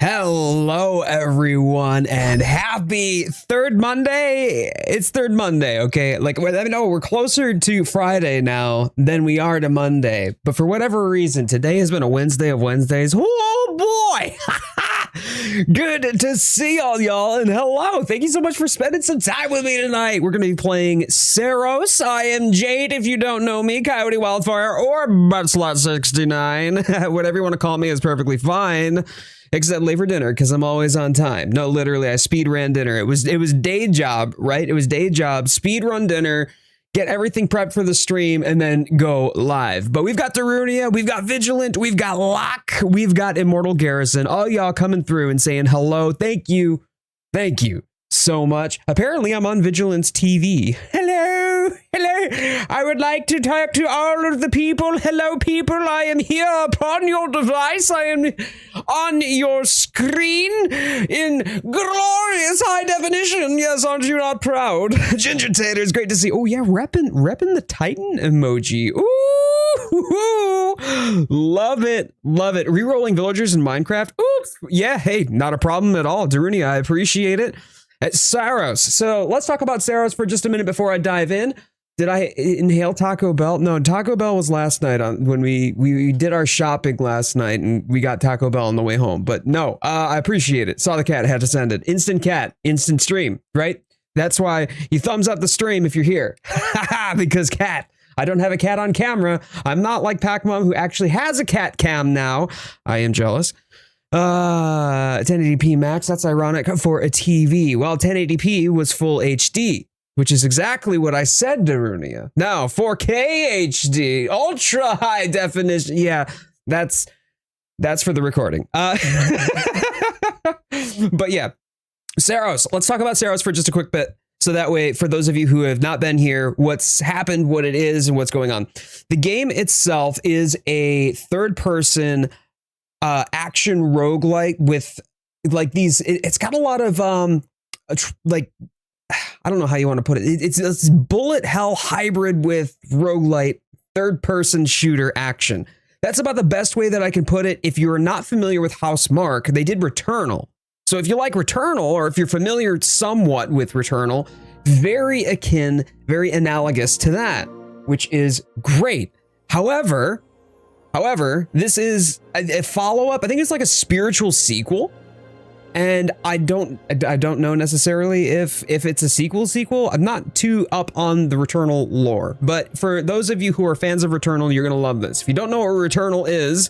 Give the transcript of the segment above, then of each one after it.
Hello, everyone, and happy Third Monday. It's Third Monday, okay? Like, I know we're closer to Friday now than we are to Monday, but for whatever reason, today has been a Wednesday of Wednesdays. Oh boy! Good to see all y'all, and hello. Thank you so much for spending some time with me tonight. We're going to be playing Saros. I am Jade, if you don't know me, CoyoteWildfire, or Buttslot69. Whatever you want to call me is perfectly fine. Except late for dinner, because I'm always on time. No, literally, I speed ran dinner. It was day job, right? It was day job, speed run dinner, get everything prepped for the stream, and then go live. But we've got Darunia, we've got Vigilant, we've got Locke, we've got Immortal Garrison. All y'all coming through and saying hello. Thank you so much. Apparently, I'm on Vigilant's TV. Hello. I would like to talk to all of the people. Hello, people. I am here upon your device. I am on your screen in glorious high definition. Yes, aren't you not proud? Ginger Taters, great to see. Oh yeah, repping the Titan emoji. Ooh, love it. Rerolling villagers in Minecraft. Oops. Yeah, hey, not a problem at all. Darunia, I appreciate it. At Saros. So let's talk about Saros for just a minute before I dive in. Did I inhale Taco Bell? No, Taco Bell was last night when we did our shopping last night and we got Taco Bell on the way home. But no, I appreciate it. Saw the cat, had to send it. Instant cat, instant stream, right? That's why you thumbs up the stream if you're here. Because cat. I don't have a cat on camera. I'm not like Pac-Mom who actually has a cat cam now. I am jealous. 1080p max, that's ironic for a TV. Well, 1080p was full HD, which is exactly what I said, Darunia. Now, 4K HD, ultra high definition. Yeah, that's for the recording. But yeah, Saros. Let's talk about Saros for just a quick bit. So that way, for those of you who have not been here, what's happened, what it is, and what's going on. The game itself is a third-person action roguelike with like these. It's got a lot of like, I don't know how you want to put it. It's this bullet hell hybrid with roguelite third-person shooter action. That's about the best way that I can put it. If you're not familiar with House Mark, they did Returnal. So if you like Returnal, or if you're familiar somewhat with Returnal, very akin, very analogous to that, which is great. However, this is a follow-up. I think it's like a spiritual sequel. And I don't know necessarily if it's a sequel. I'm not too up on the Returnal lore. But for those of you who are fans of Returnal, you're going to love this. If you don't know what Returnal is,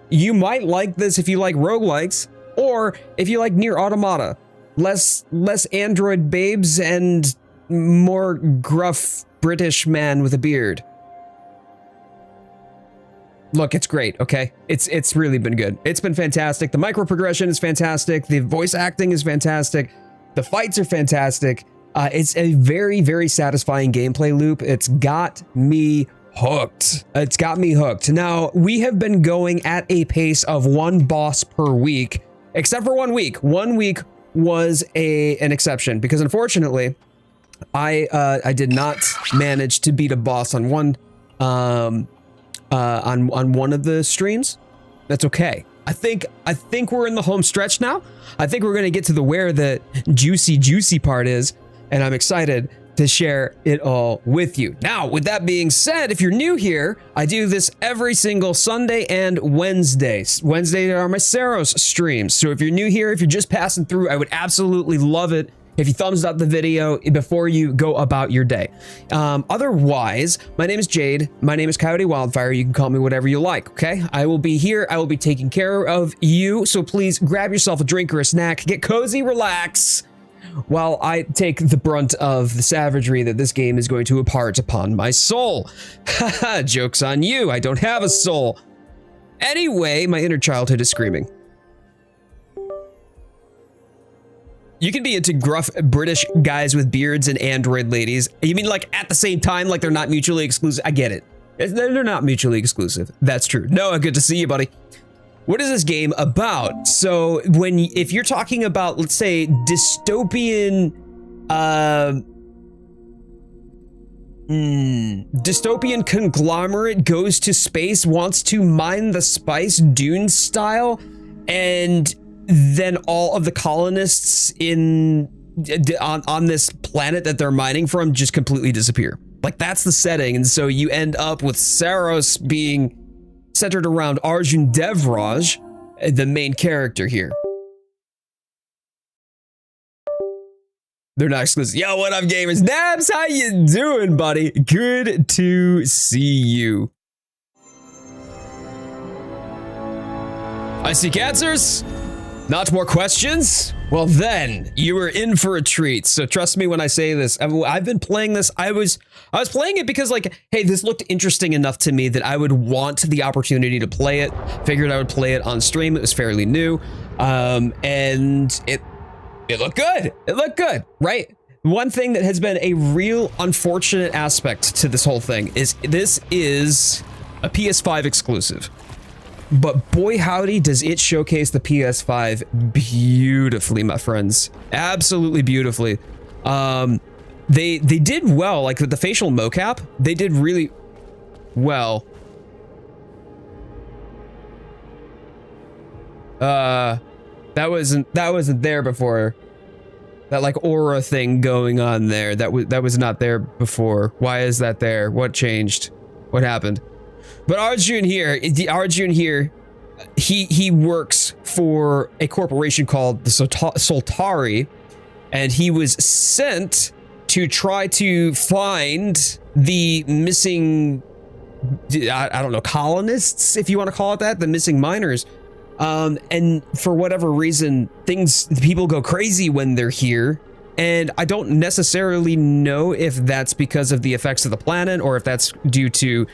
you might like this if you like roguelikes, or if you like Nier Automata. Less android babes and more gruff British man with a beard. Look, it's great, okay? It's really been good. It's been fantastic. The microprogression is fantastic. The voice acting is fantastic. The fights are fantastic. It's a very, very satisfying gameplay loop. It's got me hooked. Now, we have been going at a pace of one boss per week, except for 1 week. 1 week was an exception because unfortunately, I did not manage to beat a boss on one of the streams. That's okay. I think we're in the home stretch now. I think we're gonna get to where the juicy part is, and I'm excited to share it all with you. Now, with that being said, if you're new here, I do this every single Sunday and Wednesday. Wednesdays are my Saros streams. So if you're new here, if you're just passing through, I would absolutely love it if you thumbs up the video before you go about your day. Otherwise, my name is Jade. My name is CoyoteWildfire. You can call me whatever you like, okay? I will be here. I will be taking care of you. So please grab yourself a drink or a snack. Get cozy, relax, while I take the brunt of the savagery that this game is going to impart upon my soul. Joke's on you. I don't have a soul. Anyway, my inner childhood is screaming. You can be into gruff British guys with beards and android ladies. You mean like at the same time, like they're not mutually exclusive? I get it. They're not mutually exclusive. That's true. Noah, good to see you, buddy. What is this game about? So if you're talking about, let's say, dystopian dystopian conglomerate goes to space, wants to mine the spice, Dune style, and then all of the colonists on this planet that they're mining from just completely disappear. Like, that's the setting. And so you end up with Saros being centered around Arjun Devraj, the main character here. They're not exclusive. Yo, what up, gamers? Nabs, how you doing, buddy? Good to see you. I seek answers. Not more questions? Well then, you were in for a treat. So trust me when I say this. I've been playing this. I was playing it because, like, hey, this looked interesting enough to me that I would want the opportunity to play it. Figured I would play it on stream. It was fairly new. And it looked good. It looked good, right? One thing that has been a real unfortunate aspect to this whole thing is this is a PS5 exclusive. But boy howdy does it showcase the PS5 beautifully, my friends. Absolutely beautifully. They did well, like with the facial mocap, they did really well. That wasn't there before. That like aura thing going on there. That was not there before. Why is that there? What changed? What happened? But Arjun here, he works for a corporation called the Soltari, and he was sent to try to find the missing, I don't know, colonists, if you want to call it that, the missing miners. And for whatever reason, people go crazy when they're here. And I don't necessarily know if that's because of the effects of the planet or if that's due to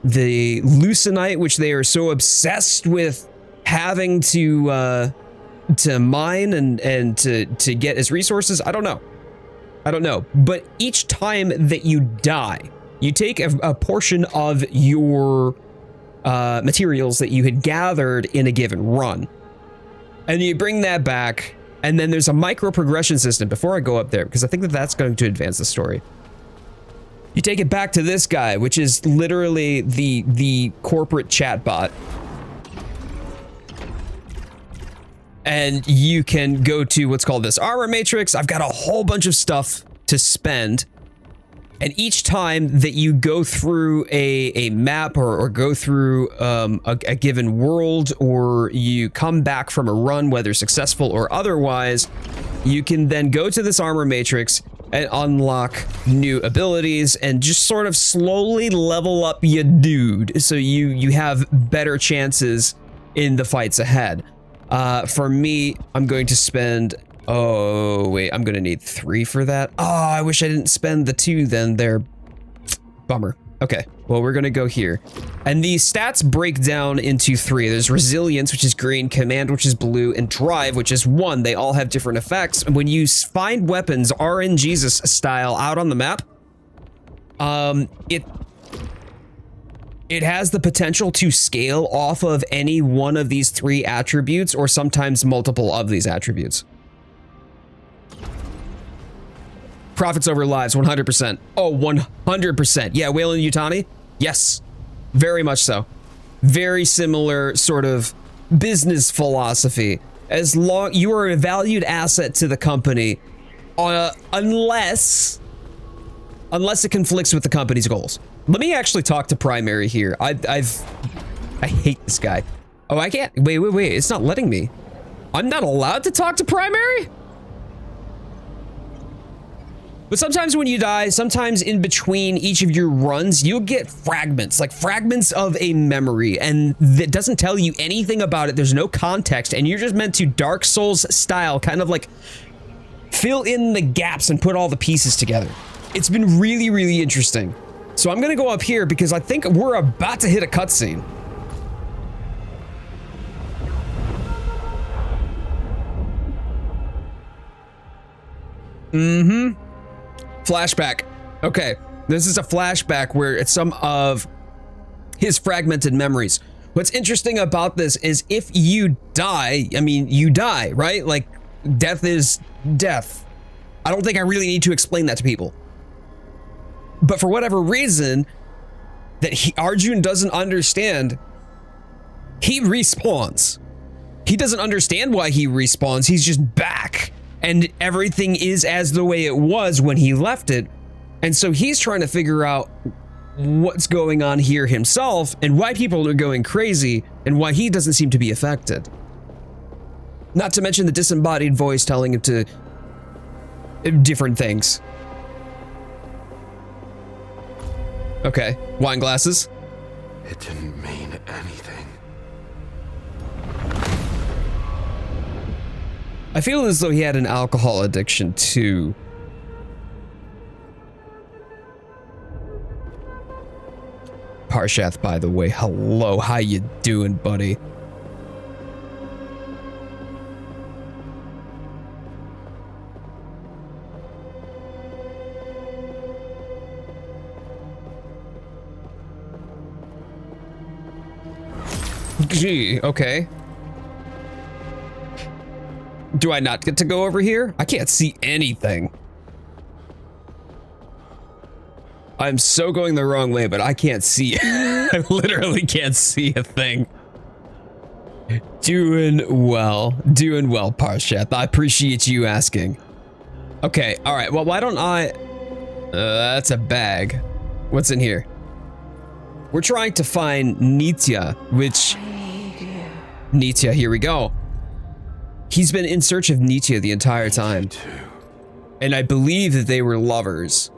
the leucinite, which they are so obsessed with having to mine and to get as resources. I don't know. But each time that you die, you take a portion of your materials that you had gathered in a given run, and you bring that back. And then there's a micro progression system before I go up there, because I think that that's going to advance the story. You take it back to this guy, which is literally the corporate chatbot. And you can go to what's called this armor matrix. I've got a whole bunch of stuff to spend. And each time that you go through a map or go through a given world, or you come back from a run, whether successful or otherwise, you can then go to this armor matrix and unlock new abilities and just sort of slowly level up your dude, so you have better chances in the fights ahead. For me, I'm going to spend, oh wait, I'm gonna need 3 for that. Oh, I wish I didn't spend the 2 then there. Bummer. Okay, well, we're gonna go here. And these stats break down into 3. There's resilience, which is green, command, which is blue, and drive, which is 1. They all have different effects. And when you find weapons, RNGs style, out on the map, it has the potential to scale off of any one of these 3 attributes, or sometimes multiple of these attributes. Profits over lives, 100%. Oh, 100%. Yeah, Whale and Yutani? Yes, very much so. Very similar sort of business philosophy. As long you are a valued asset to the company, unless it conflicts with the company's goals. Let me actually talk to Primary here. I hate this guy. Oh, I can't. Wait. It's not letting me. I'm not allowed to talk to Primary? But sometimes when you die, sometimes in between each of your runs, you'll get fragments, like fragments of a memory, and that doesn't tell you anything about it. There's no context, and you're just meant to Dark Souls style, kind of like fill in the gaps and put all the pieces together. It's been really, really interesting. So I'm gonna go up here because I think we're about to hit a cutscene. Flashback. Okay, this is a flashback where it's some of his fragmented memories. What's interesting about this is if you die, I mean, you die, right? Like, death is death. I don't think I really need to explain that to people. But for whatever reason that Arjun doesn't understand, he respawns. He doesn't understand why he respawns. He's just back. And everything is as the way it was when he left it. And so he's trying to figure out what's going on here himself and why people are going crazy and why he doesn't seem to be affected. Not to mention the disembodied voice telling him to different things. Okay, wine glasses. It didn't mean anything. I feel as though he had an alcohol addiction too. Parshath, by the way, hello, how you doing, buddy? Gee, okay. Do I not get to go over here? I can't see anything. I'm so going the wrong way, but I can't see. I literally can't see a thing. Doing well, Parshath. I appreciate you asking. Okay, all right. Well, why don't I? That's a bag. What's in here? We're trying to find Nitya, which Nitya. Here we go. He's been in search of Nitya the entire time, and I believe that they were lovers.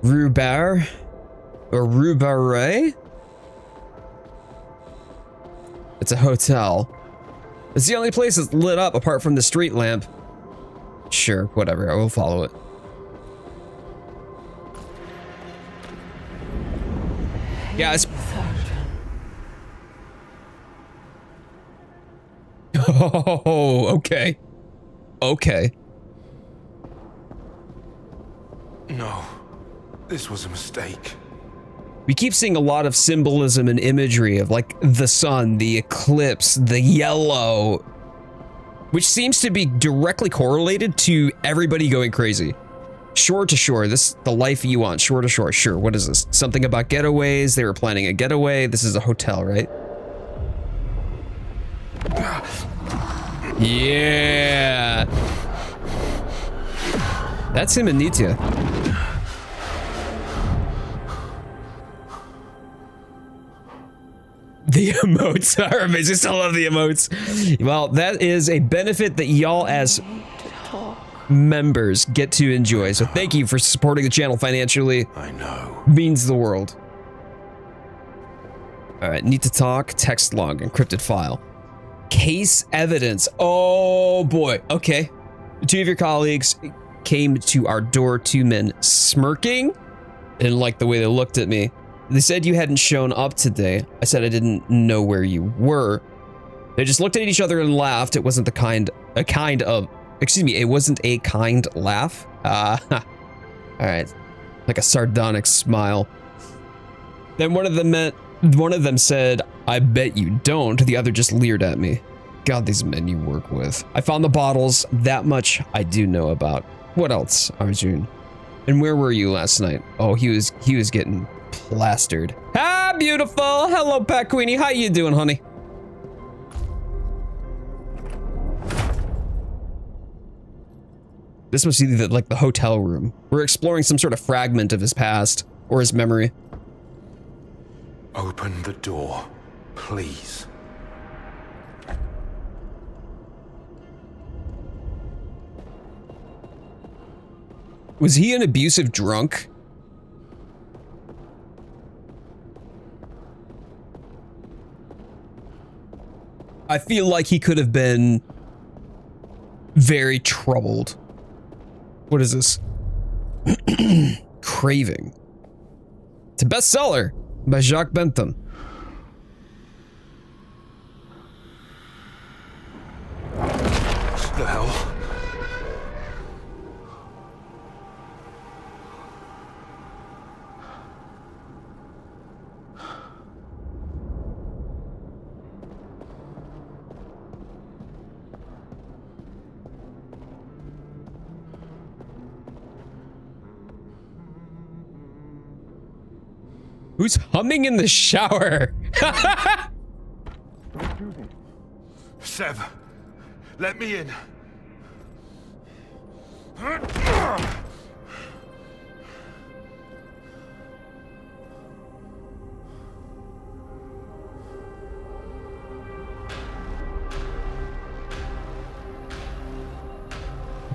Rubar or Rubare? It's a hotel. It's the only place that's lit up apart from the street lamp. Sure, whatever. I will follow it. Guys. Oh, okay. Okay. No, this was a mistake. We keep seeing a lot of symbolism and imagery of like the sun, the eclipse, the yellow, which seems to be directly correlated to everybody going crazy. Shore to shore, this is the life you want. Shore to shore, sure. What is this? Something about getaways. They were planning a getaway. This is a hotel, right? Yeah. That's him and Nitya. The emotes are amazing. I still love the emotes. Well, that is a benefit that y'all as members get to enjoy. So thank you for supporting the channel financially. I know. Means the world. All right, need to talk, text log, encrypted file. Case evidence. Oh boy. Okay. Two of your colleagues came to our door, two men smirking. Didn't like the way they looked at me. They said you hadn't shown up today. I said I didn't know where you were. They just looked at each other and laughed. It wasn't it wasn't a kind laugh. All right. Like a sardonic smile. Then one of them said, I bet you don't. The other just leered at me. God, these men you work with. I found the bottles. That much I do know about. What else, Arjun? And where were you last night? Oh, he was getting plastered. Ah, beautiful. Hello, Pat Queenie. How you doing, honey? This must be like the hotel room. We're exploring some sort of fragment of his past or his memory. Open the door, please. Was he an abusive drunk? I feel like he could have been very troubled. What is this? Craving. It's a bestseller by Jacques Bentham. What the hell? Who's humming in the shower? Don't do this. Seb, let me in.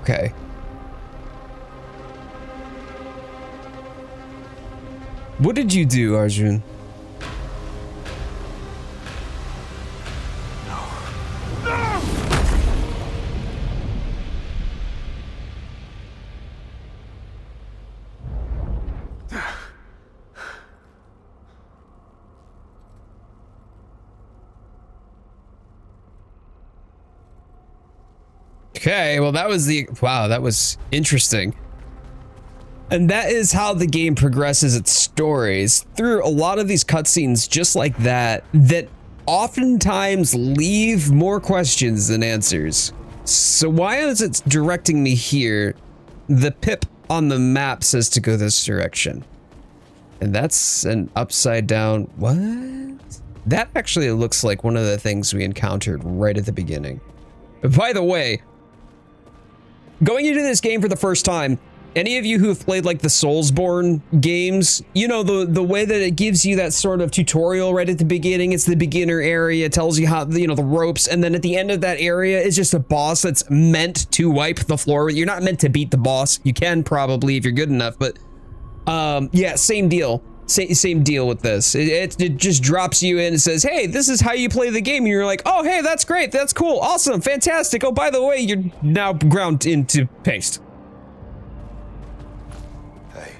Okay. What did you do, Arjun? Okay, well that was interesting. And that is how the game progresses its stories, through a lot of these cutscenes just like that oftentimes leave more questions than answers. So why is it directing me here? The pip on the map says to go this direction. And that's an upside down, what? That actually looks like one of the things we encountered right at the beginning. By the way, going into this game for the first time, any of you who have played like the Soulsborne games, you know, the way that it gives you that sort of tutorial right at the beginning, it's the beginner area, it tells you how, you know, the ropes, and then at the end of that area is just a boss that's meant to wipe the floor. You're not meant to beat the boss. You can probably if you're good enough, but yeah, same deal. Same deal with this. It just drops you in and says, hey, this is how you play the game. And you're like, oh, hey, that's great. That's cool. Awesome. Fantastic. Oh, by the way, you're now ground into paste. Hey,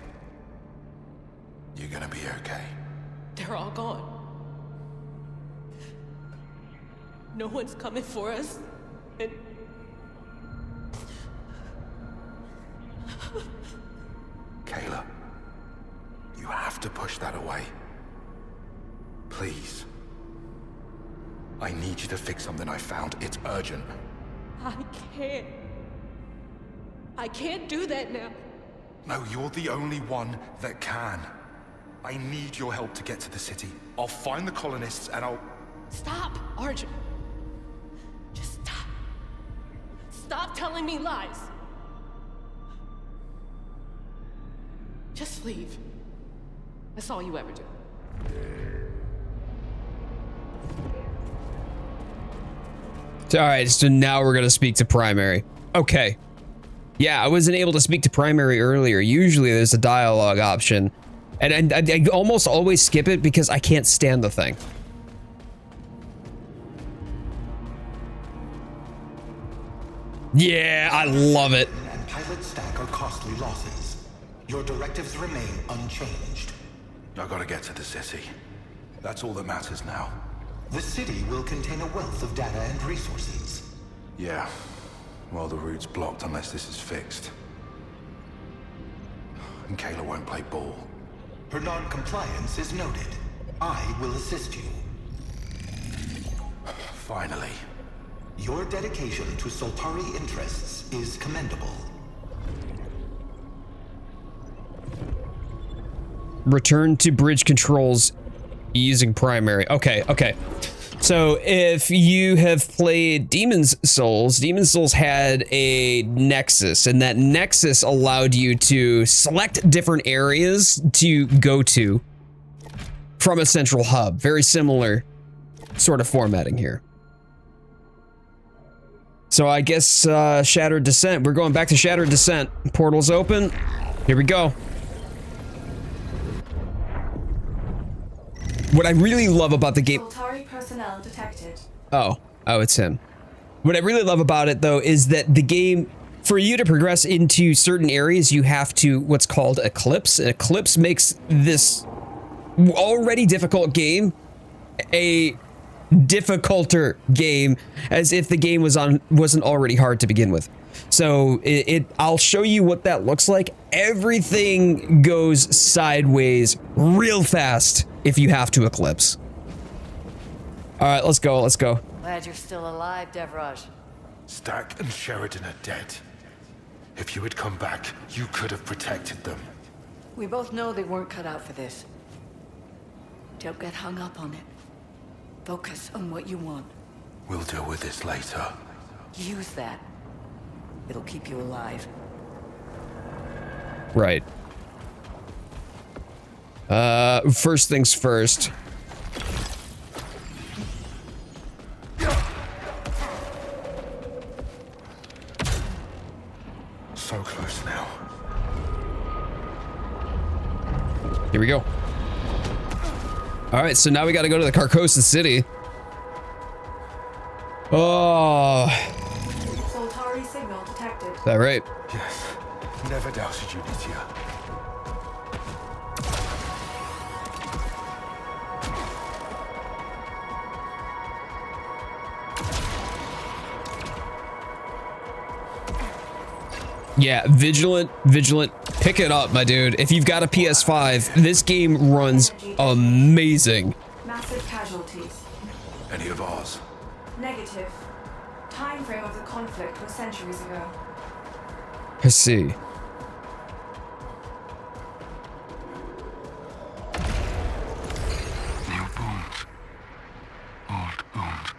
you're gonna be okay. They're all gone. No one's coming for us. And Kayla, you have to push that away. Please. I need you to fix something I found. It's urgent. I can't. I can't do that now. No, you're the only one that can. I need your help to get to the city. I'll find the colonists and I'll... Stop, Arjun. Just stop. Stop telling me lies. Just leave. That's all you ever do. All right, so now we're gonna speak to Primary. Okay. Yeah, I wasn't able to speak to Primary earlier. Usually there's a dialogue option. And I almost always skip it because I can't stand the thing. Yeah, I love it. And pilot stack are costly losses. Your directives remain unchanged. I gotta get to the city. That's all that matters now. The city will contain a wealth of data and resources. Yeah. Well, the route's blocked unless this is fixed. And Kayla won't play ball. Her non-compliance is noted. I will assist you. Finally. Your dedication to Soltari interests is commendable. Return to bridge controls using Primary. Okay, okay. So if you have played Demon's Souls had a nexus, and that nexus allowed you to select different areas to go to from a central hub. Very similar sort of formatting here. So I guess Shattered Descent. We're going back to Shattered Descent. Portal's open. Here we go. What I really love about the game... Soltari personnel detected. Oh, it's him. What I really love about it, though, is that the game, for you to progress into certain areas, you have to what's called Eclipse. And Eclipse makes this already difficult game a difficulter game, as if the game wasn't already hard to begin with. So I'll show you what that looks like. Everything goes sideways real fast if you have to Eclipse. All right, let's go. Let's go. Glad you're still alive, Devraj. Stack and Sheridan are dead. If you had come back, you could have protected them. We both know they weren't cut out for this. Don't get hung up on it. Focus on what you want. We'll deal with this later. Use that. It'll keep you alive. Right. First things first. So close now. Here we go. All right, so now we got to go to the Carcosa City. Oh, Soltari signal detected. is that right? Yes. Never doubted you, Nitya. Yeah, vigilant. Pick it up, my dude. If you've got a PS5, this game runs amazing. Massive casualties. Any of ours? Negative. Time frame of the conflict was centuries ago. I see. New bones. Old bones.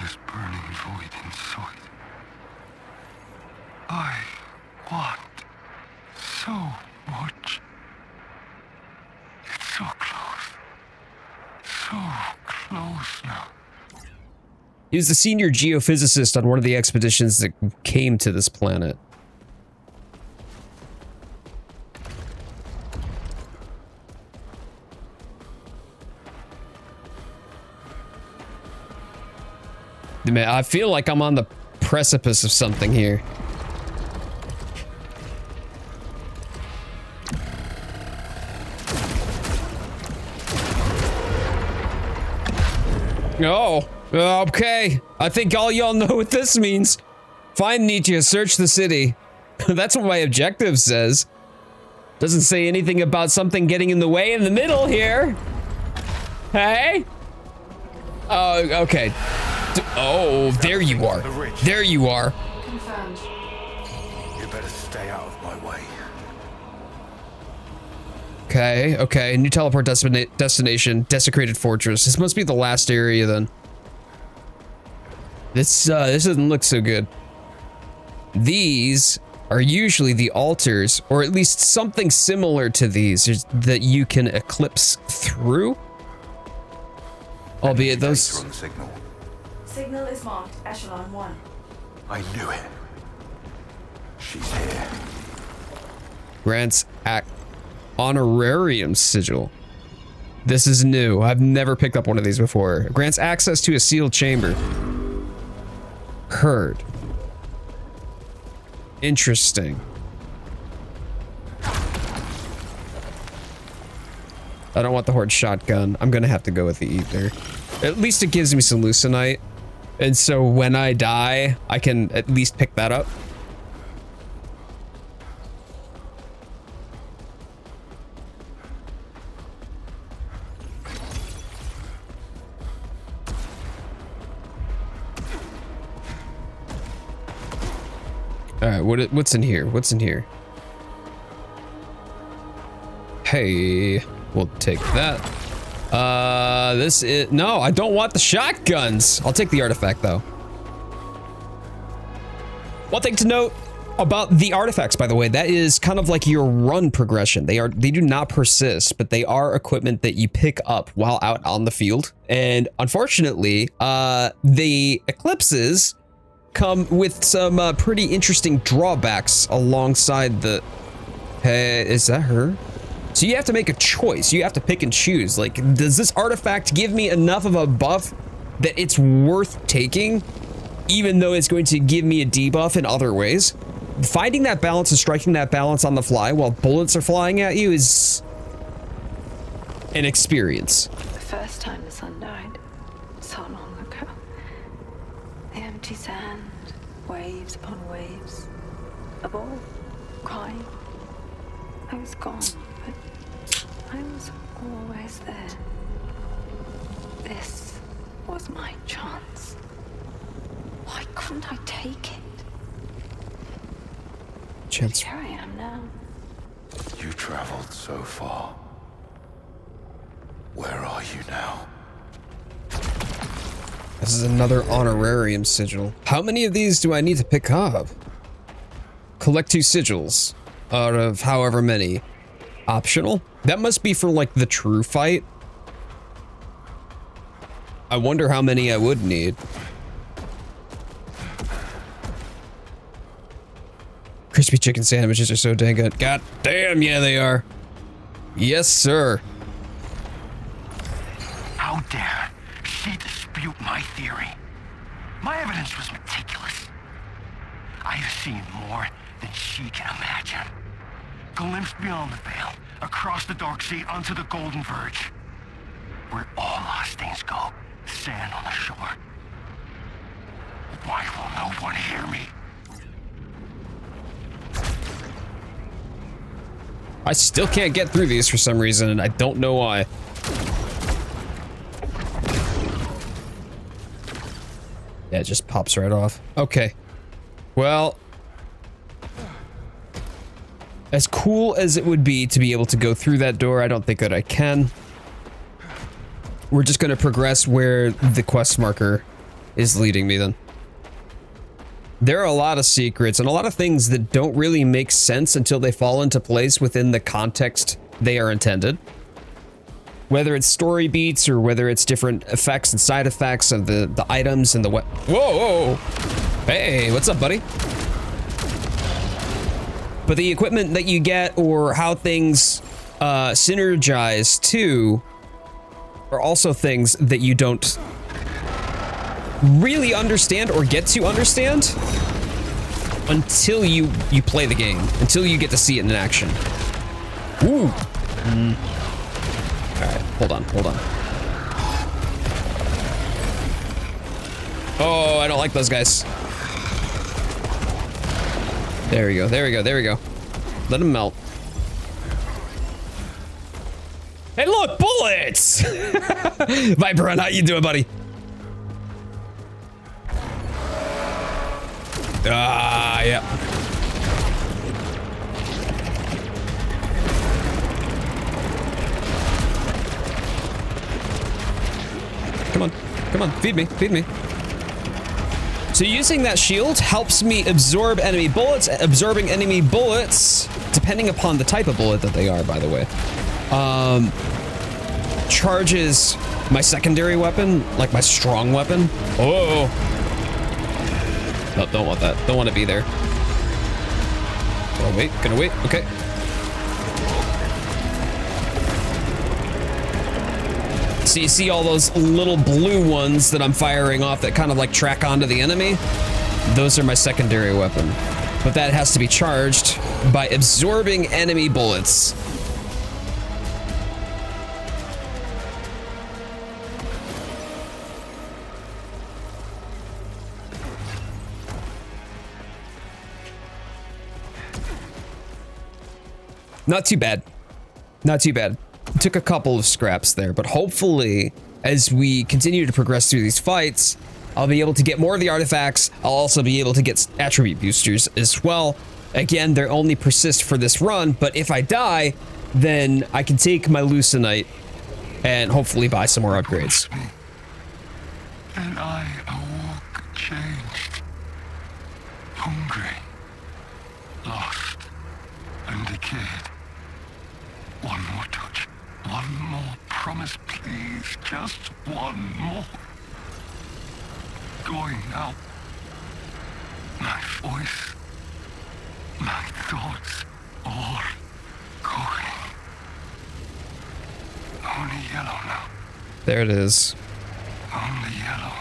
This burning void inside. I want so much. It's so close. So close now. He was the senior geophysicist on one of the expeditions that came to this planet. Man, I feel like I'm on the precipice of something here. Oh, okay. I think all y'all know what this means. Find Nitya, search the city. That's what my objective says. Doesn't say anything about something getting in the way in the middle here. Hey? Oh, okay. Oh, there you are. There you are. Confirmed. You better stay out of my way. Okay, okay. New teleport destination, desecrated fortress. This must be the last area then. This doesn't look so good. These are usually the altars, or at least something similar to these that you can eclipse through. Albeit those. Data on the signal. Signal is marked Echelon 1. I knew it. She's here. Grants honorarium sigil. This is new. I've never picked up one of these before. Grants access to a sealed chamber. Heard. Interesting. I don't want the Horde shotgun. I'm gonna have to go with the ether. At least it gives me some Lucenite. And so when I die, I can at least pick that up. All right, what's in here? What's in here? Hey, we'll take that. This is, no, I don't want the shotguns. I'll take the artifact though. One thing to note about the artifacts, by the way, that is kind of like your run progression. They do not persist, but they are equipment that you pick up while out on the field. And unfortunately, the eclipses come with some pretty interesting drawbacks alongside the... Hey, is that her? So you have to make a choice. You have to pick and choose. Like, does this artifact give me enough of a buff that it's worth taking, even though it's going to give me a debuff in other ways? Finding that balance and striking that balance on the fly while bullets are flying at you is an experience. The first time the sun died, so long ago. The empty sand, waves upon waves. A ball, crying. I was gone, but I was always there. This was my chance. Why couldn't I take it? Chance. Here I am now. You traveled so far. Where are you now? This is another honorarium sigil. How many of these do I need to pick up? Collect 2 sigils out of however many. Optional? That must be for like the true fight. I wonder how many I would need. Crispy chicken sandwiches are so dang good. God damn, yeah they are. Yes, sir. How dare she dispute my theory? My evidence was meticulous. I have seen more than she can imagine. Glimpsed beyond the veil, across the dark sea, onto the Golden Verge. Where all lost things go, sand on the shore. Why will no one hear me? I still can't get through these for some reason, and I don't know why. Yeah, it just pops right off. Okay. Well, as cool as it would be to be able to go through that door, I don't think that I can. We're just going to progress where the quest marker is leading me then. There are a lot of secrets and a lot of things that don't really make sense until they fall into place within the context they are intended. Whether it's story beats or whether it's different effects and side effects of the items and the what. Whoa, whoa! Hey, what's up, buddy? But the equipment that you get or how things synergize too are also things that you don't really understand or get to understand until you play the game, until you get to see it in action. Ooh. All right, hold on. Oh, I don't like those guys. There we go. Let them melt. Hey, look, bullets! Viper, how you doing, buddy? Ah, yeah. Come on, feed me. So using that shield helps me absorb enemy bullets. Absorbing enemy bullets, depending upon the type of bullet that they are, by the way, charges my secondary weapon, like my strong weapon. Oh. No, don't want that. Don't want to be there. Gonna wait. Okay. So you see all those little blue ones that I'm firing off that kind of like track onto the enemy? Those are my secondary weapon. But that has to be charged by absorbing enemy bullets. Not too bad. Took a couple of scraps there, but hopefully as we continue to progress through these fights, I'll be able to get more of the artifacts. I'll also be able to get attribute boosters as well. Again, they only persist for this run, but if I die, then I can take my Lucenite and hopefully buy some more upgrades. And I awoke changed, hungry, lost, and decayed. One more touch, one more promise, please, just one more. Going now. My voice, my thoughts, all going. Only yellow now. There it is. Only yellow.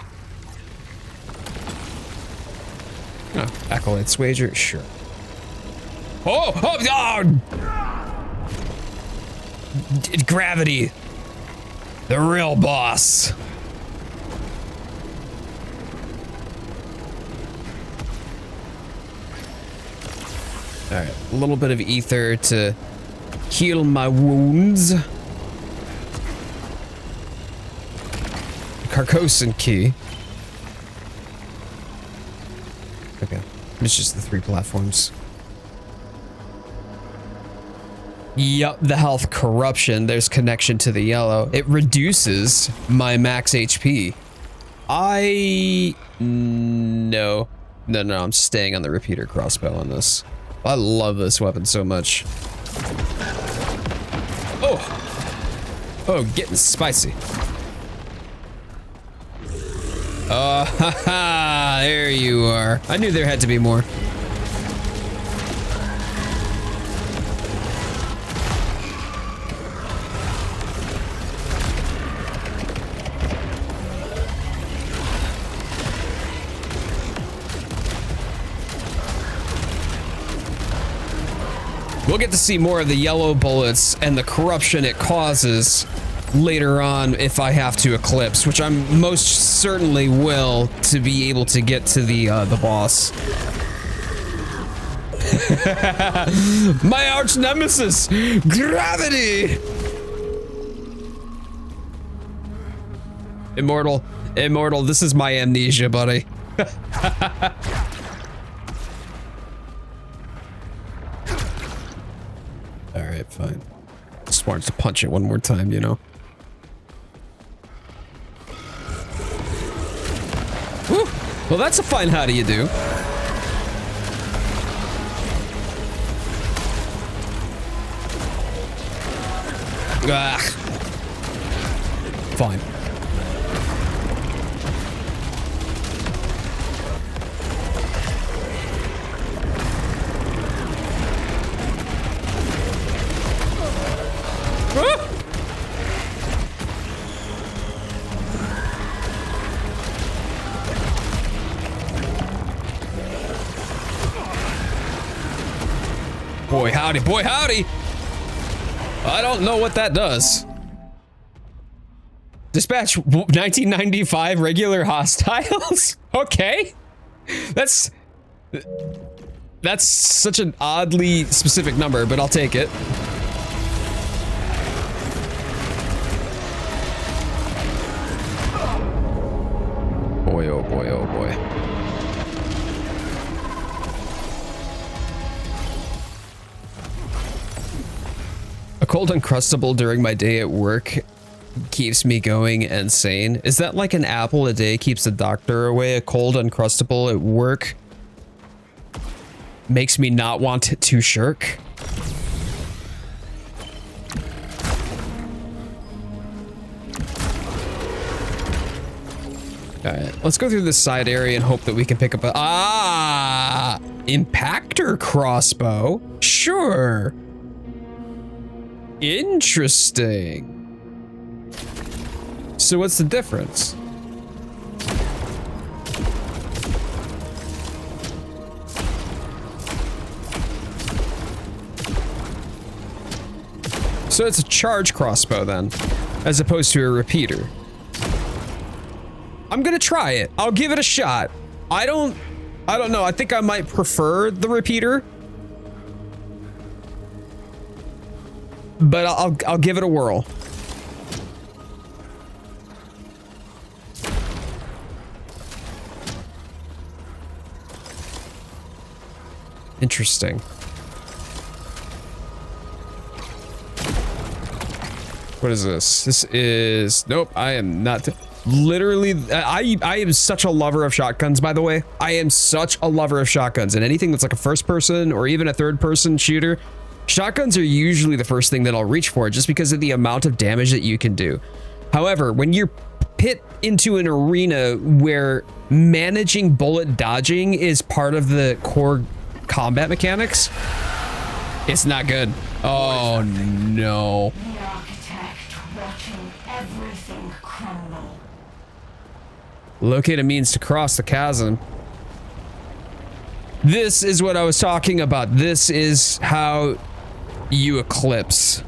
Oh, Acolyte's Wager, sure. Oh! Gravity. The real boss. All right, a little bit of ether to heal my wounds. Carcosan key. Okay, it's just the 3 platforms. Yup, the health corruption. There's connection to the yellow. It reduces my max HP. No, I'm staying on the repeater crossbow on this. I love this weapon so much. Oh, getting spicy. Oh, haha, there you are. I knew there had to be more. We'll get to see more of the yellow bullets and the corruption it causes later on if I have to eclipse, which I'm most certainly will to be able to get to the boss. My arch nemesis, gravity. Immortal, this is my amnesia, buddy. All right, fine. Just wanted to punch it one more time, you know. Whew. Well, that's a fine how do you do. Ah. Fine. Boy howdy, boy howdy! I don't know what that does. Dispatch 1995 regular hostiles? Okay. That's such an oddly specific number, but I'll take it. Boy, oh boy, oh boy. A cold Uncrustable during my day at work keeps me going and sane. Is that like an apple a day keeps the doctor away? A cold Uncrustable at work makes me not want to shirk? Alright, let's go through this side area and hope that we can pick up a... Ah! Impactor crossbow? Sure. Interesting. So what's the difference? So it's a charge crossbow then, as opposed to a repeater. I'm gonna try it. I'll give it a shot. I don't know. I think I might prefer the repeater. But I'll give it a whirl. Interesting. What is this? This is... Nope, I am not... Literally, I am such a lover of shotguns, by the way. I am such a lover of shotguns, and anything that's like a first person or even a third person shooter, shotguns are usually the first thing that I'll reach for just because of the amount of damage that you can do. However, when you're put into an arena where managing bullet dodging is part of the core combat mechanics, it's not good. Oh no. The architect watching everything crumble. Locate a means to cross the chasm. This is what I was talking about. This is how you eclipse.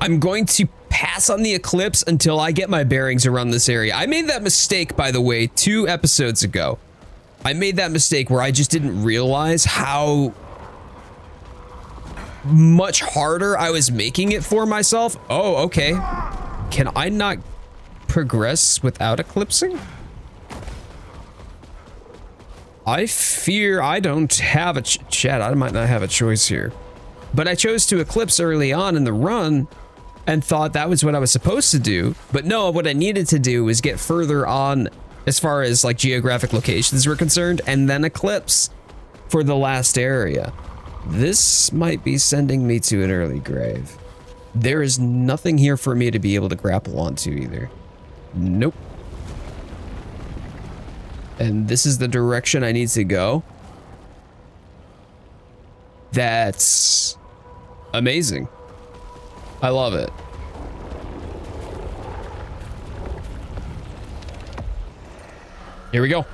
I'm going to pass on the eclipse until I get my bearings around this area. I made that mistake, by the way, 2 episodes ago. I made that mistake where I just didn't realize how much harder I was making it for myself. Oh, okay. Can I not progress without eclipsing? I fear I don't have a chat. I might not have a choice here. But I chose to eclipse early on in the run and thought that was what I was supposed to do. But no, what I needed to do was get further on as far as like geographic locations were concerned, and then eclipse for the last area. This might be sending me to an early grave. There is nothing here for me to be able to grapple onto either. Nope. And this is the direction I need to go. That's amazing. I love it. Here we go.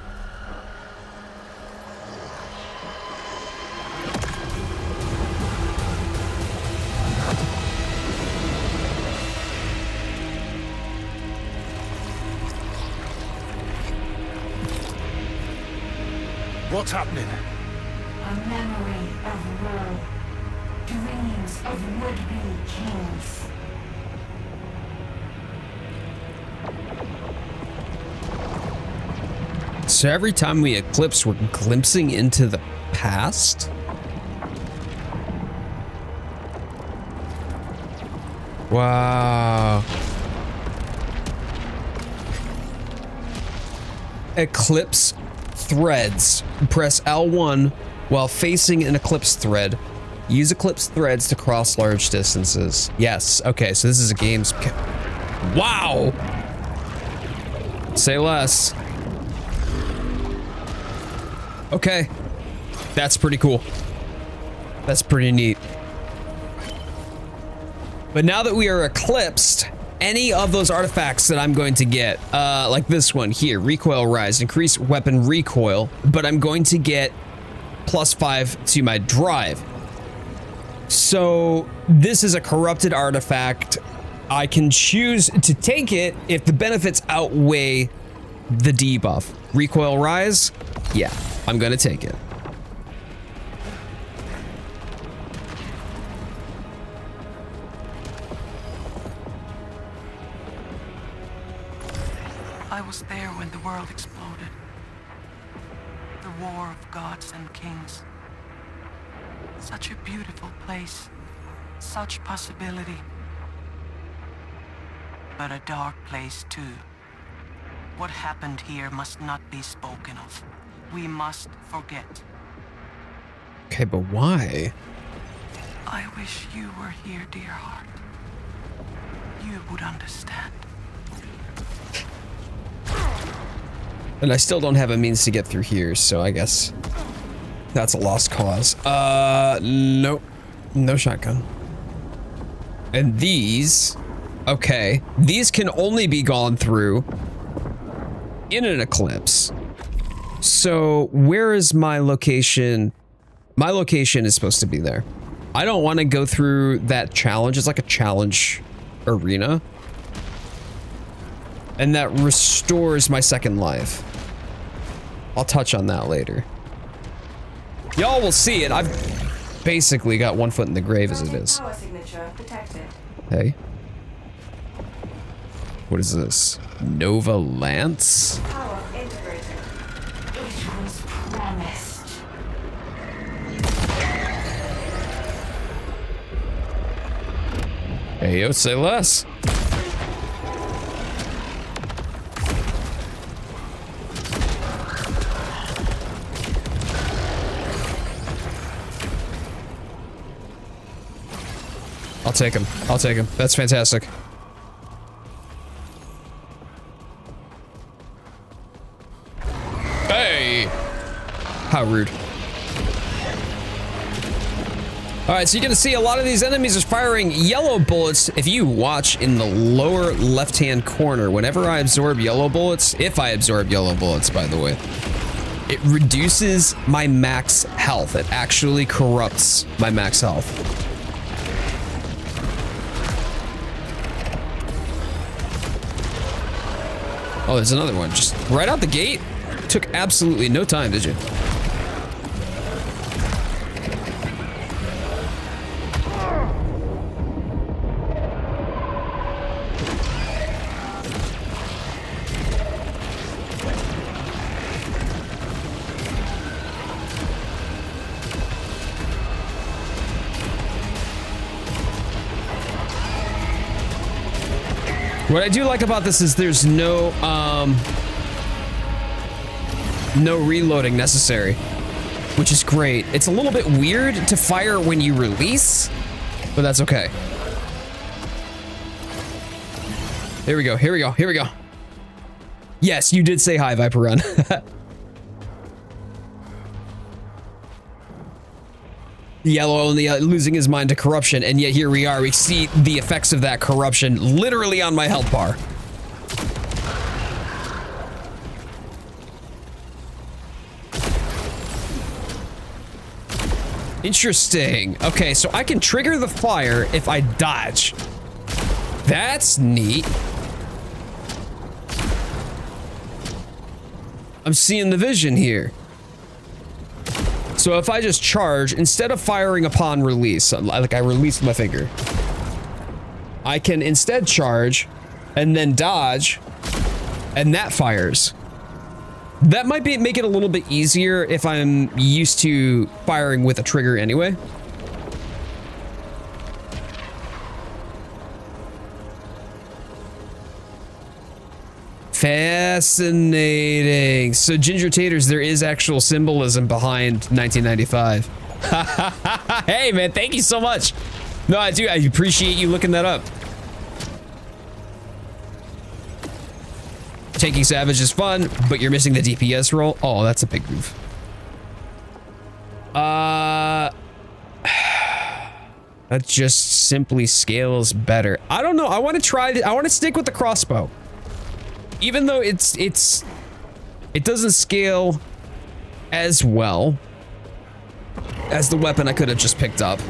What's happening? A memory of woe. Dreams of would-be kings. So every time we eclipse, we're glimpsing into the past? Wow. Eclipse threads. Press L1 while facing an eclipse thread. Use eclipse threads to cross large distances. Yes. Okay, so this is a game's... Wow! Say less. Okay. That's pretty cool. That's pretty neat. But now that we are eclipsed, any of those artifacts that I'm going to get, like this one here, recoil rise, increase weapon recoil, but I'm going to get +5 to my drive. So this is a corrupted artifact. I can choose to take it if the benefits outweigh the debuff. Recoil rise? Yeah, I'm gonna take it. I was there when the world exploded. The war of gods and kings. Such a beautiful place. Such possibility. But a dark place too. What happened here must not be spoken of. We must forget. Okay, but why? I wish you were here, dear heart. You would understand. And I still don't have a means to get through here, so I guess that's a lost cause. Nope. No shotgun. And these, okay, these can only be gone through in an eclipse. So where is my location? My location is supposed to be there. I don't want to go through that challenge. It's like a challenge arena. And that restores my second life. I'll touch on that later. Y'all will see it. I've basically got one foot in the grave as it is. Power signature detected. Hey. What is this? Nova Lance? Power integrated. It was promised. Hey, yo, say less. I'll take him. I'll take him. That's fantastic. Hey! How rude. Alright, so you're gonna see a lot of these enemies are firing yellow bullets. If you watch in the lower left-hand corner, whenever I absorb yellow bullets, if I absorb yellow bullets, by the way, it reduces my max health. It actually corrupts my max health. Oh, there's another one. Just right out the gate. Took absolutely no time, did you? What I do like about this is there's no reloading necessary, which is great. It's a little bit weird to fire when you release, but that's okay. Here we go, here we go, here we go. Yes, you did say hi, Viper Run. Yellow only losing his mind to corruption, and yet here we are. We see the effects of that corruption literally on my health bar. Interesting. Okay, so I can trigger the fire if I dodge. That's neat. I'm seeing the vision here. So if I just charge, instead of firing upon release, like I released my finger, I can instead charge and then dodge, and that fires. That might make it a little bit easier if I'm used to firing with a trigger anyway. Fascinating. So Ginger Taters, there is actual symbolism behind 1995. Hey man, thank you so much. No, I do. I appreciate you looking that up. Taking Savage is fun, but you're missing the DPS roll. Oh, that's a big move. That just simply scales better. I don't know. I want to try. I want to stick with the crossbow. Even though it doesn't scale as well as the weapon I could have just picked up.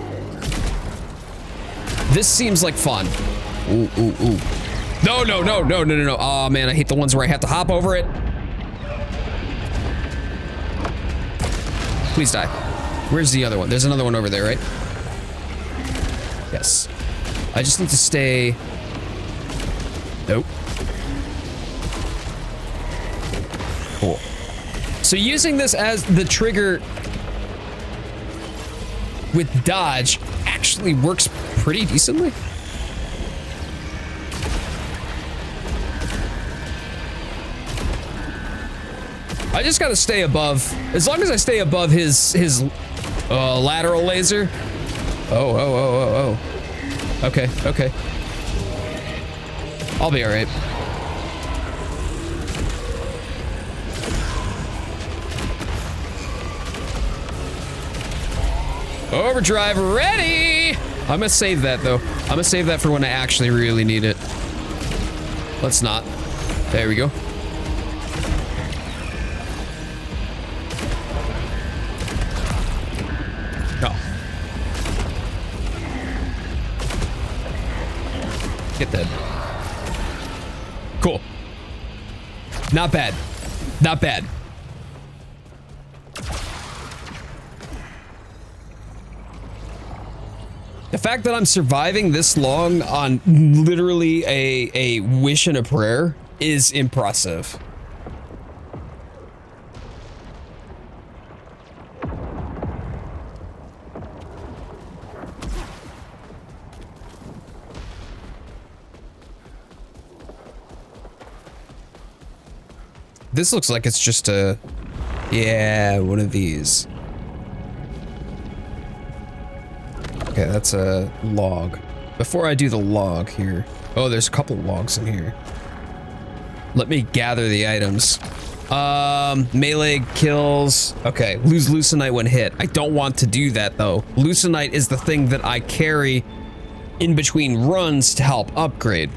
This seems like fun. Ooh, ooh, ooh. No, no, no, no, no, no, no. Oh man, I hate the ones where I have to hop over it. Please die. Where's the other one? There's another one over there, right? Yes. I just need to stay... Nope. Cool. So using this as the trigger with dodge actually works pretty decently. I just gotta stay above. As long as I stay above his lateral laser. Oh. Okay, okay. I'll be all right. Overdrive ready! I'm gonna save that though. I'm gonna save that for when I actually really need it. Let's not. There we go. No. Get that. Cool. Not bad. Not bad. The fact that I'm surviving this long on literally a wish and a prayer is impressive. This looks like it's just a... Yeah, one of these. Okay, that's a log. Before I do the log here... Oh, there's a couple logs in here. Let me gather the items. Melee kills... Okay, lose Lucenite when hit. I don't want to do that, though. Lucenite is the thing that I carry in between runs to help upgrade.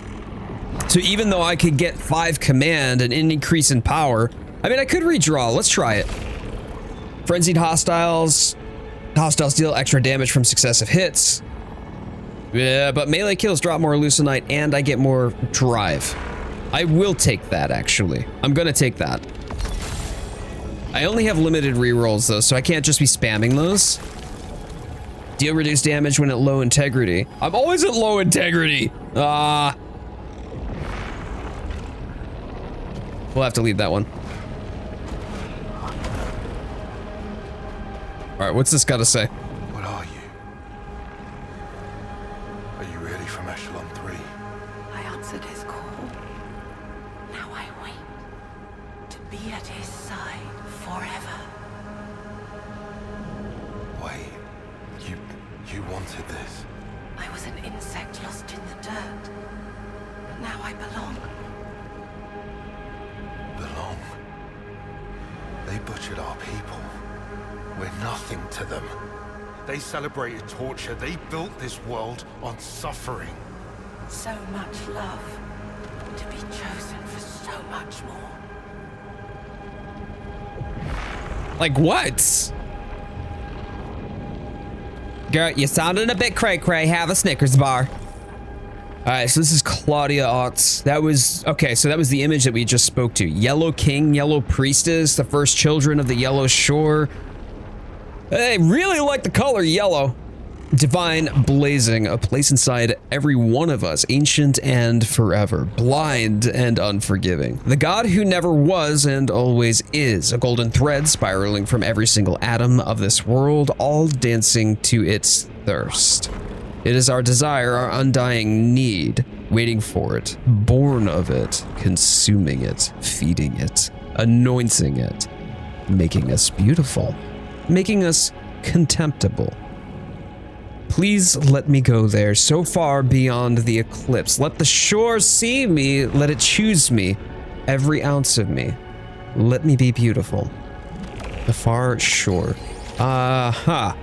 So even though I could get 5 command and an increase in power... I mean, I could redraw. Let's try it. Frenzied hostiles... Hostiles deal extra damage from successive hits. Yeah, but melee kills drop more Lucenite and I get more drive. I will take that, actually. I'm gonna take that. I only have limited rerolls, though, so I can't just be spamming those. Deal reduced damage when at low integrity. I'm always at low integrity! We'll have to leave that one. Alright, what's this gotta say? What are you? Are you ready from Echelon 3? I am. answered his call. Now I wait to be at his side forever. Wait, you wanted this? I was an insect lost in the dirt. But now I belong. Belong? They butchered our people. We're nothing to them. They celebrated torture. They built this world on suffering. So much love. To be chosen for so much more. Like what? Garrett, you sounding a bit cray-cray. Have a Snickers bar. All right, so this is Claudia Otz. That was, okay, so that was the image that we just spoke to. Yellow King, Yellow Priestess, the first children of the Yellow Shore. I really like the color yellow. Divine blazing, a place inside every one of us, ancient and forever, blind and unforgiving. The God who never was and always is, a golden thread spiraling from every single atom of this world, all dancing to its thirst. It is our desire, our undying need, waiting for it, born of it, consuming it, feeding it, anointing it, making us beautiful, making us contemptible. Please let me go there, so far beyond the eclipse. Let the shore see me, let it choose me, every ounce of me. Let me be beautiful. The far shore. Ha.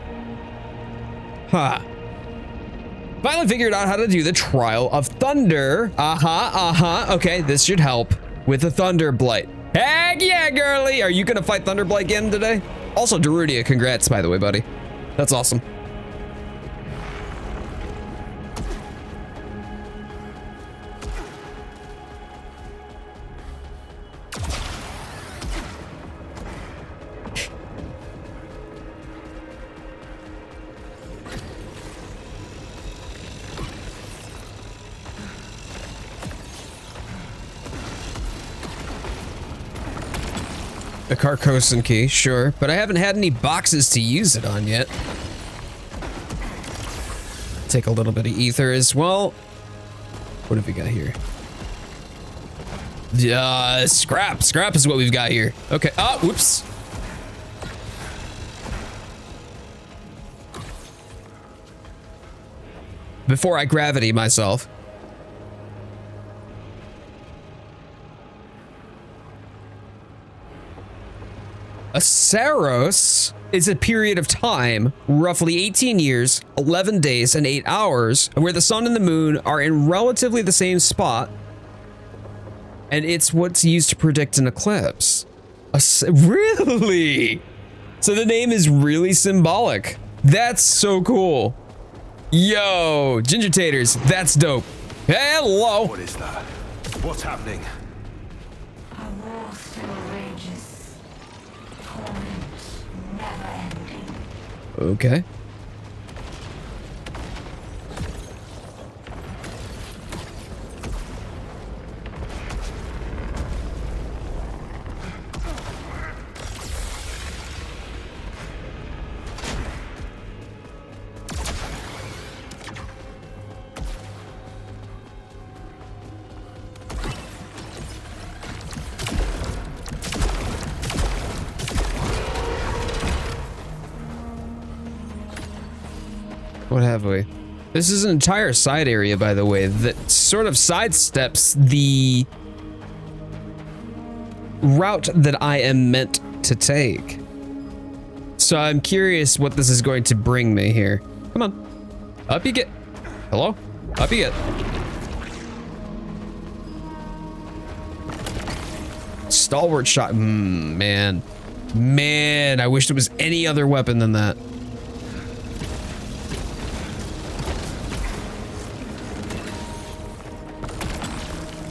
Finally figured out how to do the Trial of Thunder. Okay, this should help with the Thunder Blight. Heck yeah, girly! Are you gonna fight Thunder Blight again today? Also, Darudia, congrats, by the way, buddy. That's awesome. A Carcosan key, sure, but I haven't had any boxes to use it on yet. Take a little bit of ether as well. What have we got here? Scrap. Scrap is what we've got here. Okay. Oh, whoops. Before I gravity myself. A Saros is a period of time, roughly 18 years, 11 days, and 8 hours, where the sun and the moon are in relatively the same spot, and it's what's used to predict an eclipse. Really? So the name is really symbolic. That's so cool. Yo, Ginger Taters, that's dope. Hello. What is that? What's happening? A war still rages. Torment never ending. Okay. What have we? This is an entire side area, by the way, that sort of sidesteps the route that I am meant to take. So I'm curious what this is going to bring me here. Come on. Up you get. Hello? Up you get. Stalwart shot. Man. Man, I wish there was any other weapon than that.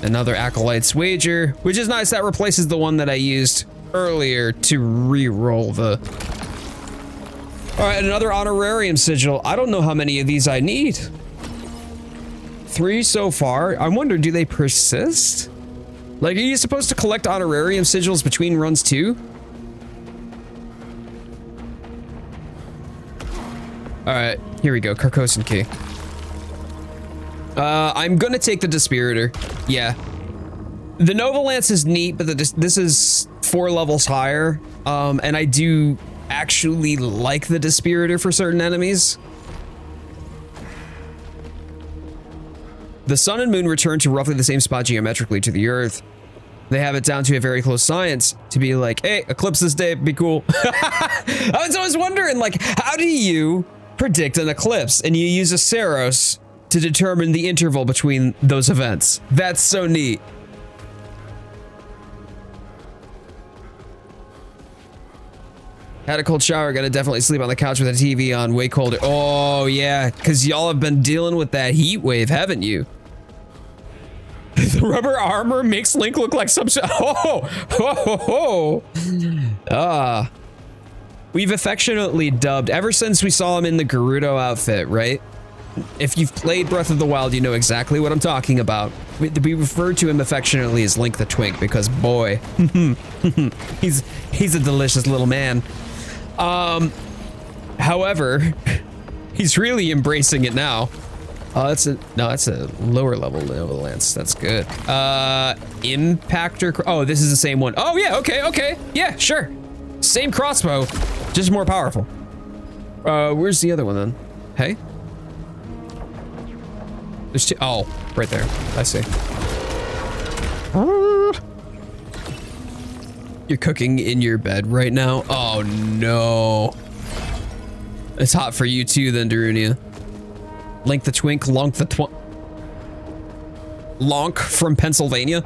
Another Acolyte's Wager, which is nice. That replaces the one that I used earlier to re-roll the... All right, another Honorarium Sigil. I don't know how many of these I need. 3 so far. I wonder, do they persist? Like, are you supposed to collect Honorarium Sigils between runs too? All right, here we go. Carcosan Key. I'm gonna take the Dispiritor. Yeah. The Nova Lance is neat, but this is 4 levels higher. And I do actually like the Dispiritor for certain enemies. The sun and moon return to roughly the same spot geometrically to the Earth. They have it down to a very close science to be like, hey, eclipse this day, be cool. I was always wondering, like, how do you predict an eclipse? And you use a Saros to determine the interval between those events. That's so neat. Had a cold shower, gotta definitely sleep on the couch with the TV on, way colder. Oh yeah, because y'all have been dealing with that heat wave, haven't you? The rubber armor makes Link look like some we've affectionately dubbed, ever since we saw him in the Gerudo outfit, right? If you've played Breath of the Wild, you know exactly what I'm talking about. We refer to him affectionately as Link the Twink because, boy, he's a delicious little man. However, he's really embracing it now. That's a lower level Nova Lance. That's good. Impactor. Oh, this is the same one. Oh yeah, okay. Yeah, sure. Same crossbow, just more powerful. Where's the other one then? Hey? There's 2. Oh, right there. I see. You're cooking in your bed right now? Oh no. It's hot for you too then, Darunia. Link the Twink, Lonk the Lonk from Pennsylvania.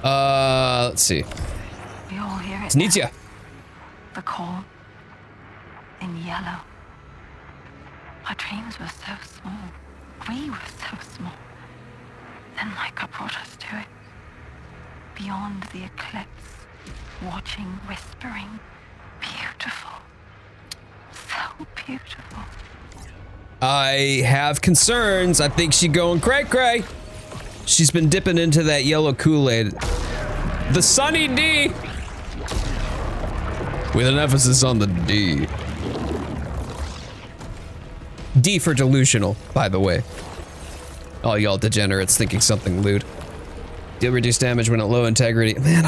Let's see. We all hear it. It's Nitya. The call in yellow. Our dreams were so small. We were so small. Then Micah brought us to it. Beyond the eclipse, watching, whispering. Beautiful. So beautiful. I have concerns. I think she's going cray-cray. She's been dipping into that yellow Kool-Aid. The Sunny D. With an emphasis on the D. D for delusional, by the way. All y'all degenerates thinking something lewd. Deal reduced damage when at low integrity. Man,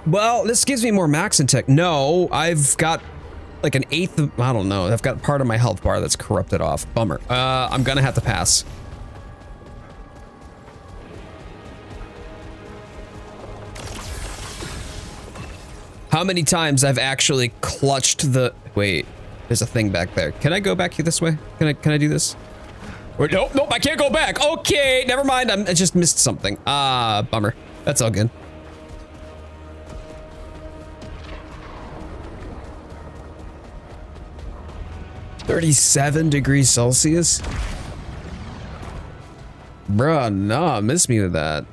well, this gives me more max integ. No, I've got like an 1/8 of, I don't know. I've got part of my health bar that's corrupted off. Bummer. I'm gonna have to pass. How many times I've actually clutched the, wait, there's a thing back there. Can I go back here this way? Can I do this? Or nope, I can't go back. Okay, never mind. I just missed something. Bummer. That's all good. $37°C? Bruh, nah, miss me with that.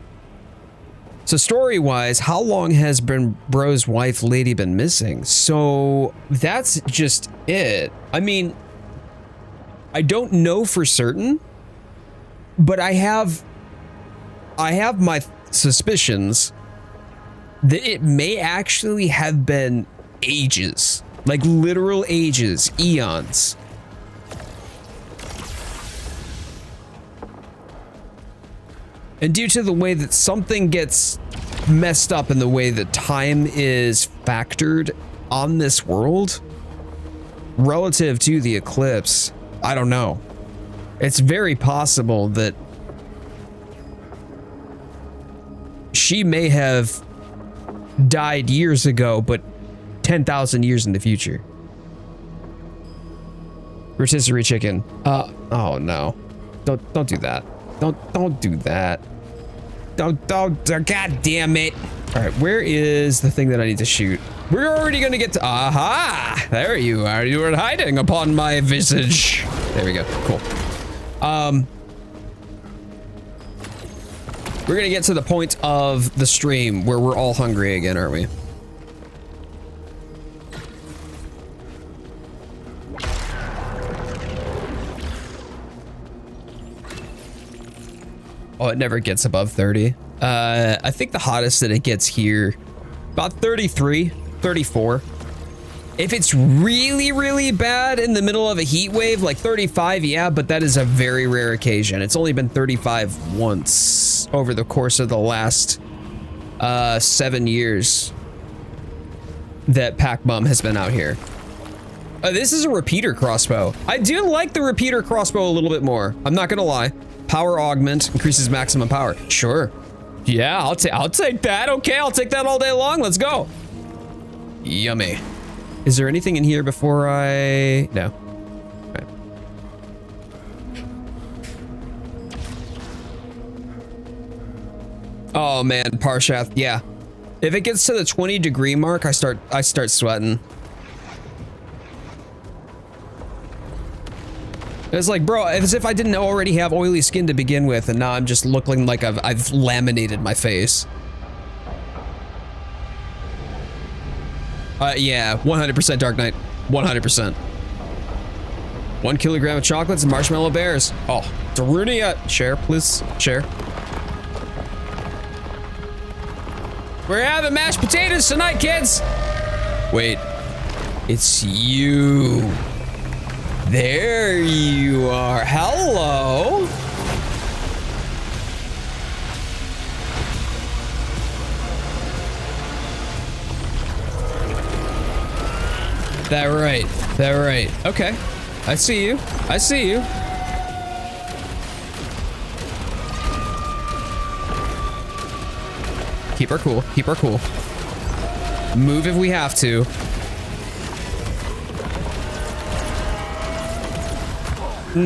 So story-wise, how long has bro's wife, Lady, been missing? So that's just it. I mean, I don't know for certain, but I have my suspicions that it may actually have been ages, like literal ages, eons. And due to the way that something gets messed up in the way that time is factored on this world relative to the eclipse, I don't know. It's very possible that she may have died years ago, but 10,000 years in the future. Rotisserie chicken. Oh no. Don't do that. Don't do that. Don't, god damn it. All right, where is the thing that I need to shoot? We're already gonna get to, aha! There you are, you were hiding upon my visage. There we go, cool. We're gonna get to the point of the stream where we're all hungry again, aren't we? Oh, it never gets above 30. I think the hottest that it gets here, about 33, 34. If it's really, really bad in the middle of a heat wave, like 35, yeah, but that is a very rare occasion. It's only been 35 once over the course of the last 7 years that Pac-Bum has been out here. This is a repeater crossbow. I do like the repeater crossbow a little bit more. I'm not gonna lie. Power augment increases maximum power. Sure. Yeah, I'll take that. Okay, I'll take that all day long. Let's go. Yummy. Is there anything in here before I... No. Okay. Oh man, Parshath, yeah. If it gets to the 20-degree mark, I start sweating. It's like, bro, as if I didn't already have oily skin to begin with, and now I'm just looking like I've laminated my face. Yeah, 100% Dark Knight. 100%. 1 kilogram of chocolates and marshmallow bears. Oh, Darunia. Share, please. Share. We're having mashed potatoes tonight, kids. Wait. It's you. There you are. Hello. That right. That right. Okay. I see you. I see you. Keep her cool. Keep her cool. Move if we have to. All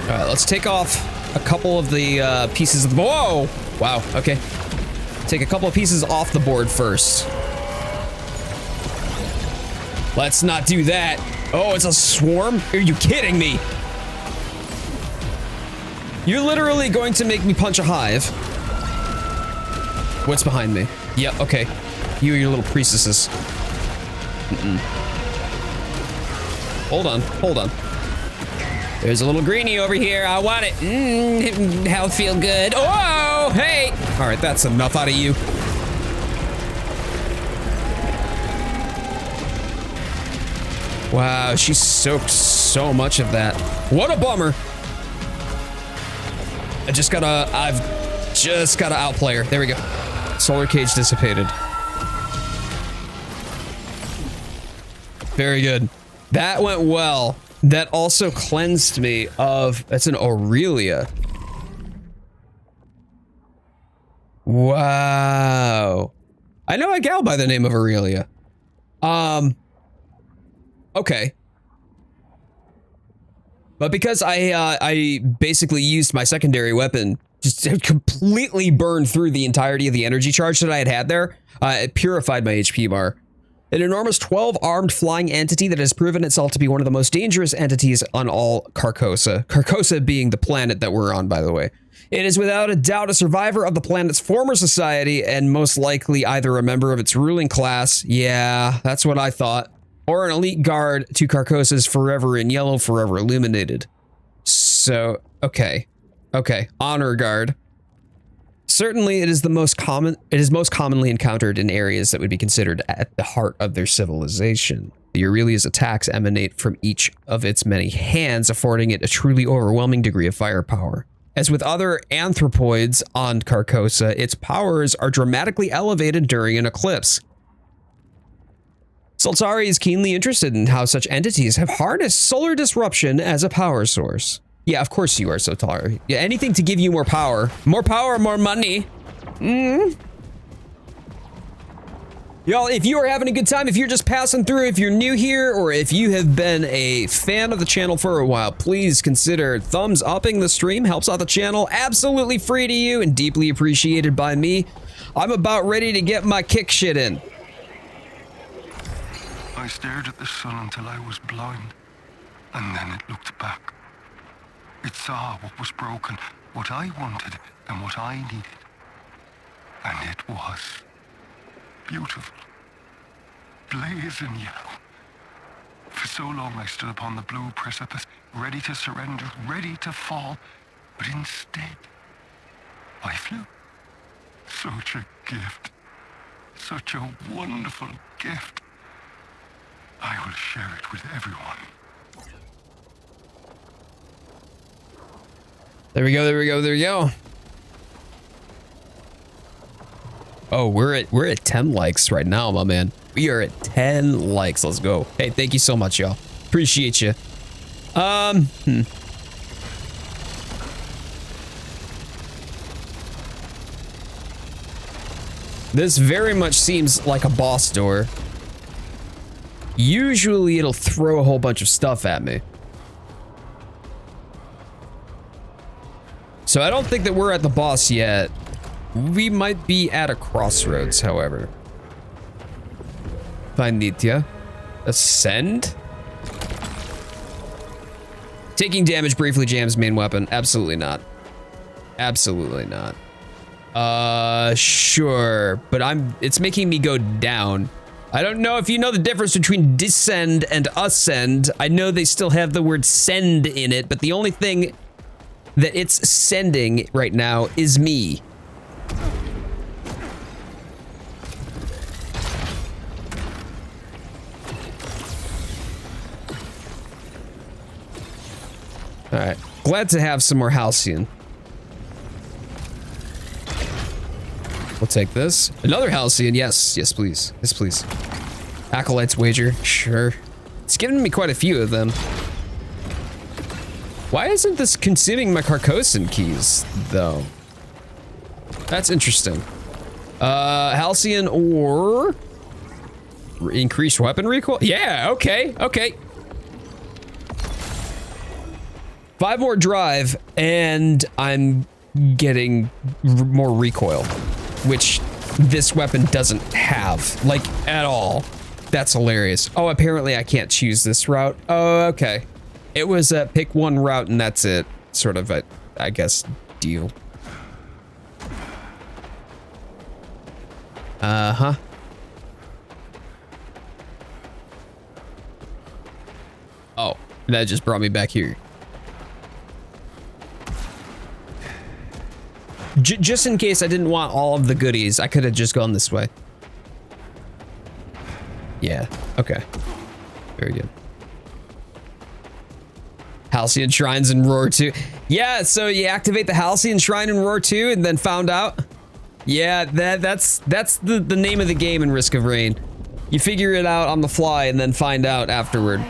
right, let's take off a couple of the pieces of the... Whoa! Wow, okay. Take a couple of pieces off the board first. Let's not do that. Oh, it's a swarm? Are you kidding me? You're literally going to make me punch a hive. What's behind me? Yep, okay. You and your little priestesses. Hold on, hold on. There's a little greenie over here. I want it. Health feel good. Oh, hey. All right, that's enough out of you. Wow, she soaked so much of that. What a bummer. I've just gotta outplay her. There we go. Solar cage dissipated. Very good. That went well. That also cleansed me of... That's an Aurelia. Wow. I know a gal by the name of Aurelia. Okay. But because I basically used my secondary weapon just to completely burn through the entirety of the energy charge that I had there, it purified my HP bar. An enormous 12-armed flying entity that has proven itself to be one of the most dangerous entities on all Carcosa. Carcosa being the planet that we're on, by the way. It is without a doubt a survivor of the planet's former society and most likely either a member of its ruling class. Yeah, that's what I thought. Or an elite guard to Carcosa's forever in yellow, forever illuminated. So, okay. Okay, honor guard. Certainly, it is most commonly encountered in areas that would be considered at the heart of their civilization. The Aurelia's attacks emanate from each of its many hands, affording it a truly overwhelming degree of firepower. As with other anthropoids on Carcosa, its powers are dramatically elevated during an eclipse. Sultari is keenly interested in how such entities have harnessed solar disruption as a power source. Yeah, of course you are, Sultari. Yeah, anything to give you more power. More power, more money. Y'all, if you are having a good time, if you're just passing through, if you're new here, or if you have been a fan of the channel for a while, please consider thumbs upping the stream. Helps out the channel. Absolutely free to you and deeply appreciated by me. I'm about ready to get my kick shit in. I stared at the sun until I was blind, and then it looked back. It saw what was broken, what I wanted, and what I needed. And it was beautiful. Blazing yellow. For so long I stood upon the blue precipice, ready to surrender, ready to fall. But instead, I flew. Such a gift. Such a wonderful gift. I will share it with everyone. There we go, there we go, there we go. Oh, we're at 10 likes right now, my man. We are at 10 likes. Let's go. Hey, thank you so much, y'all. Appreciate you. This very much seems like a boss door. Usually it'll throw a whole bunch of stuff at me. So I don't think that we're at the boss yet. We might be at a crossroads, however. Find Nitya. Ascend? Taking damage briefly jams main weapon. Absolutely not. Absolutely not. Sure. But it's making me go down. I don't know if you know the difference between descend and ascend. I know they still have the word send in it, but the only thing that it's sending right now is me. All right, glad to have some more Halcyon. We'll take this. Another Halcyon, yes, yes, please, yes, please. Acolyte's wager, sure. It's giving me quite a few of them. Why isn't this consuming my Carcosan keys, though? That's interesting. Halcyon or increased weapon recoil? Yeah, okay, okay. 5 more drive, and I'm getting more recoil, which this weapon doesn't have, like, at all. That's hilarious. Oh, apparently I can't choose this route. Oh, okay. It was a pick one route and that's it. Sort of a, I guess, deal. Uh-huh. Oh, that just brought me back here. Just in case I didn't want all of the goodies, I could have just gone this way. Yeah, okay. Very good. Halcyon Shrines in Roar 2. Yeah, so you activate the Halcyon Shrine in Roar 2 and then found out? Yeah, that's the name of the game in Risk of Rain. You figure it out on the fly and then find out afterward.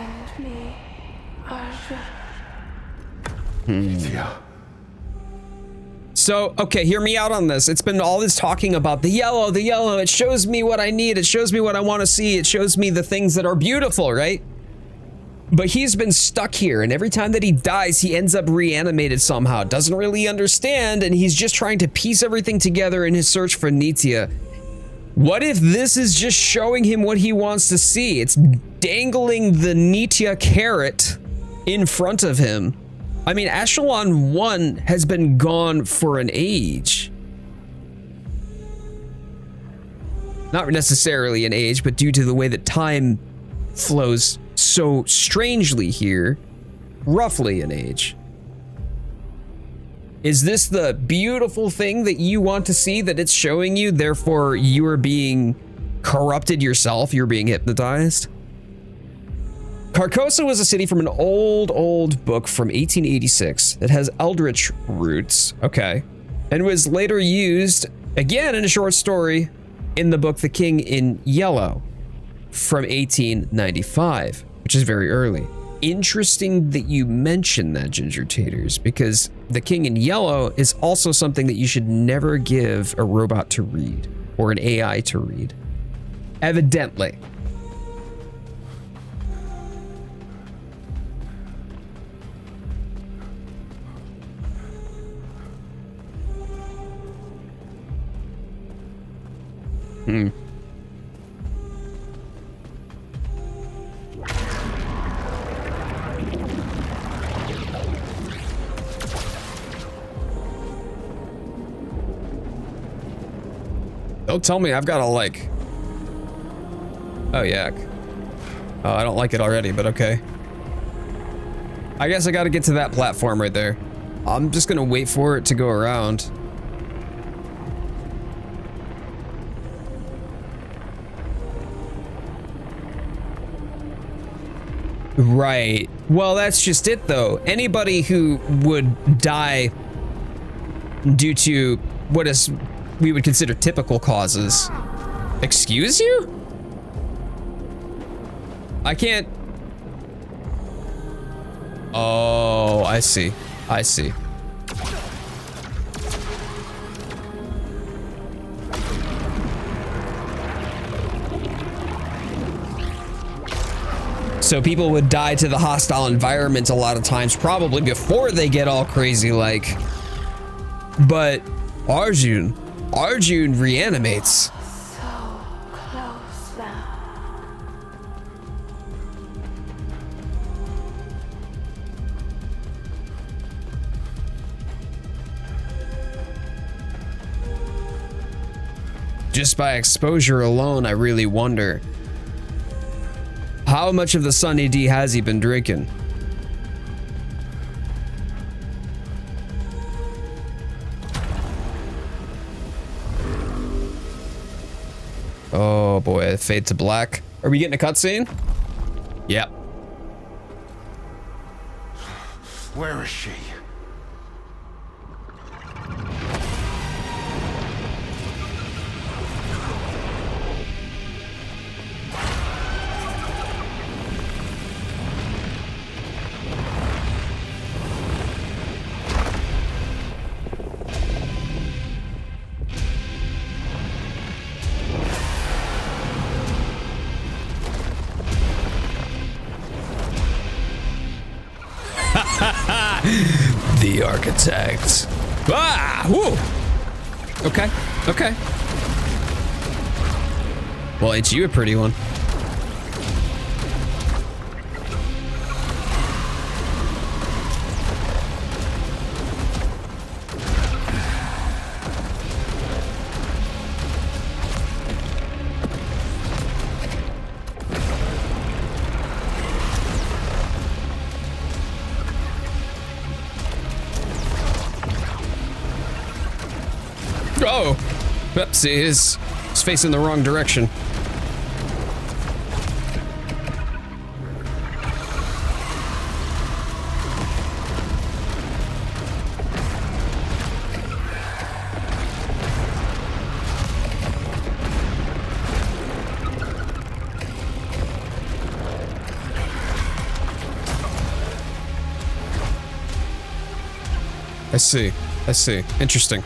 So, okay, hear me out on this. It's been all this talking about the yellow. It shows me what I need. It shows me what I want to see. It shows me the things that are beautiful, right? But he's been stuck here, and every time that he dies, he ends up reanimated somehow. Doesn't really understand, and he's just trying to piece everything together in his search for Nitya. What if this is just showing him what he wants to see? It's dangling the Nitya carrot in front of him. I mean, Echelon 1 has been gone for an age. Not necessarily an age, but due to the way that time flows so strangely here, roughly an age. Is this the beautiful thing that you want to see that it's showing you, therefore you are being corrupted yourself, you're being hypnotized? Carcosa was a city from an old book from 1886 that has Eldritch roots, okay, and was later used, again in a short story, in the book The King in Yellow from 1895, which is very early. Interesting that you mention that, Ginger Taters, because The King in Yellow is also something that you should never give a robot to read, or an AI to read. Evidently. Don't tell me I've got to like... Oh, yeah. Oh, I don't like it already, but okay. I guess I gotta get to that platform right there. I'm just gonna wait for it to go around. Right. Well, that's just it though. Anybody who would die due to what is we would consider typical causes. Excuse you? I can't. Oh, I see. I see. So people would die to the hostile environment a lot of times, probably before they get all crazy like. But Arjun reanimates. So close now. Just by exposure alone, I really wonder. How much of the Sunny D has he been drinking? Oh boy, fade to black. Are we getting a cutscene? Yep. Where is she? The architect. Ah! Whoa! Okay, okay. Well, ain't you a pretty one? Oh! Pepsi is facing the wrong direction. I see. I see. Interesting.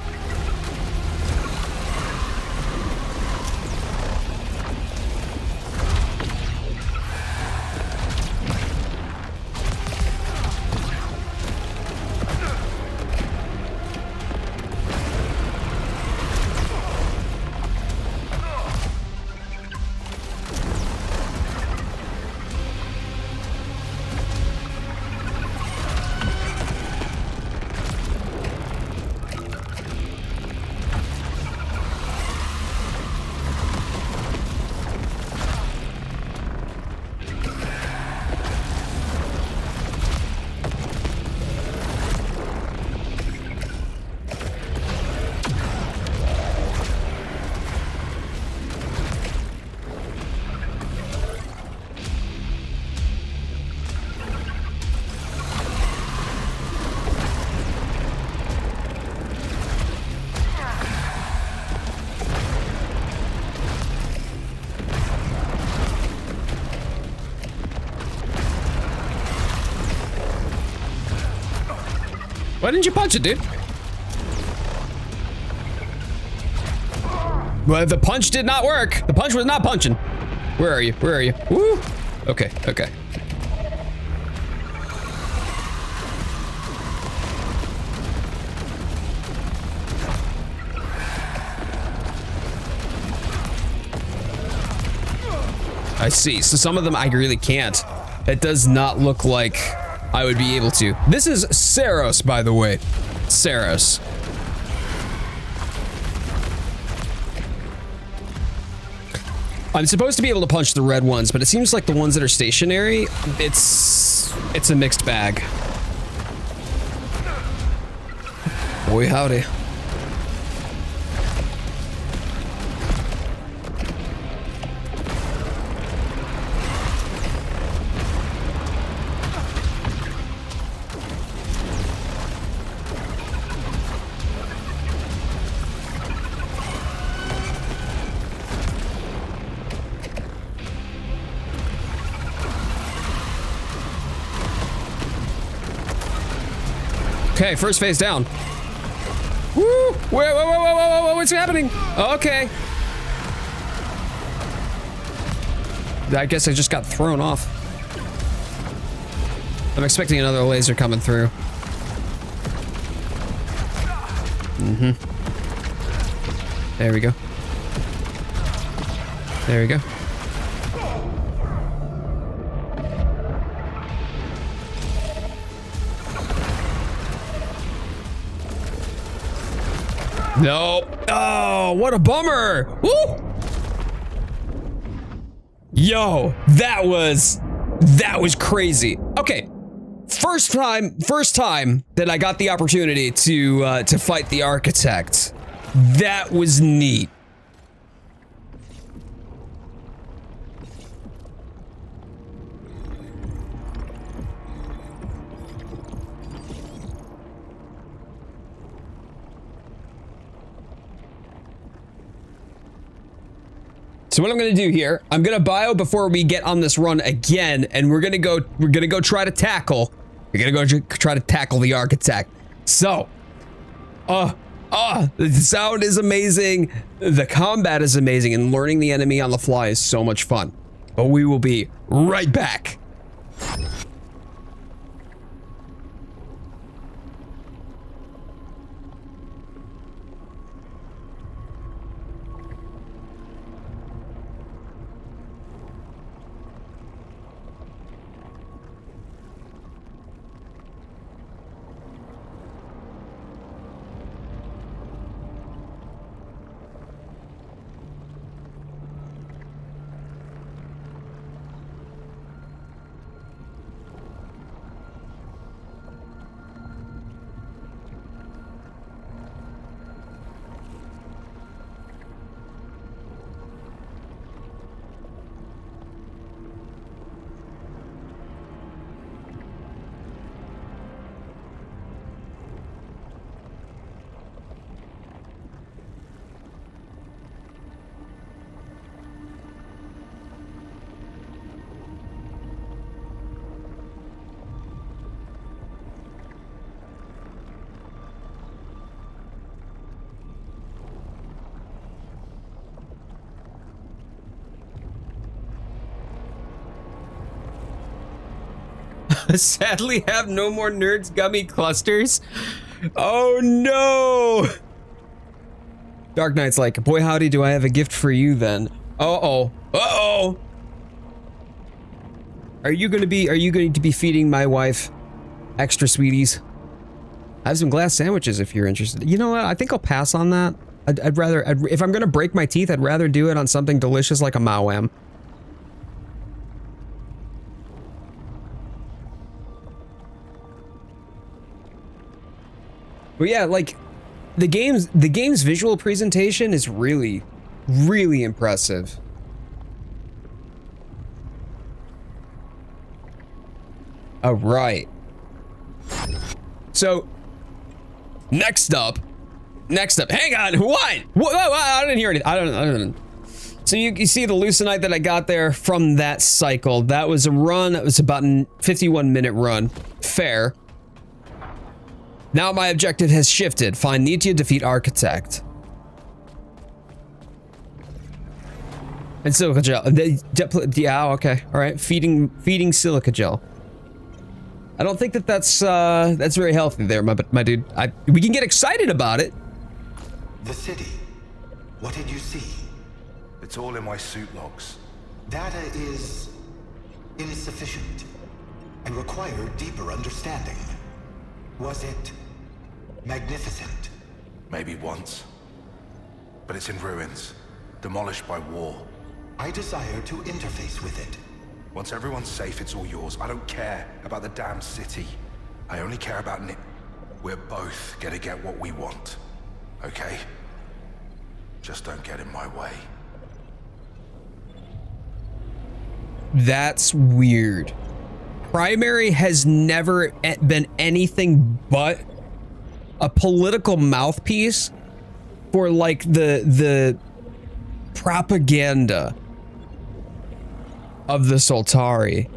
Why didn't you punch it, dude? Well, the punch did not work. The punch was not punching. Where are you? Where are you? Woo! Okay, okay. I see. So some of them I really can't. It does not look like I would be able to. This is Saros, by the way. Saros. I'm supposed to be able to punch the red ones, but it seems like the ones that are stationary, it's a mixed bag. Boy, howdy. Okay, first phase down. Woo! Whoa, what's happening? Okay. I guess I just got thrown off. I'm expecting another laser coming through. There we go. There we go. Nope. Oh, what a bummer. Woo! Yo, that was crazy. Okay. First time that I got the opportunity to fight the architect. That was neat. So what I'm gonna do here, I'm gonna bio before we get on this run again, and we're gonna go try to tackle the architect. So, the sound is amazing, the combat is amazing, and learning the enemy on the fly is so much fun. But we will be right back. Sadly have no more nerds gummy clusters. Oh no. Dark Knight's like, boy howdy, do I have a gift for you then. Uh-oh. Are you going to be feeding my wife extra sweeties? I have some glass sandwiches if you're interested. You know what? I think I'll pass on that. I'd rather, if I'm going to break my teeth, I'd rather do it on something delicious like a Mawam. But yeah, like the game's visual presentation is really, really impressive. All right. So next up, hang on, what? Whoa, I didn't hear anything. I don't. So you see the Lucenite that I got there from that cycle. That was a run. That was about a 51-minute run. Fair. Now my objective has shifted. Find Nitya, defeat Architect. And silica gel. Yeah, okay. All right. Feeding silica gel. I don't think that's very healthy there, my dude. We can get excited about it. The city. What did you see? It's all in my suit logs. Data is insufficient and require deeper understanding. Was it magnificent? Maybe once. But it's in ruins, demolished by war. I desire to interface with it. Once everyone's safe, it's all yours. I don't care about the damn city. I only care about Nick. We're both gonna get what we want. Okay? Just don't get in my way. That's weird. Primary has never been anything but a political mouthpiece for like the propaganda of the Soltari.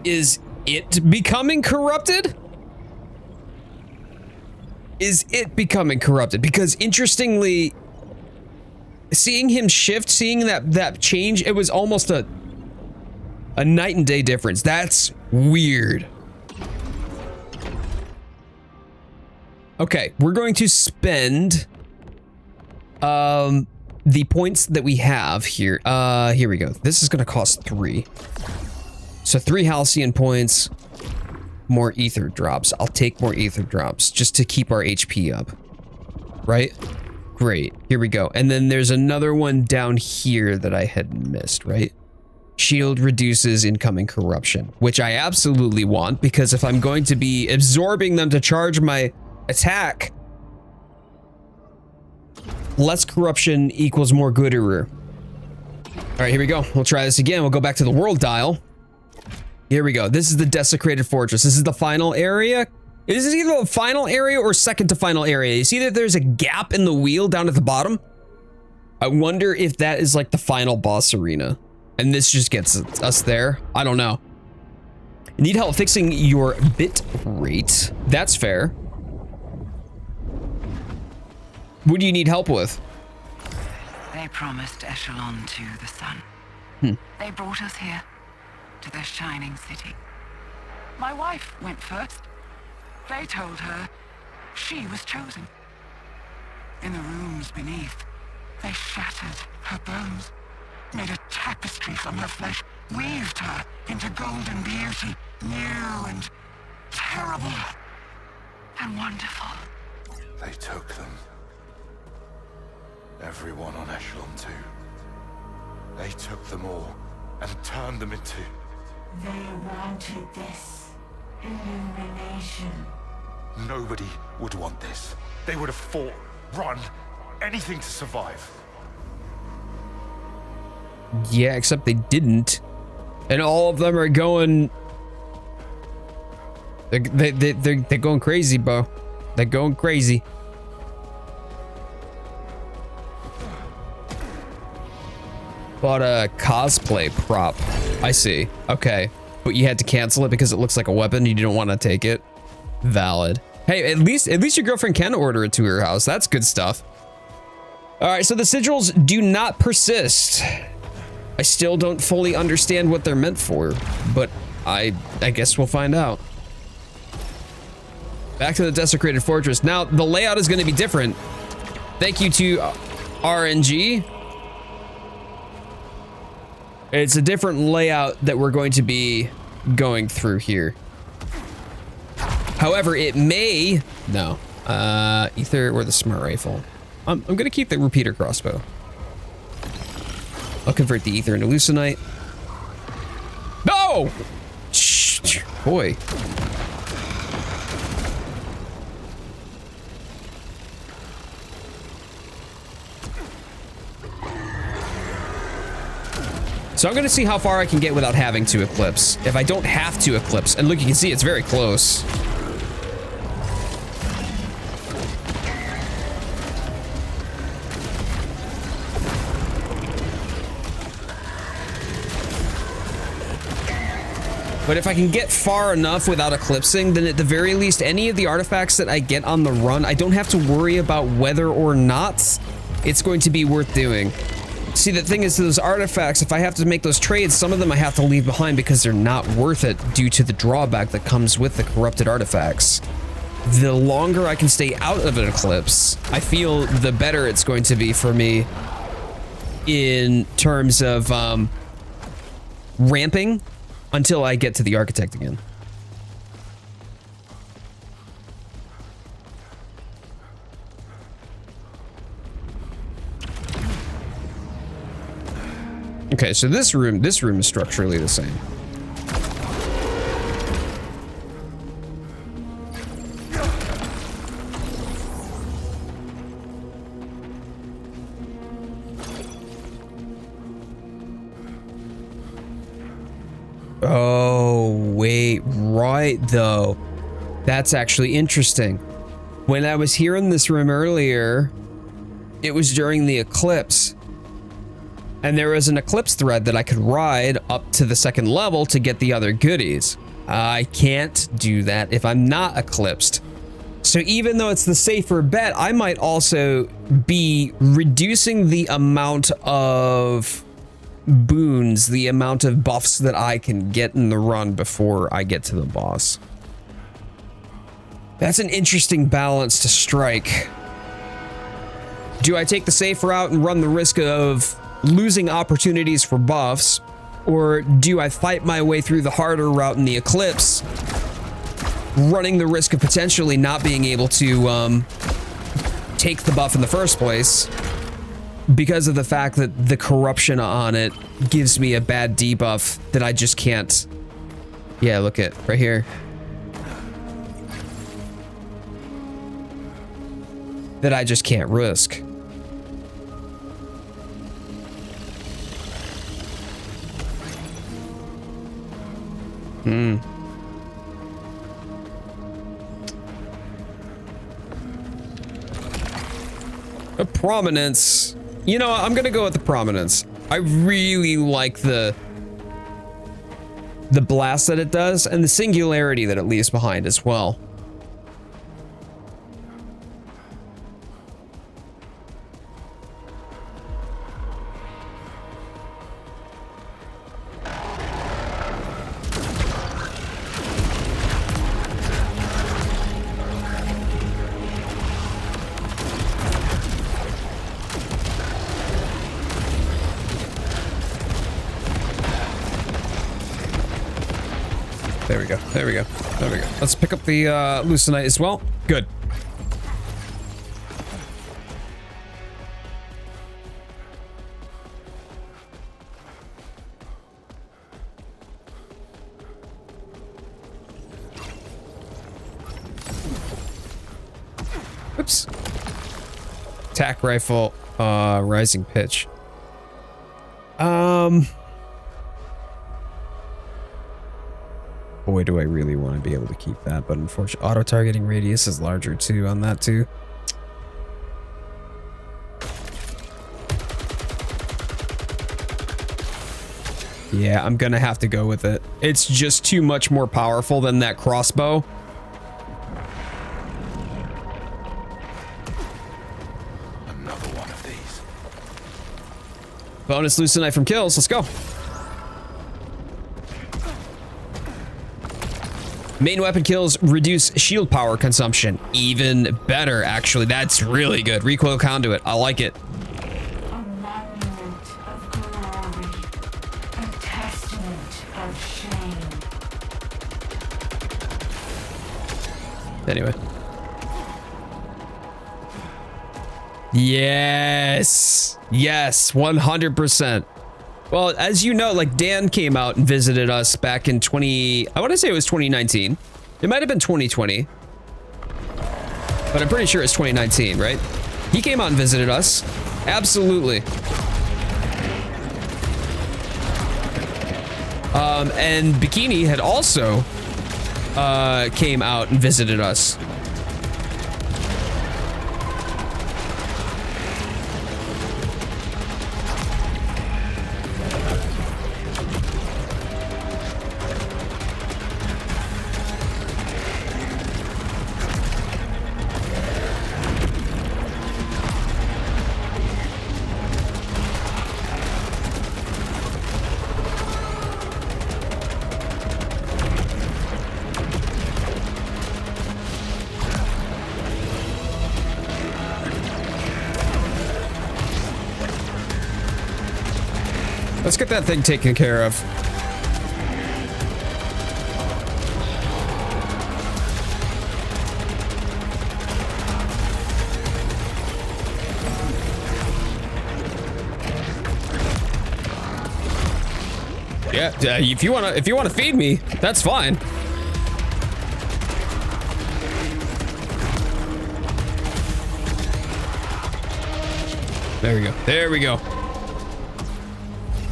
Is it becoming corrupted? Is it becoming corrupted? Because interestingly, seeing him shift, seeing that change, it was almost a night and day difference. That's weird. Okay, we're going to spend the points that we have here. Here we go. This is going to cost 3. So 3 Halcyon points, more ether drops. I'll take more ether drops just to keep our HP up. Right? Great. Here we go. And then there's another one down here that I had missed, right? Shield reduces incoming corruption, which I absolutely want, because if I'm going to be absorbing them to charge my attack, less corruption equals more gooder. All right, here we go. We'll try this again. We'll go back to the world dial. Here we go. This is the desecrated fortress. This is the final area. This is either the final area or second to final area. You see that there's a gap in the wheel down at the bottom? I wonder if that is like the final boss arena. And this just gets us there. I don't know. Need help fixing your bit rate. That's fair. What do you need help with? They promised Echelon to the sun. They brought us here, to the shining city. My wife went first. They told her she was chosen. In the rooms beneath, they shattered her bones, made a tapestry from her flesh, weaved her into golden beauty, new and terrible and wonderful. They took them. Everyone on Echelon 2. They took them all and turned them into... They wanted this illumination. Nobody would want this. They would have fought, run, anything to survive. Yeah, except they didn't. And all of them are going... They're going crazy, bro. They're going crazy. Bought a cosplay prop. I see. Okay. But you had to cancel it because it looks like a weapon. You didn't want to take it. Valid. Hey, at least your girlfriend can order it to her house. That's good stuff. All right, so the sigils do not persist. I still don't fully understand what they're meant for, but I guess we'll find out. Back to the desecrated fortress. Now, the layout is going to be different. Thank you to RNG. It's a different layout that we're going to be going through here. However, it may... No. Ether or the smart rifle. I'm going to keep the repeater crossbow. I'll convert the ether into lucenite. No! Shh, boy. So I'm going to see how far I can get without having to eclipse. If I don't have to eclipse, and look, you can see it's very close. But if I can get far enough without eclipsing, then at the very least, any of the artifacts that I get on the run, I don't have to worry about whether or not it's going to be worth doing. See, the thing is, those artifacts, if I have to make those trades, some of them I have to leave behind because they're not worth it due to the drawback that comes with the corrupted artifacts. The longer I can stay out of an eclipse, I feel the better it's going to be for me in terms of ramping until I get to the architect again. Okay, so this room is structurally the same. Oh, wait, right though. That's actually interesting. When I was here in this room earlier, it was during the eclipse. And there was an eclipse thread that I could ride up to the second level to get the other goodies. I can't do that if I'm not eclipsed. So even though it's the safer bet, I might also be reducing the amount of boons, the amount of buffs that I can get in the run before I get to the boss. That's an interesting balance to strike. Do I take the safe route and run the risk of losing opportunities for buffs, or do I fight my way through the harder route in the eclipse, running the risk of potentially not being able to take the buff in the first place because of the fact that the corruption on it gives me a bad debuff that I just can't. Yeah, look at right here. That I just can't risk. A prominence. You know, I'm gonna go with the prominence. I really like the blast that it does and the singularity that it leaves behind as well. There we go. There we go. There we go. Let's pick up the Lucenite as well. Good. Oops. Attack rifle, rising pitch. Boy, do I really want to be able to keep that, but unfortunately, auto-targeting radius is larger too on that too. Yeah, I'm gonna have to go with it. It's just too much more powerful than that crossbow. Another one of these. Bonus Lucenite from kills. Let's go. Main weapon kills reduce shield power consumption. Even better, actually. That's really good. Recoil conduit. I like it. A monument of glory, a testament of shame. Anyway. Yes. Yes, 100%. Well, as you know, like Dan came out and visited us back in I want to say it was 2019. It might have been 2020. But I'm pretty sure it's 2019, right? He came out and visited us. Absolutely. And Bikini had also came out and visited us. Let's get that thing taken care of. Yeah, if you wanna feed me, that's fine. There we go. There we go.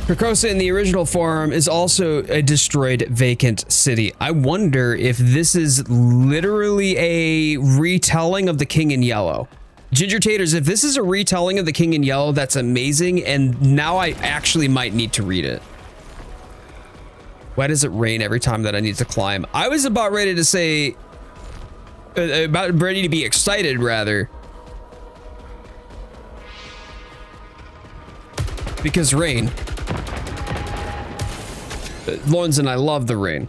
Carcosa in the original form is also a destroyed vacant city. I wonder if this is literally a retelling of the King in Yellow. Ginger Taters, if this is a retelling of the King in Yellow, that's amazing, and now I actually might need to read it. Why does it rain every time that I need to climb? I was about ready to say, about ready to be excited, rather. Because rain. Lawrence and I love the rain.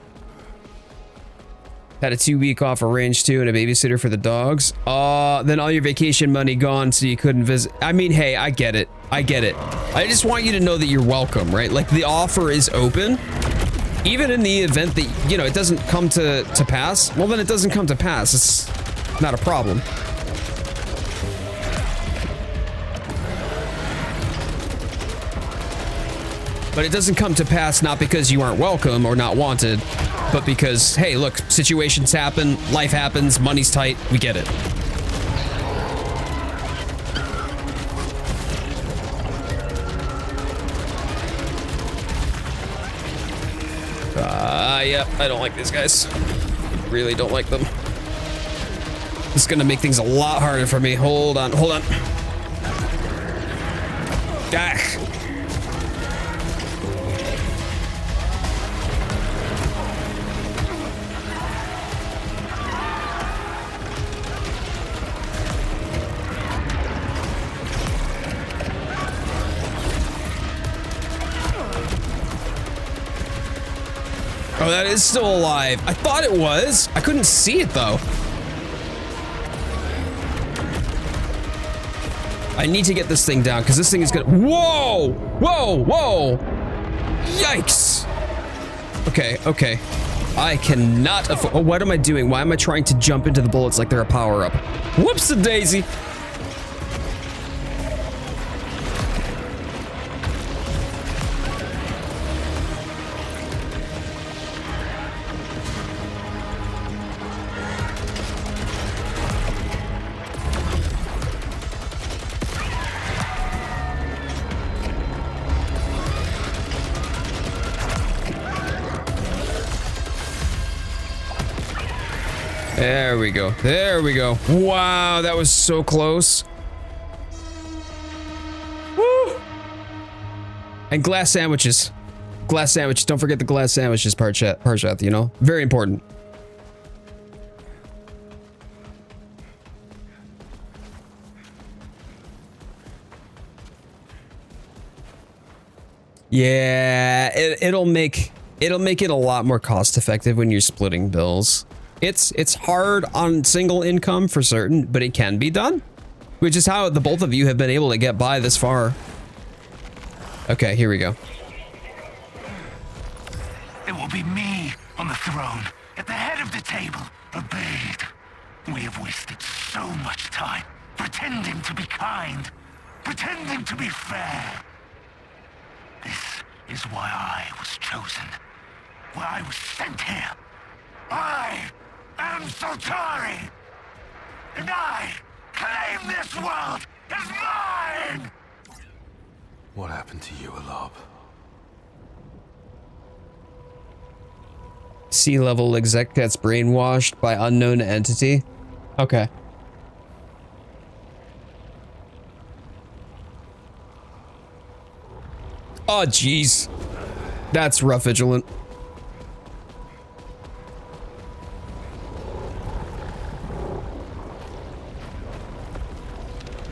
Had a 2-week off of range 2 and a babysitter for the dogs. Then all your vacation money gone so you couldn't visit. I mean, hey, I get it. I get it. I just want you to know that you're welcome, right? Like, the offer is open. Even in the event that, you know, it doesn't come to pass, well, then it doesn't come to pass. It's not a problem. But it doesn't come to pass not because you aren't welcome or not wanted, but because, hey, look, situations happen, life happens, money's tight, we get it. Yeah, I don't like these guys. Really don't like them. This is gonna make things a lot harder for me. Hold on, hold on. Ah. Oh, that is still alive. I thought it was. I couldn't see it, though. I need to get this thing down, because this thing is gonna... Whoa! Whoa! Whoa! Yikes! Okay, okay. I cannot afford... Oh, what am I doing? Why am I trying to jump into the bullets like they're a power-up? Whoops-a-daisy! There we go. There we go. Wow, that was so close. Woo! And glass sandwiches. Glass sandwiches. Don't forget the glass sandwiches, Parshath, you know? Very important. Yeah, it'll make it a lot more cost effective when you're splitting bills. It's hard on single income for certain, but it can be done, which is how the both of you have been able to get by this far. Okay, here we go. It will be me on the throne, at the head of the table, obeyed. We have wasted so much time pretending to be kind, pretending to be fair. This is why I was chosen, why I was sent here. I am Sultari, and I claim this world as mine! What happened to you, Alab? C-level exec gets brainwashed by unknown entity. Okay. Oh, jeez. That's rough, Vigilant.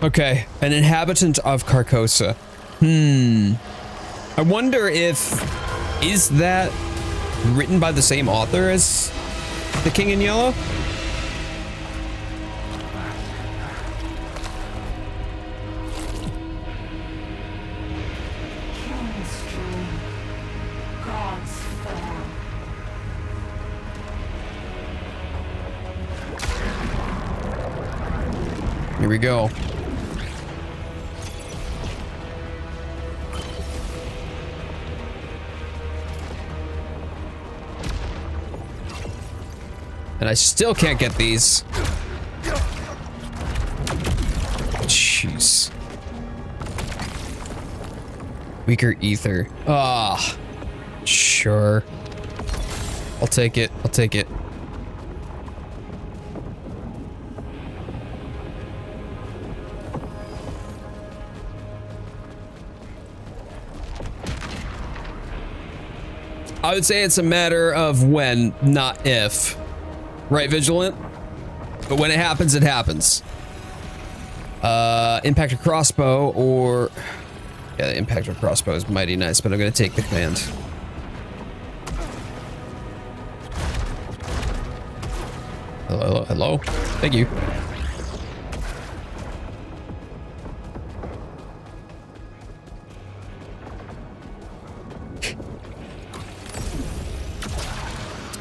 Okay, an inhabitant of Carcosa. I wonder if... Is that written by the same author as The King in Yellow? Here we go. And I still can't get these. Jeez. Weaker ether. Ah, sure. I'll take it. I'll take it. I would say it's a matter of when, not if. Right, Vigilant? But when it happens, it happens. Impactor crossbow or... Yeah, the impactor crossbow is mighty nice, but I'm gonna take the command. Hello, hello. Thank you.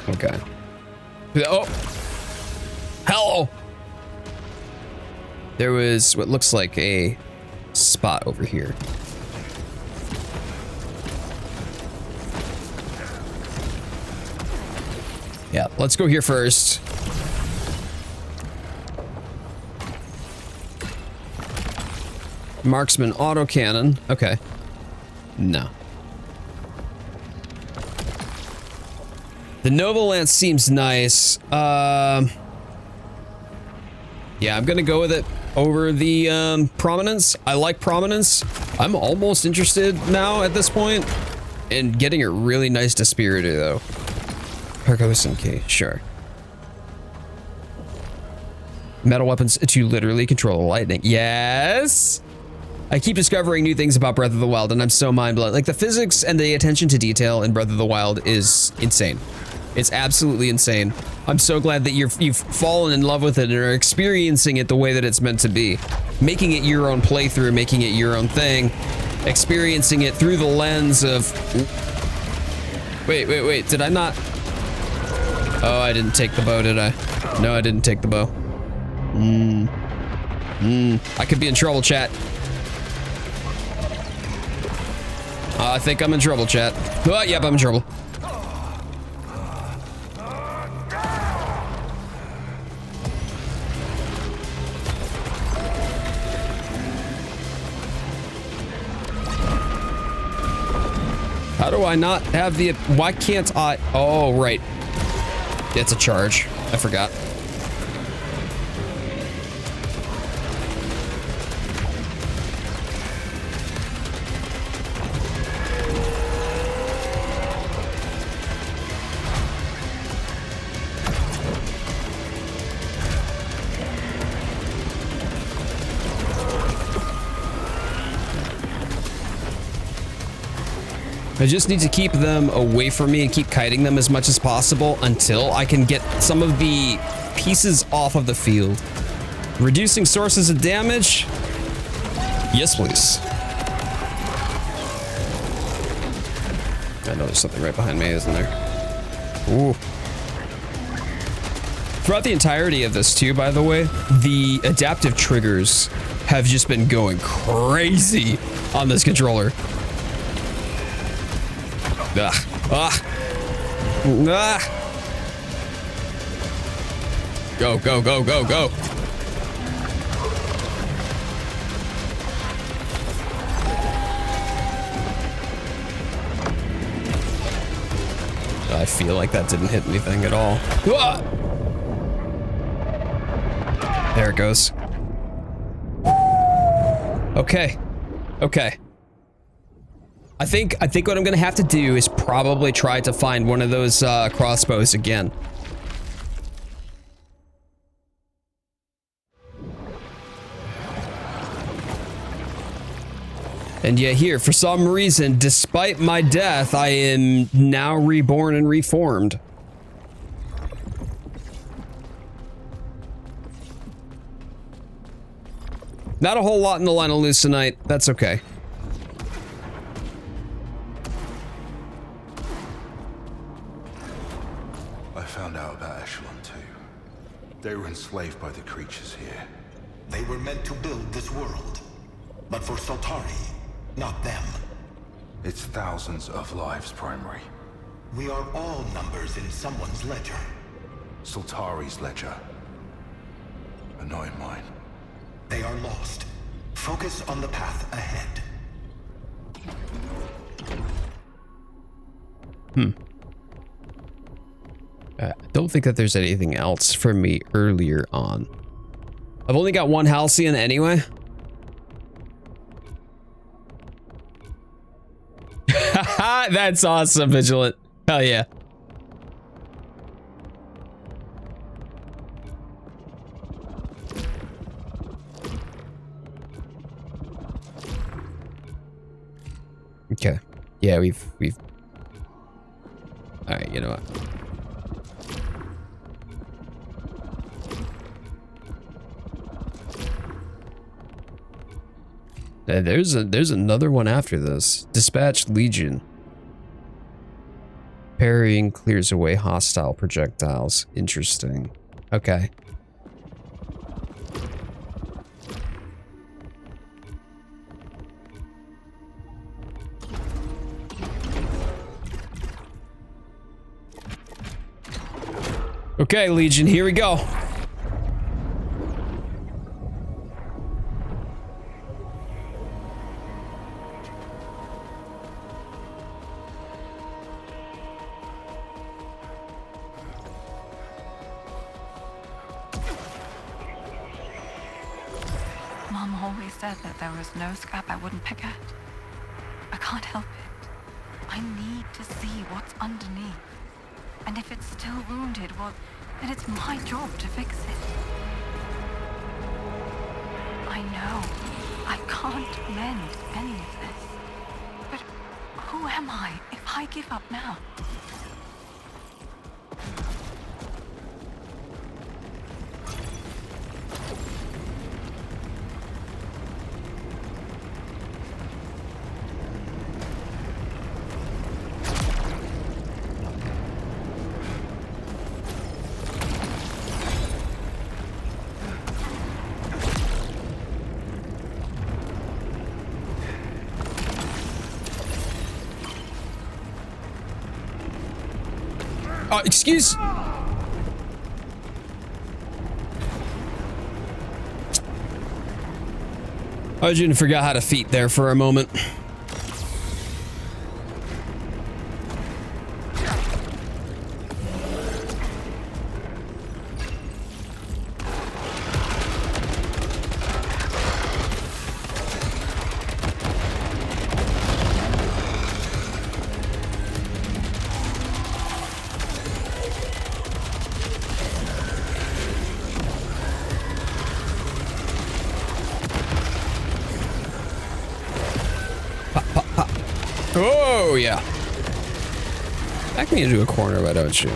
Okay. Oh! Hello! There was what looks like a spot over here. Yeah, let's go here first. Marksman autocannon. Okay. No. The Nova Lance seems nice. Yeah, I'm gonna go with it over the Prominence. I like Prominence. I'm almost interested now at this point in getting a really nice Dispiritor though. Percolating key, sure. Metal weapons to literally control the lightning. Yes! I keep discovering new things about Breath of the Wild and I'm so mind-blown. Like the physics and the attention to detail in Breath of the Wild is insane. It's absolutely insane. I'm so glad that you've fallen in love with it and are experiencing it the way that it's meant to be. Making it your own playthrough, making it your own thing, experiencing it through the lens of... Wait, did I not... Oh, I didn't take the bow, did I? No, I didn't take the bow. I could be in trouble, chat. I think I'm in trouble, chat. Oh, yep, I'm in trouble. How do I not have the... Why can't I... Oh, right. It's a charge. I forgot. I just need to keep them away from me and keep kiting them as much as possible until I can get some of the pieces off of the field. Reducing sources of damage? Yes, please. I know there's something right behind me, isn't there? Ooh. Throughout the entirety of this too, by the way, the adaptive triggers have just been going crazy on this controller. Go, go, go, go, go. I feel like that didn't hit anything at all. There it goes. Okay. Okay. I think what I'm gonna have to do is probably try to find one of those crossbows again. And yet here, for some reason, despite my death, I am now reborn and reformed. Not a whole lot in the line of loose tonight. That's okay. They were enslaved by the creatures here. They were meant to build this world. But for Soltari, not them. It's thousands of lives, Primary. We are all numbers in someone's ledger. Sultari's ledger. But not in mine. They are lost. Focus on the path ahead. I don't think that there's anything else for me earlier on. I've only got one Halcyon anyway. That's awesome, Vigilant. Hell yeah. Okay. Yeah, we've all right, you know what? There's another one after this. Dispatch Legion. Parrying clears away hostile projectiles. Interesting. Okay. Okay, Legion, here we go. Mom always said that there was no scrap I wouldn't pick at. I can't help it. I need to see what's underneath. And if it's still wounded, well, then it's my job to fix it. I know I can't mend any of this. But who am I if I give up now? Excuse. I didn't forget how to feet there for a moment. Oh, yeah. Back me into a corner, why don't you?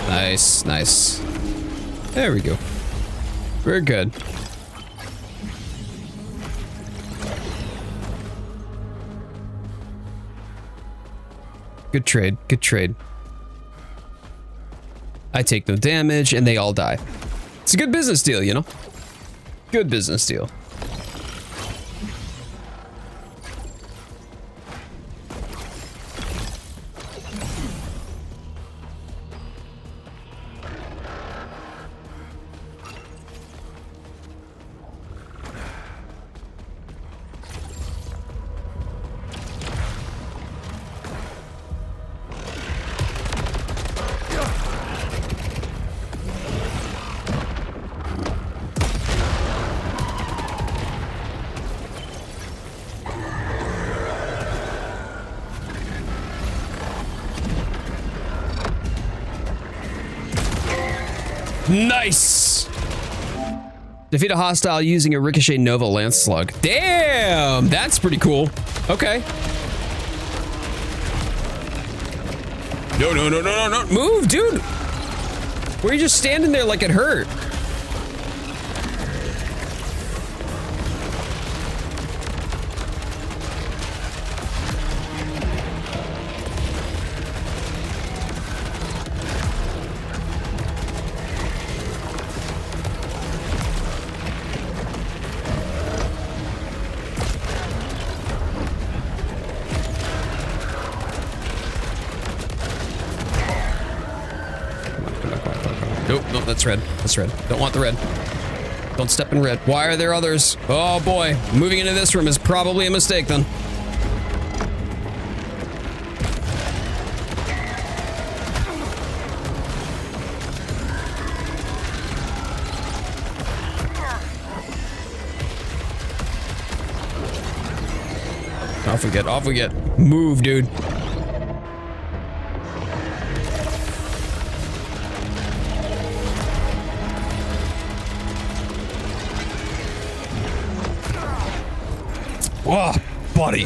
Nice, nice. There we go. Very good. Good trade, good trade. I take no damage and they all die. It's a good business deal, you know? Good business deal. Nice! Defeat a hostile using a Ricochet Nova Lance Slug. Damn! That's pretty cool. Okay. No, no, no, no, no, no. Move, dude! Were you just standing there like it hurt? no, that's red. That's red. Don't want the red. Don't step in red. Why are there others? Oh boy, moving into this room is probably a mistake then. Off we get, off we get. Move, dude. Oh, buddy.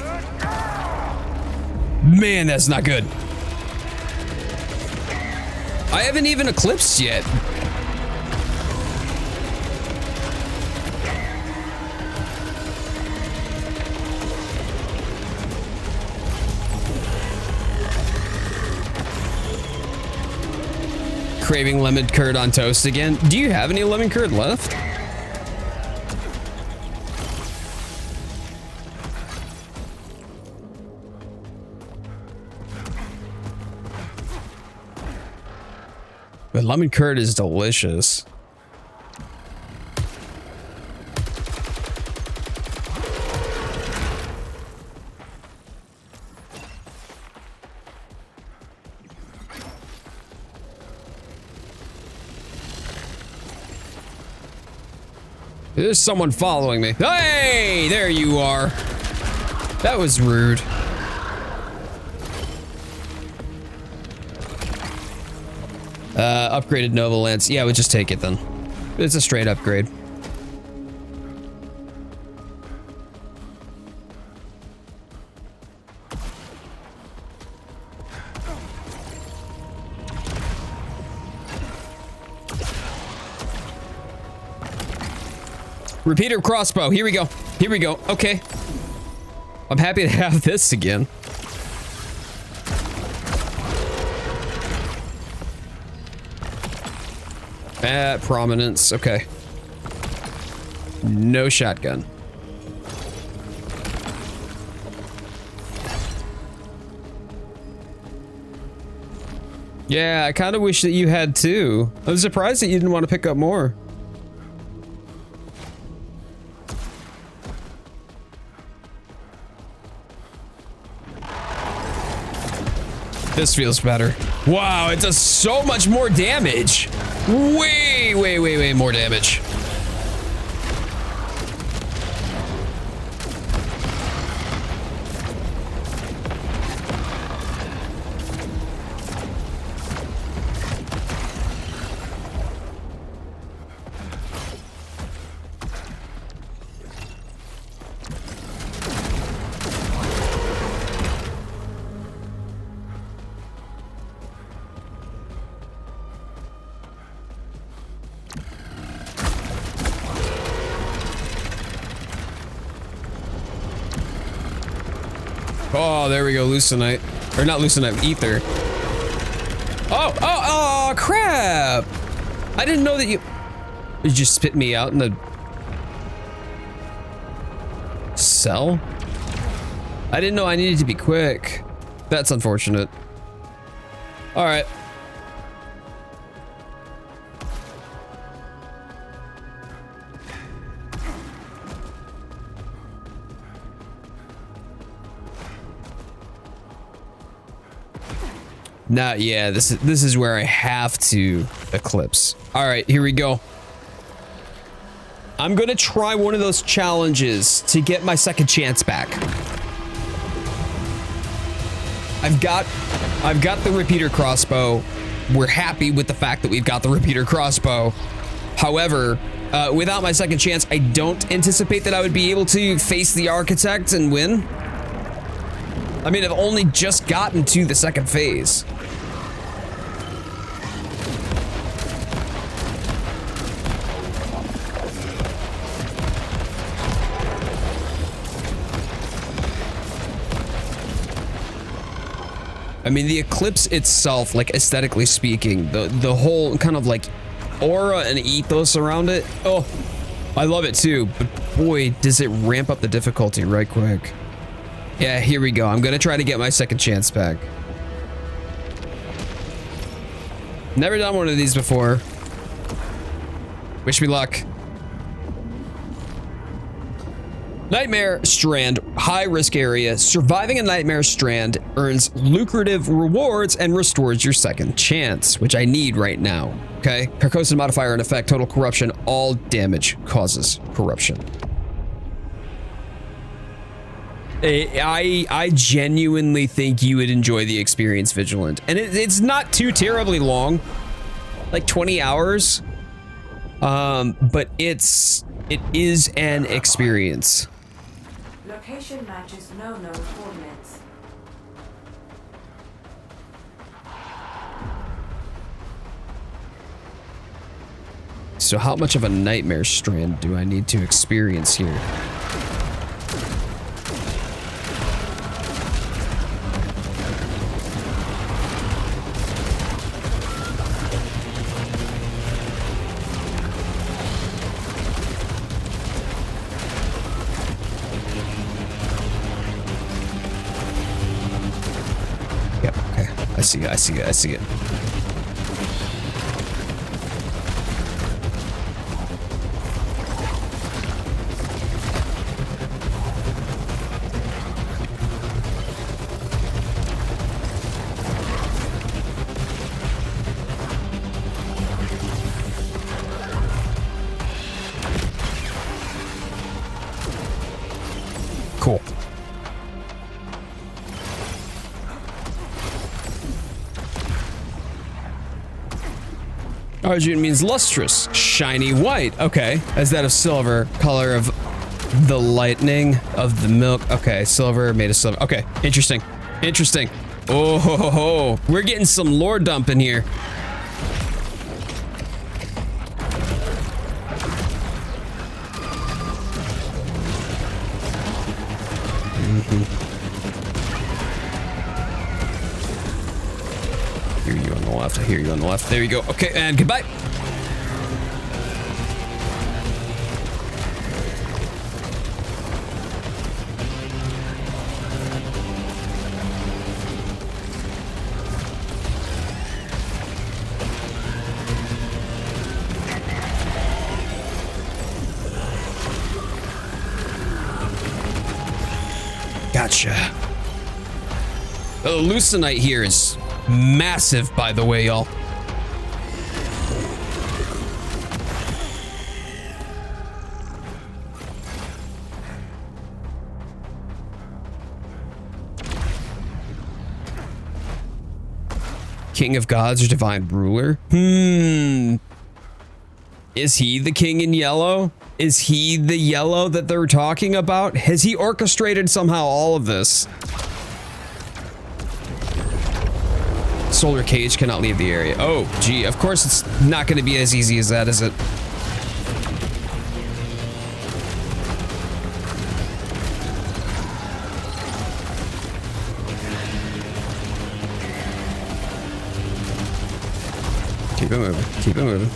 Man, that's not good. I haven't even eclipsed yet. Craving lemon curd on toast again. Do you have any lemon curd left? But lemon curd is delicious. There's someone following me. Hey, there you are. That was rude. Upgraded Nova Lance. Yeah, we'll just take it then. It's a straight upgrade. Repeater crossbow. Here we go. Here we go. Okay. I'm happy to have this again. At prominence. Okay. No shotgun. Yeah, I kind of wish that you had too. I was surprised that you didn't want to pick up more. This feels better. Wow, it does so much more damage. Way more damage. Oh, there we go, Lucenite. Or not Lucenite, Ether. Oh, crap! I didn't know that you just spit me out in the cell? I didn't know I needed to be quick. That's unfortunate. All right. Not yeah, this is where I have to eclipse. All right, here we go. I'm gonna try one of those challenges to get my second chance back. I've got the repeater crossbow. We're happy with the fact that we've got the repeater crossbow. However, without my second chance, I don't anticipate that I would be able to face the architect and win. I mean, I've only just gotten to the second phase. I mean, the eclipse itself, like aesthetically speaking, the whole kind of like aura and ethos around it. Oh, I love it too, but boy, does it ramp up the difficulty right quick. Yeah, here we go. I'm gonna try to get my second chance back. Never done one of these before. Wish me luck. Nightmare Strand, high risk area. Surviving a Nightmare Strand earns lucrative rewards and restores your second chance, which I need right now. Okay. Carcosa modifier in effect, total corruption. All damage causes corruption. I genuinely think you would enjoy the experience, Vigilant. And it's not too terribly long, like 20 hours. But it is an experience. Location matches no known coordinates. So how much of a Nightmare Strand do I need to experience here? Yep, okay. I see it, I see it, I see it. Cool. Argent means lustrous, shiny white. Okay, is that a silver? Color of the lightning of the milk. Okay, silver made of silver. Okay, interesting, interesting. Oh, ho, ho, ho. We're getting some lore dump in here. Hear you on the left. I hear you on the left. There you go. Okay, and goodbye. Gotcha. The Lucenite here is massive, by the way, y'all. King of gods or divine ruler? Is he the king in yellow? Is he the yellow that they're talking about? Has he orchestrated somehow all of this? Solar cage cannot leave the area. Oh, gee, of course it's not going to be as easy as that, is it? Keep it moving. Keep it moving.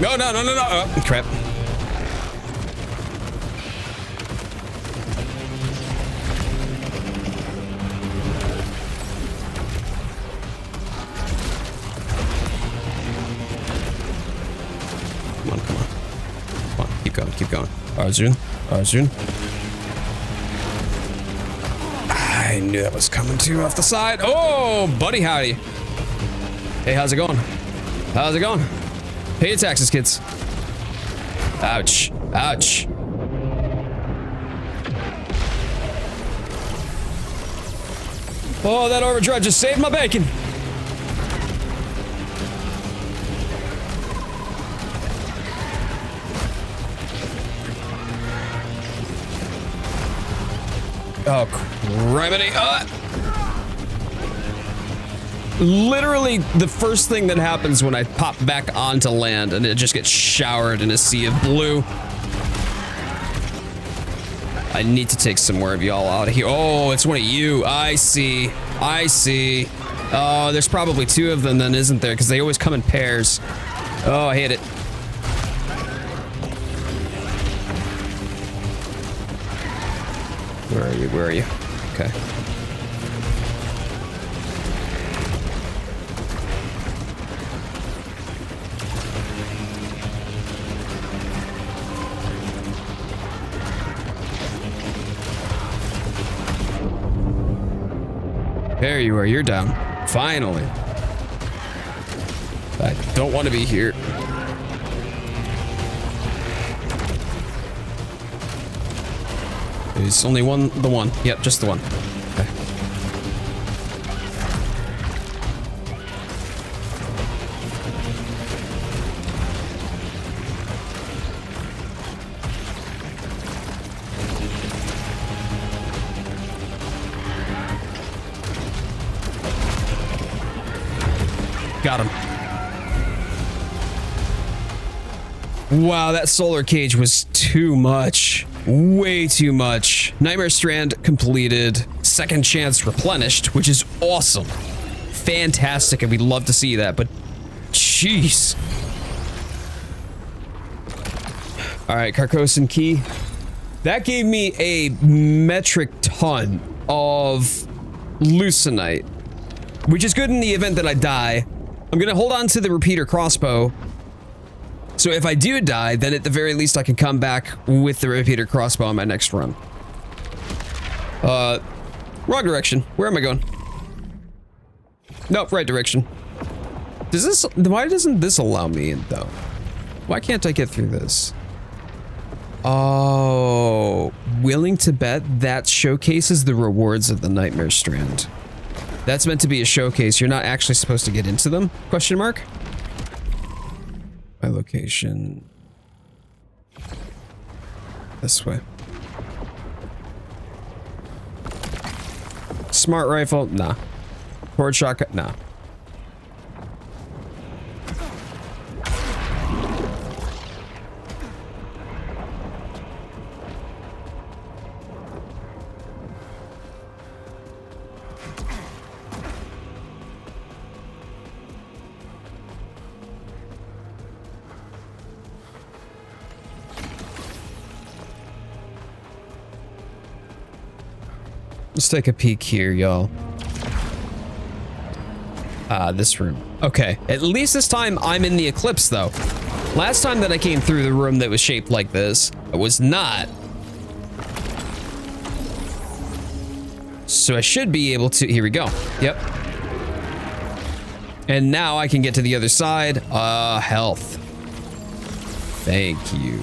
No, no, no, no, no. Oh, crap. Come on, come on. Come on, keep going, keep going. Arjun, Arjun. I knew that was coming too off the side. Oh, buddy, howdy. Hey, how's it going? How's it going? Pay your taxes, kids. Ouch. Ouch. Oh, that overdrive just saved my bacon. Oh, criminy. Literally the first thing that happens when I pop back onto land and it just gets showered in a sea of blue. I need to take some more of y'all out of here. Oh, it's one of you. I see. I see. Oh, there's probably two of them then, isn't there? Because they always come in pairs. Oh, I hate it. Where are you? Where are you? Okay. There you are, you're down. Finally. I don't want to be here. There's only the one. Yep, just the one. Okay. Got him. Wow, that solar cage was too much. Way too much. Nightmare Strand completed. Second chance replenished, which is awesome. Fantastic, and we'd love to see that, but jeez. All right, Carcosan Key. That gave me a metric ton of Lucenite, which is good in the event that I die. I'm gonna hold on to the repeater crossbow. So if I do die, then at the very least I can come back with the repeater crossbow on my next run. Wrong direction. Where am I going? Nope, right direction. Does this, why doesn't this allow me in though? Why can't I get through this? Oh, willing to bet that showcases the rewards of the Nightmare Strand. That's meant to be a showcase. You're not actually supposed to get into them? Question mark? My location. This way. Smart rifle? Nah. Horde shotgun? Nah. Let's take a peek here, y'all. This room. Okay, at least this time I'm in the Eclipse, though. Last time that I came through the room that was shaped like this, I was not. So I should be able to, here we go. Yep. And now I can get to the other side. Health. Thank you.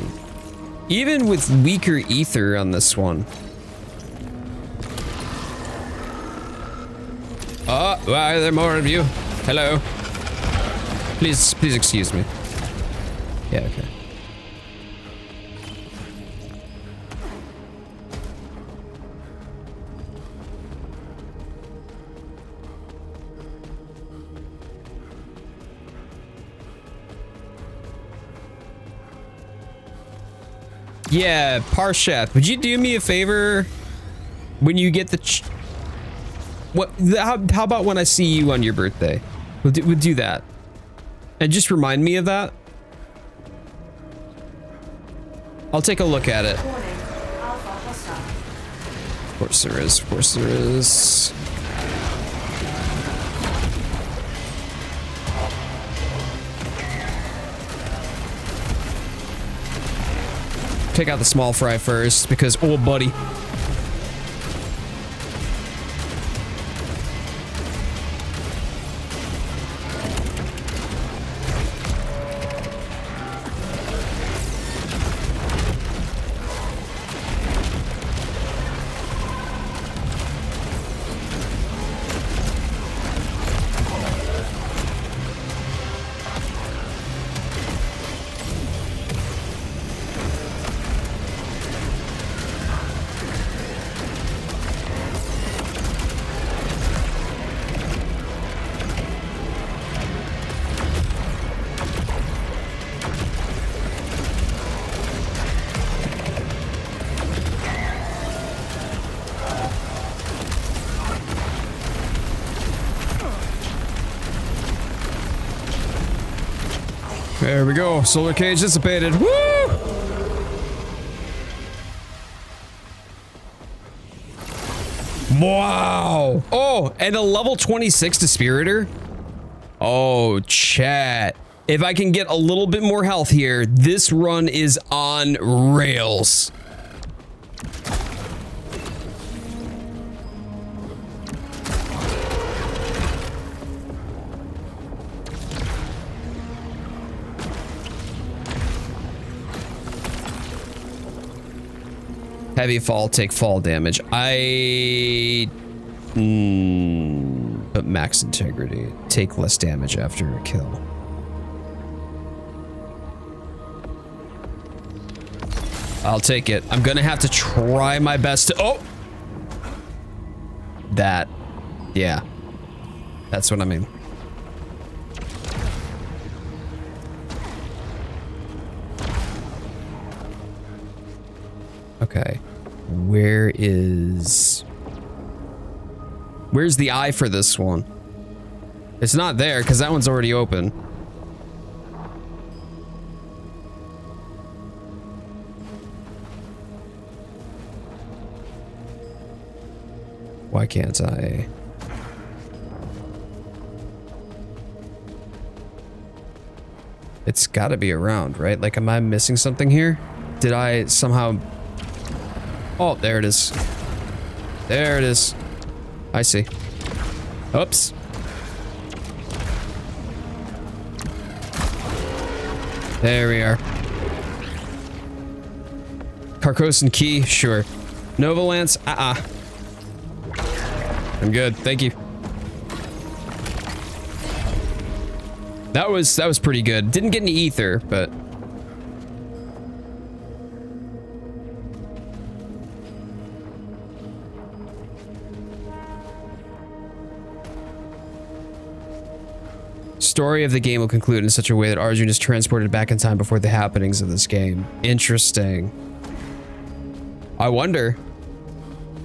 Even with weaker ether on this one. Oh, why are there more of you? Hello. Please excuse me. Yeah, okay. Yeah, Parshath, would you do me a favor when you get the how about when I see you on your birthday? We'll do that. And just remind me of that. I'll take a look at it. Of course there is. Of course there is. Take out the small fry first because, oh buddy. There we go. Solar cage dissipated. Woo! Wow. Oh, and a level 26 Dispiritor. Oh, chat. If I can get a little bit more health here, this run is on rails. Heavy fall, take fall damage. But max integrity. Take less damage after a kill. I'll take it. I'm gonna have to try my best to— oh! That. Yeah. That's what I mean. Okay. Where's the eye for this one? It's not there because that one's already open. Why can't I? It's gotta be around, right? Like, am I missing something here? Did I somehow... oh, there it is. There it is. I see. Oops. There we are. Carcosan key, sure. Nova Lance, I'm good, thank you. That was pretty good. Didn't get any ether, but... Story of the game will conclude in such a way that Arjun is transported back in time before the happenings of this game. Interesting. I wonder.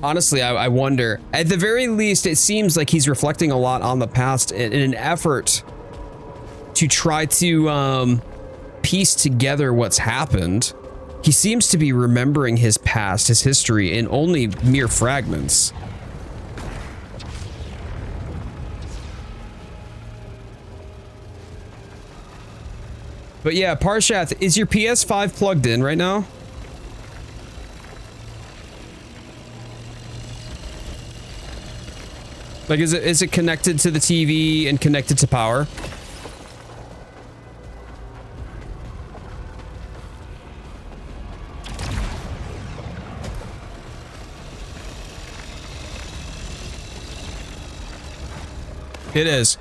Honestly, I wonder. At the very least, it seems like he's reflecting a lot on the past in an effort to try to piece together what's happened. He seems to be remembering his past, his history, in only mere fragments. But yeah, Parshath, is your PS5 plugged in right now? Like, is it connected to the TV and connected to power? It is.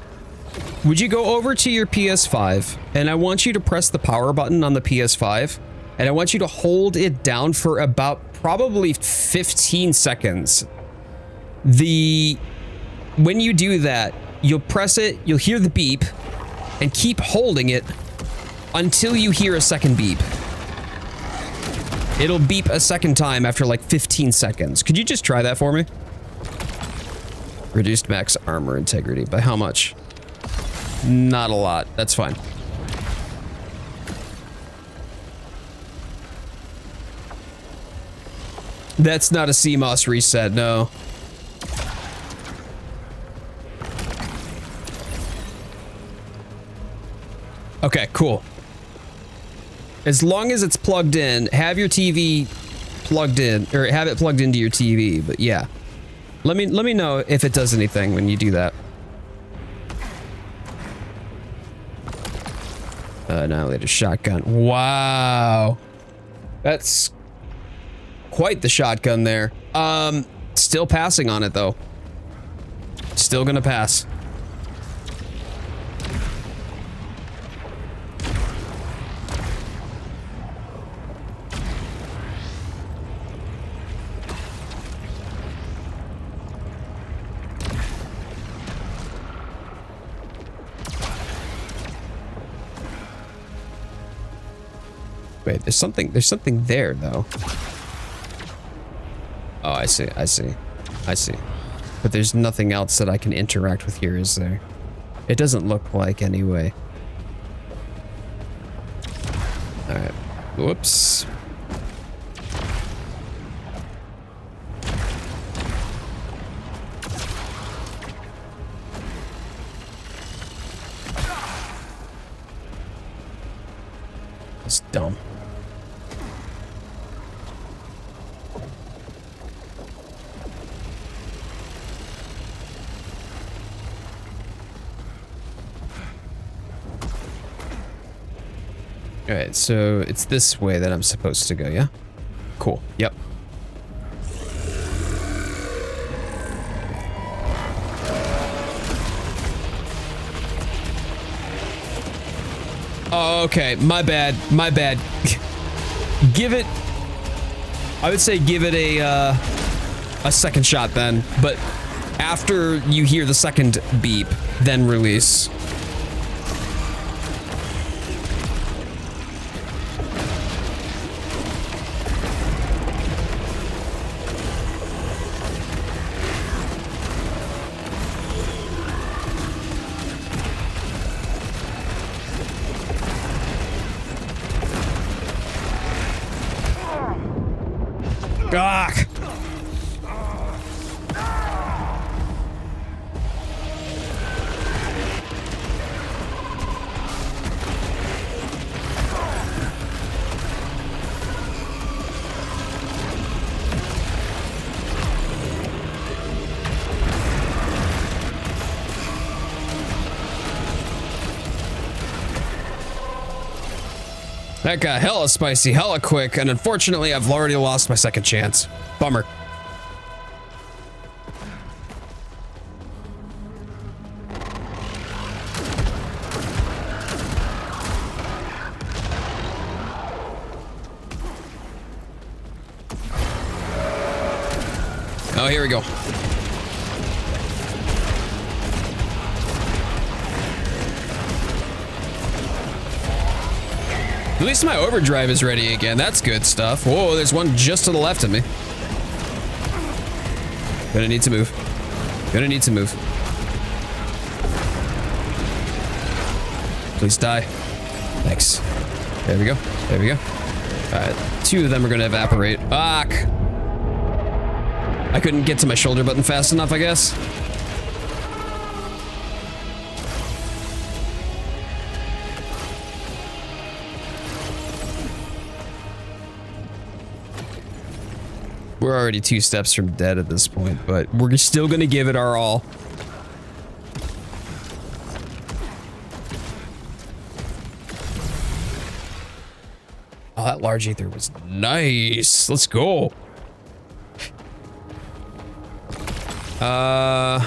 Would you go over to your PS5, and I want you to press the power button on the PS5, and I want you to hold it down for about probably 15 seconds. When you do that, you'll press it, you'll hear the beep, and keep holding it until you hear a second beep. It'll beep a second time after like 15 seconds. Could you just try that for me? Reduced max armor integrity. By how much? Not a lot. That's fine. That's not a CMOS reset, no. Okay, cool. As long as it's plugged in, have your TV plugged in, or have it plugged into your TV, but yeah. Let me know if it does anything when you do that. Annihilator shotgun. Wow. That's quite the shotgun there. Still passing on it though. Still gonna pass. Wait, there's something there though. Oh, I see. But there's nothing else that I can interact with here, is there? It doesn't look like anyway. All right. Whoops. It's dumb. Alright, so it's this way that I'm supposed to go, yeah? Cool, yep. Oh, okay, my bad, my bad. Give it... I would say give it a second shot then, but after you hear the second beep, then release. Gawk. That got hella spicy, hella quick, and unfortunately I've already lost my second chance. Bummer. Oh, here we go. At least my overdrive is ready again. That's good stuff. Whoa, there's one just to the left of me. Gonna need to move. Gonna need to move. Please die. Thanks. There we go. There we go. Alright, 2 of them are gonna evaporate. Fuck! I couldn't get to my shoulder button fast enough, I guess. We're already 2 steps from dead at this point, but we're still gonna give it our all. Oh, that large ether was nice. Let's go. Yeah.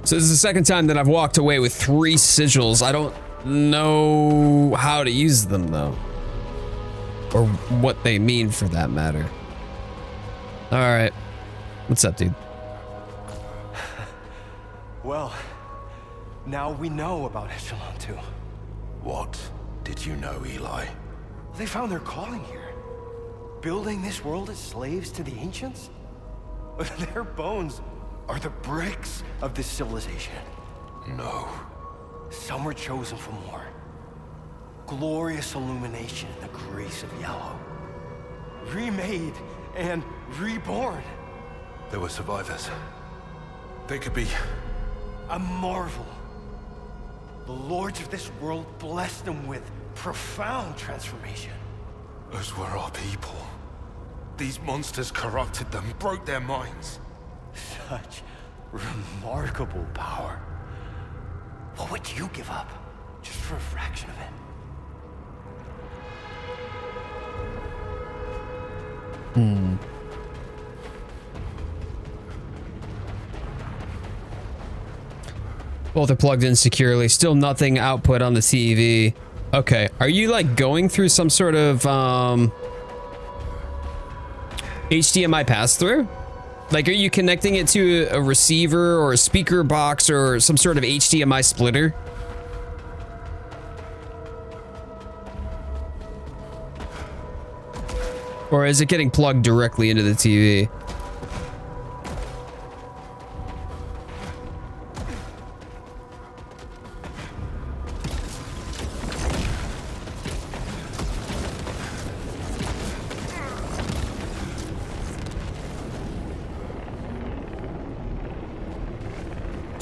So this is the second time that I've walked away with 3 sigils. I don't know how to use them though. Or what they mean for that matter. All right. What's up, dude? Well, now we know about Echelon 2. What did you know, Eli? They found their calling here. Building this world as slaves to the ancients? Their bones are the bricks of this civilization. No. Some were chosen for more. Glorious illumination in the grace of yellow. Remade and reborn. There were survivors. They could be... A marvel. The lords of this world blessed them with profound transformation. Those were our people. These monsters corrupted them, broke their minds. Such remarkable power. What would you give up just for a fraction of it? Both are plugged in securely. Still nothing output on the TV. Okay, are you like going through some sort of HDMI pass-through? Like, are you connecting it to a receiver or a speaker box or some sort of HDMI splitter? Or is it getting plugged directly into the TV?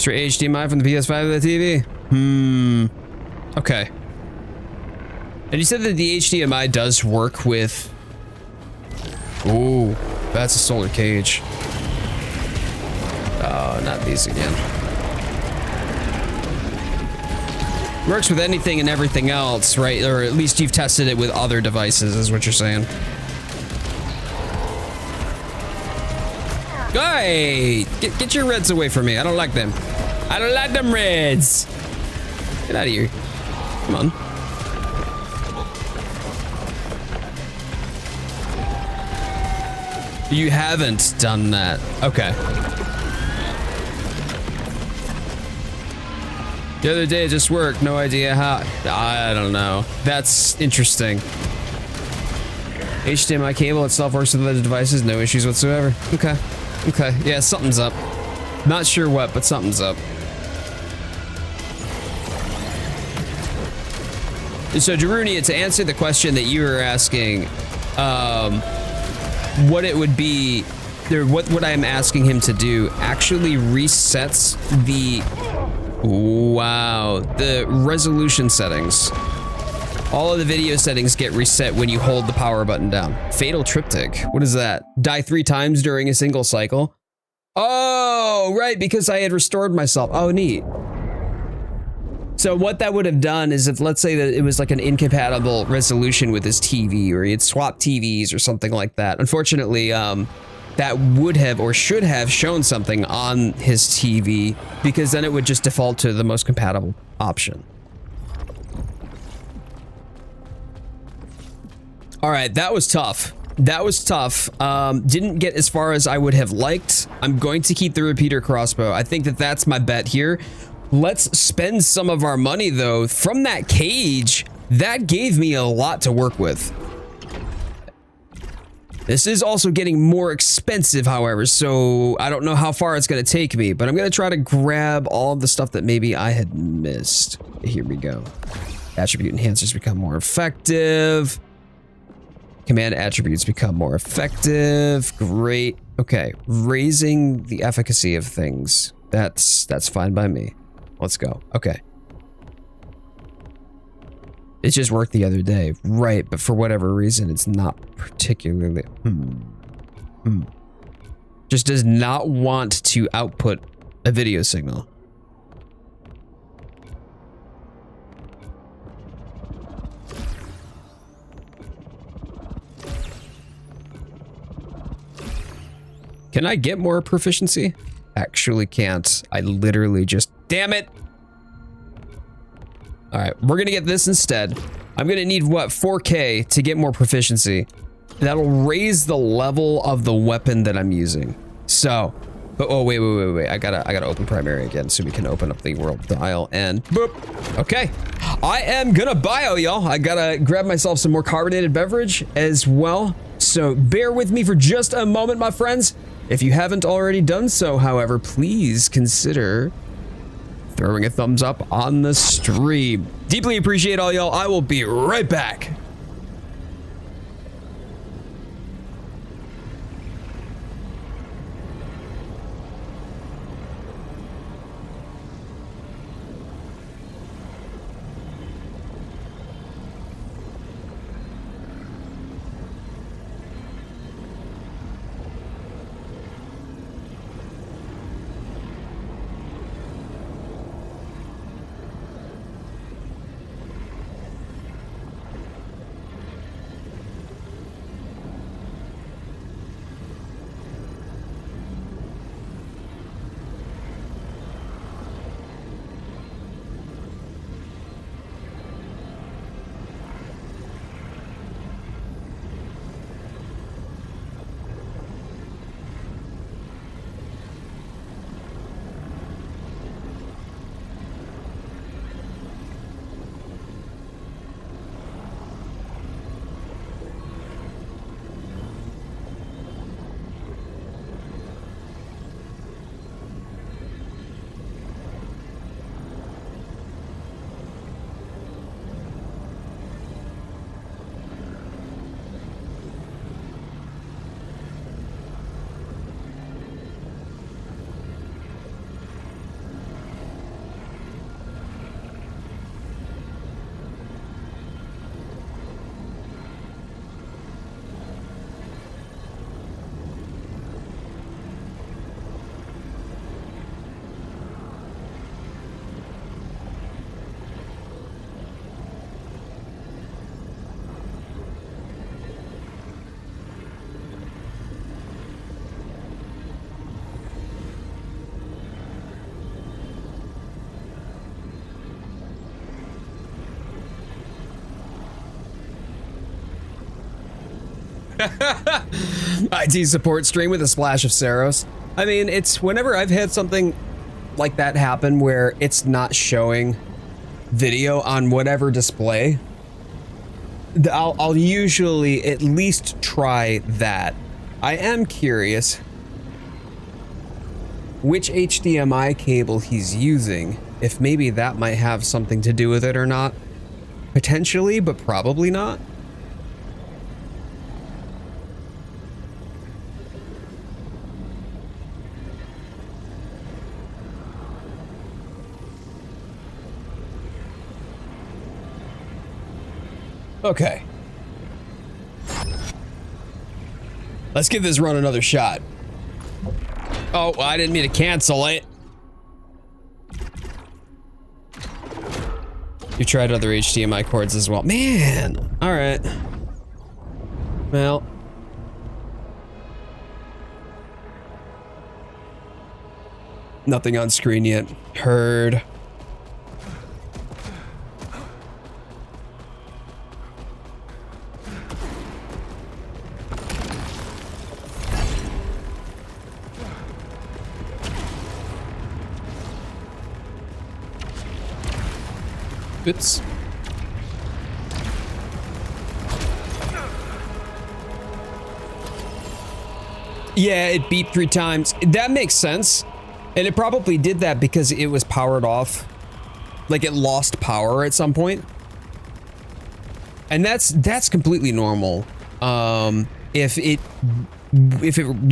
Straight HDMI from the PS5 to the TV? Okay. And you said that the HDMI does work with... Ooh, that's a solar cage. Oh, not these again. Works with anything and everything else, right? Or at least you've tested it with other devices, is what you're saying. Hey! Get your reds away from me. I don't like them. I don't like them reds. Get out of here. Come on. You haven't done that. Okay. The other day it just worked. No idea how. I don't know. That's interesting. HDMI cable itself works with other devices. No issues whatsoever. Okay. Okay. Yeah, something's up. Not sure what, but something's up. So, Jarunia, to answer the question that you were asking, what it would be, or what I am asking him to do actually resets the, wow, the resolution settings. All of the video settings get reset when you hold the power button down. Fatal Triptych, what is that? Die 3 times during a single cycle? Oh, right, because I had restored myself. Oh, neat. So what that would have done is if, let's say that it was like an incompatible resolution with his TV, or he had swapped TVs or something like that. Unfortunately, that would have or should have shown something on his TV, because then it would just default to the most compatible option. All right, that was tough. That was tough. Didn't get as far as I would have liked. I'm going to keep the repeater crossbow. I think that that's my bet here. Let's spend some of our money, though. From that cage, that gave me a lot to work with. This is also getting more expensive, however, so I don't know how far it's going to take me, but I'm going to try to grab all of the stuff that maybe I had missed. Here we go. Attribute enhancers become more effective. Command attributes become more effective. Great. Okay, raising the efficacy of things. That's fine by me. Let's go. Okay. It just worked the other day. Right, but for whatever reason, it's not particularly... Just does not want to output a video signal. Can I get more proficiency? Actually can't. I literally just... Damn it! Alright, we're gonna get this instead. I'm gonna need, what, 4K to get more proficiency. That'll raise the level of the weapon that I'm using. So... But, oh, wait. I gotta open primary again so we can open up the world dial and... Boop! Okay. I am gonna bio, y'all. I gotta grab myself some more carbonated beverage as well. So bear with me for just a moment, my friends. If you haven't already done so, however, please consider throwing a thumbs up on the stream. Deeply appreciate all y'all. I will be right back. IT support stream with a splash of Saros. I mean, it's whenever I've had something like that happen where it's not showing video on whatever display, I'll usually at least try that. I am curious which HDMI cable he's using, if maybe that might have something to do with it or not. Potentially, but probably not. Okay. Let's give this run another shot. Oh, I didn't mean to cancel it. You tried other HDMI cords as well. Man! Alright. Well. Nothing on screen yet. Heard. Oops. Yeah, it beeped 3 times. That makes sense. And it probably did that because it was powered off. Like it lost power at some point. And that's completely normal. If it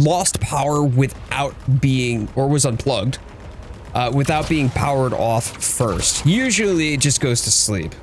lost power without being, or was unplugged, without being powered off first. Usually it just goes to sleep.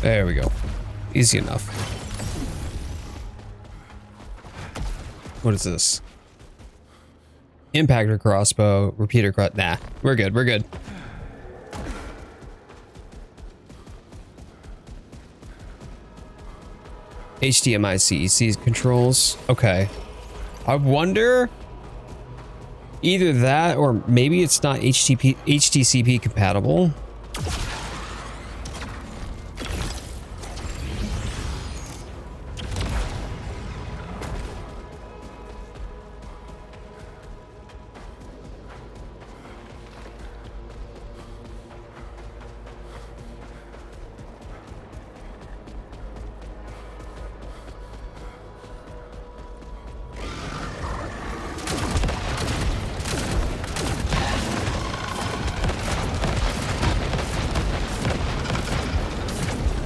There we go. Easy enough. What is this? Impactor crossbow, repeater cross. Nah, we're good. We're good. HDMI CEC controls. Okay. I wonder either that or maybe it's not HTCP compatible.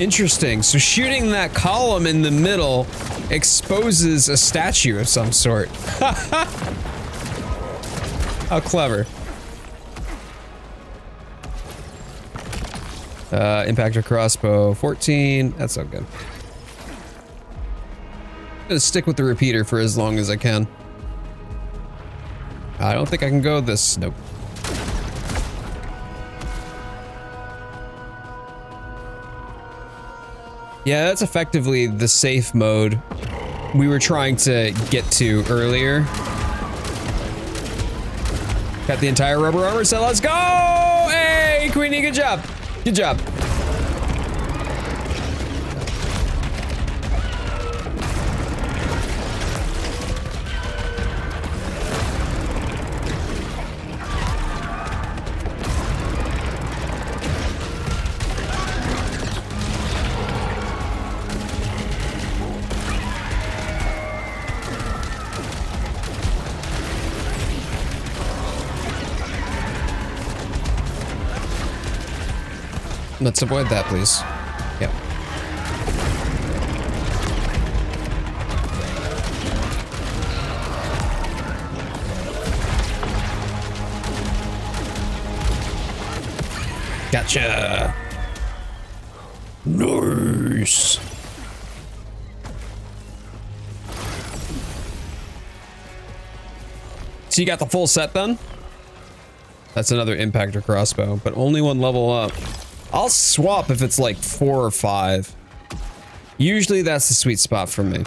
Interesting. So shooting that column in the middle exposes a statue of some sort. How clever. Impactor crossbow 14. That's so good. I'm gonna stick with the repeater for as long as I can. I don't think I can go this. Nope. Yeah, that's effectively the safe mode we were trying to get to earlier. Got the entire rubber armor set. Let's go! Hey, Queenie, good job. Good job. Let's avoid that, please. Yep. Gotcha. Nice. So you got the full set then? That's another impactor crossbow, but only one level up. I'll swap if it's like 4 or 5. Usually that's the sweet spot for me.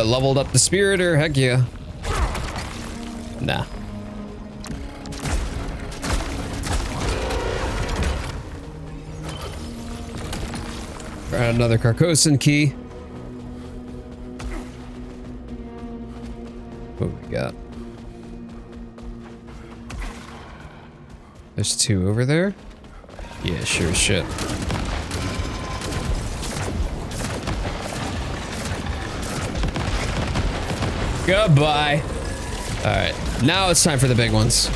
Leveled up the Spiritor, heck yeah. Nah. Got another Carcosan key. What we got? There's 2 over there? Yeah, sure as shit. Goodbye. Alright, now it's time for the big ones.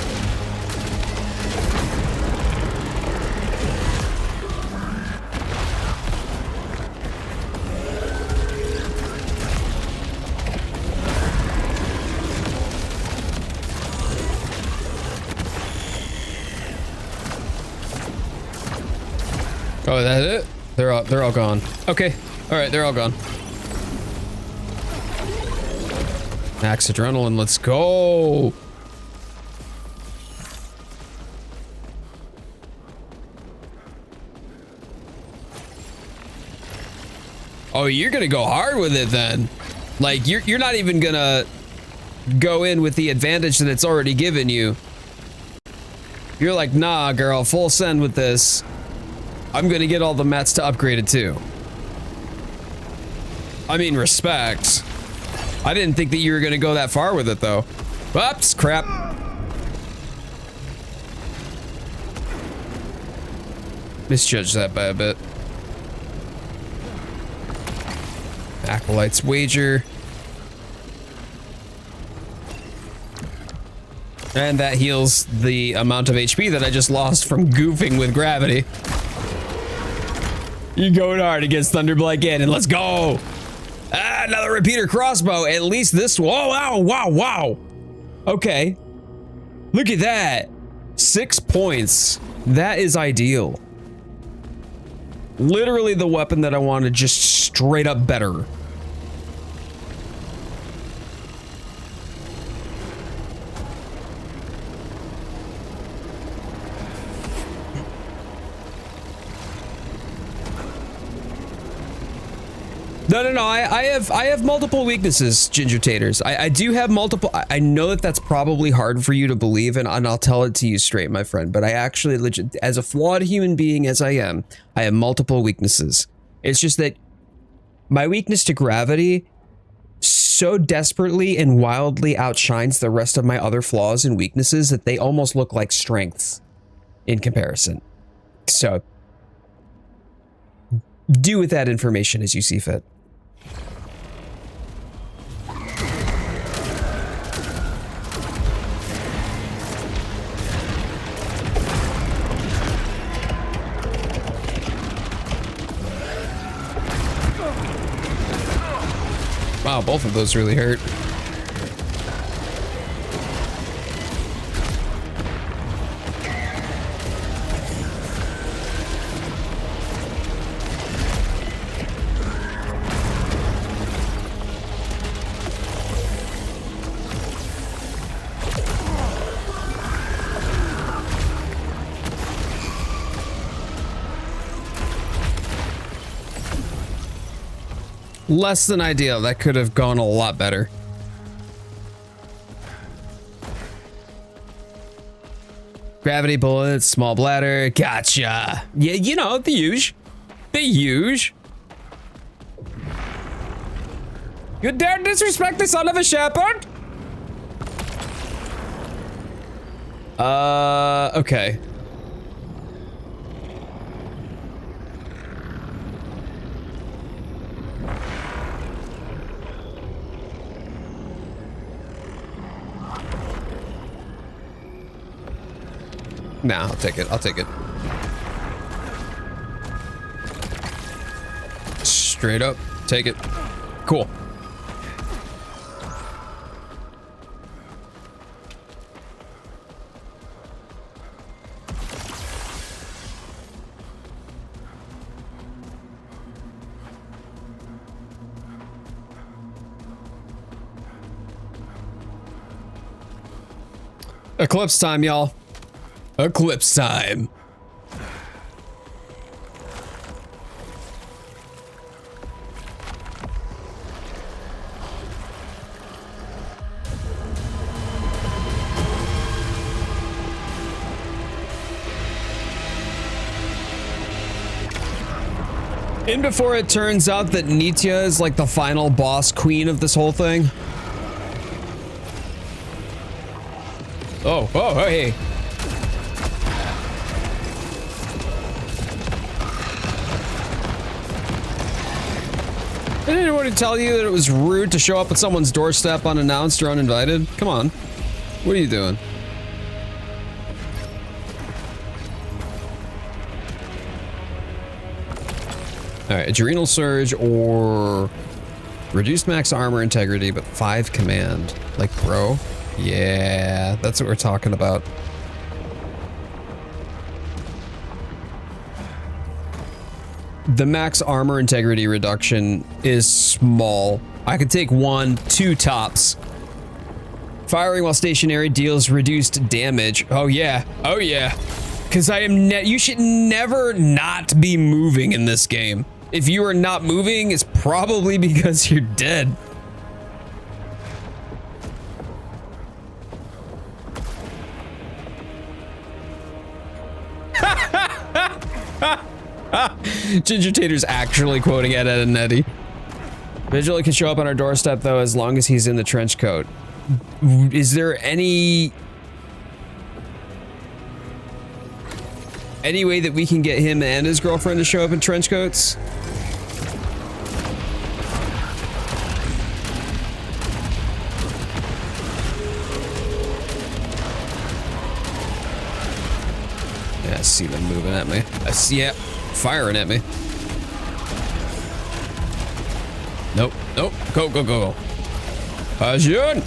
Oh, that's it? They're all gone. Okay. All right, they're all gone. Max adrenaline, let's go. Oh, you're gonna go hard with it then. Like you're not even gonna go in with the advantage that it's already given you. You're like, nah, girl, full send with this. I'm gonna get all the mats to upgrade it too. I mean, respect. I didn't think that you were gonna go that far with it though. Oops, crap. Misjudged that by a bit. Acolyte's wager. And that heals the amount of HP that I just lost from goofing with gravity. You going hard against Thunderblight Ganon. Let's go. Ah, another repeater crossbow. At least this one. Oh, wow, wow, wow. Okay. Look at that. 6 points. That is ideal. Literally the weapon that I wanted, just straight up better. No. I have multiple weaknesses, Ginger Taters. I do have multiple. I know that that's probably hard for you to believe, and I'll tell it to you straight, my friend. But I actually, legit, as a flawed human being as I am, I have multiple weaknesses. It's just that my weakness to gravity so desperately and wildly outshines the rest of my other flaws and weaknesses that they almost look like strengths in comparison. So do with that information as you see fit. Wow, both of those really hurt. Less than ideal. That could have gone a lot better. Gravity bullets, small bladder. Gotcha. Yeah, you know, the huge. The huge. You dare disrespect the son of a shepherd? Okay. Nah, I'll take it. I'll take it. Straight up. Take it. Cool. Eclipse time, y'all. Eclipse time. And before it turns out that Nitya is like the final boss queen of this whole thing. Oh, hey. Did anyone tell you that it was rude to show up at someone's doorstep unannounced or uninvited? Come on. What are you doing? Alright, Adrenal Surge or reduced max armor integrity, but 5 command. Like, bro? Yeah, that's what we're talking about. The max armor integrity reduction is small. I could take 1, 2 tops. Firing while stationary deals reduced damage. Oh yeah, oh yeah. Because I am you should never not be moving in this game. If you are not moving, it's probably because you're dead. Ginger Tater's actually quoting Ed, Ed, and Eddie. Vigilante can show up on our doorstep, though, as long as he's in the trench coat. Is there any way that we can get him and his girlfriend to show up in trench coats? Yeah, I see them moving at me. I see it firing at me. Nope, nope. Go, go, go, go. Ajun!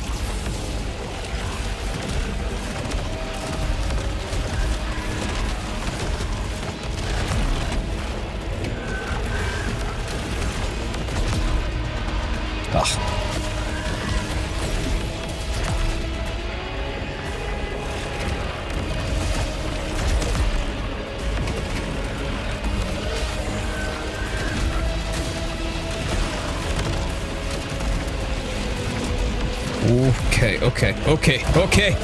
Ugh. Okay.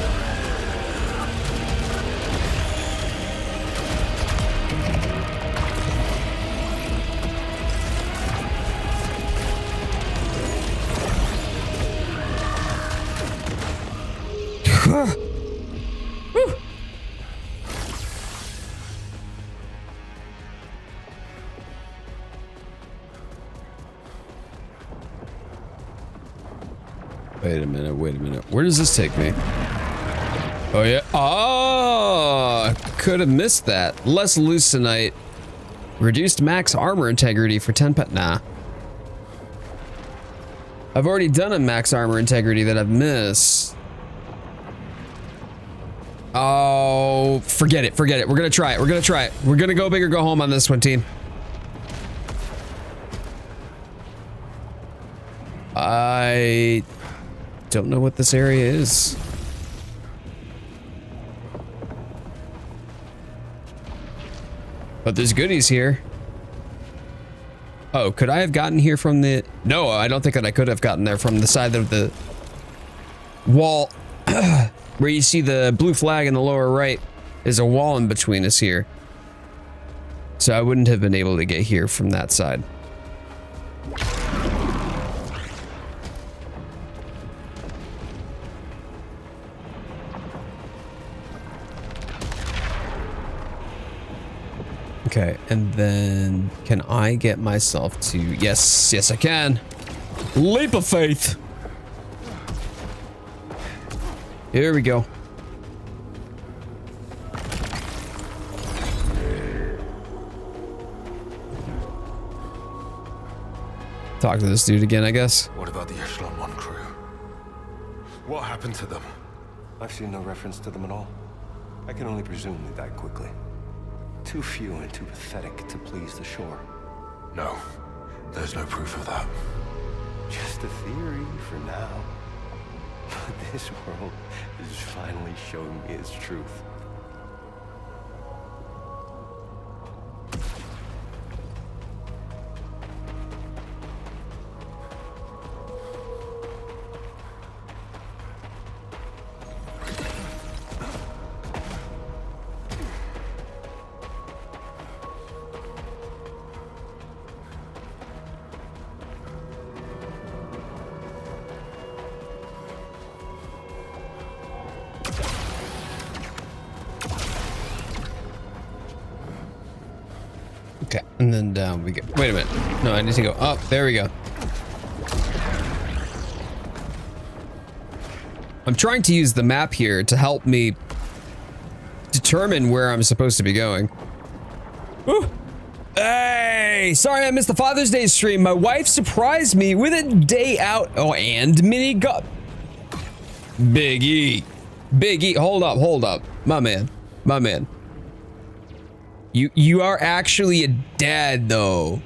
Wait a minute. Where does this take me? Oh, yeah. Oh, could have missed that. Less Leucinite. Reduced max armor integrity for 10 pet. Nah. I've already done a max armor integrity that I've missed. Oh, forget it. We're gonna try it. We're gonna go big or go home on this one, team. I don't know what this area is. But there's goodies here. Oh, could I have gotten here from the... No, I don't think that I could have gotten there from the side of the wall where you see the blue flag in the lower right. There's a wall in between us here. So I wouldn't have been able to get here from that side. Okay, and then can I get myself to... Yes, I can. Leap of faith. Here we go. Talk to this dude again, I guess. What about the Echelon 1 crew? What happened to them? I've seen no reference to them at all. I can only presume they died quickly. Too few and too pathetic to please the shore. No, there's no proof of that. Just a theory for now. This world is finally showing me its truth. Okay, and then down we go. Wait a minute. No, I need to go up. There we go. I'm trying to use the map here to help me determine where I'm supposed to be going. Ooh. Hey, sorry I missed the Father's Day stream. My wife surprised me with a day out. Oh, and mini go. Big E. Big E. Hold up. My man. You are actually a dad, though.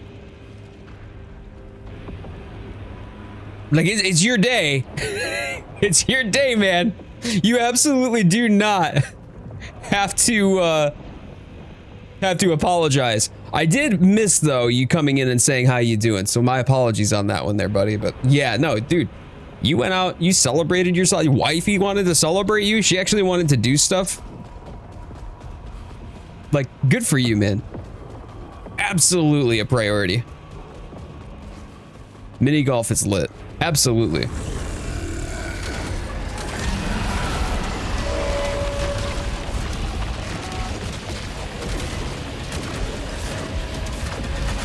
Like, it's your day. It's your day, man. You absolutely do not have to apologize. I did miss, though, you coming in and saying how you doing, so my apologies on that one there, buddy. But yeah, no, dude, you went out, you celebrated yourself. Your wifey wanted to celebrate you. She actually wanted to do stuff. Like, good for you, man. Absolutely a priority. Mini golf is lit. Absolutely.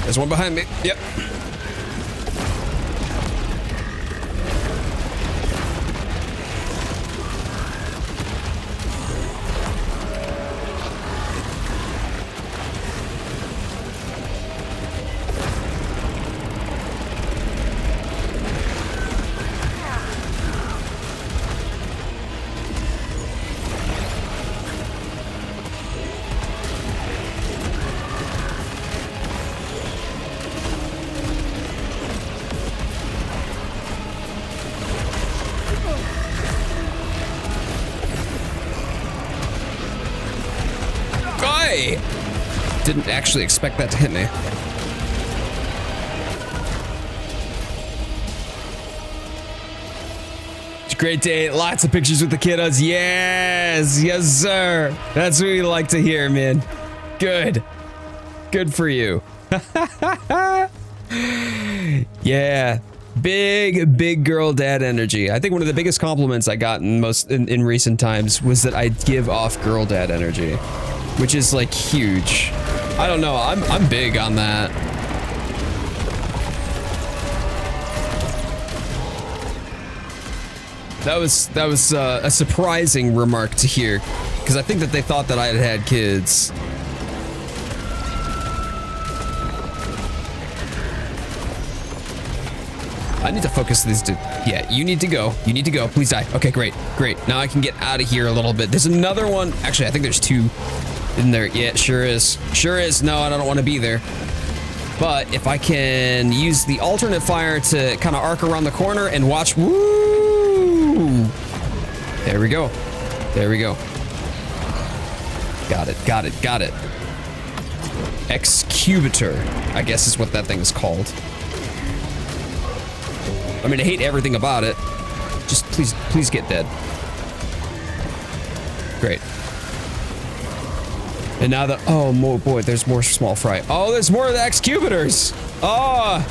There's one behind me. Yep. Didn't actually expect that to hit me. It's a great day. Lots of pictures with the kiddos. Yes, yes, sir. That's what we like to hear, man. Good. Good for you. Yeah. Big girl dad energy. I think one of the biggest compliments I got in recent times was that I give off girl dad energy, which is like huge. I don't know. I'm big on that. That was a surprising remark to hear, because I think that they thought that I had kids. I need to focus these two. Yeah, you need to go. You need to go. Please die. Okay, great. Now I can get out of here a little bit. There's another one. Actually, I think there's two in there. Yeah, sure is. No, I don't want to be there. But if I can use the alternate fire to kind of arc around the corner and watch. Woo! There we go. Got it. Excubator, I guess is what that thing is called. I mean, I hate everything about it. Just please get dead. Great. And now oh boy, there's more small fry. Oh, there's more of the excubators. Oh.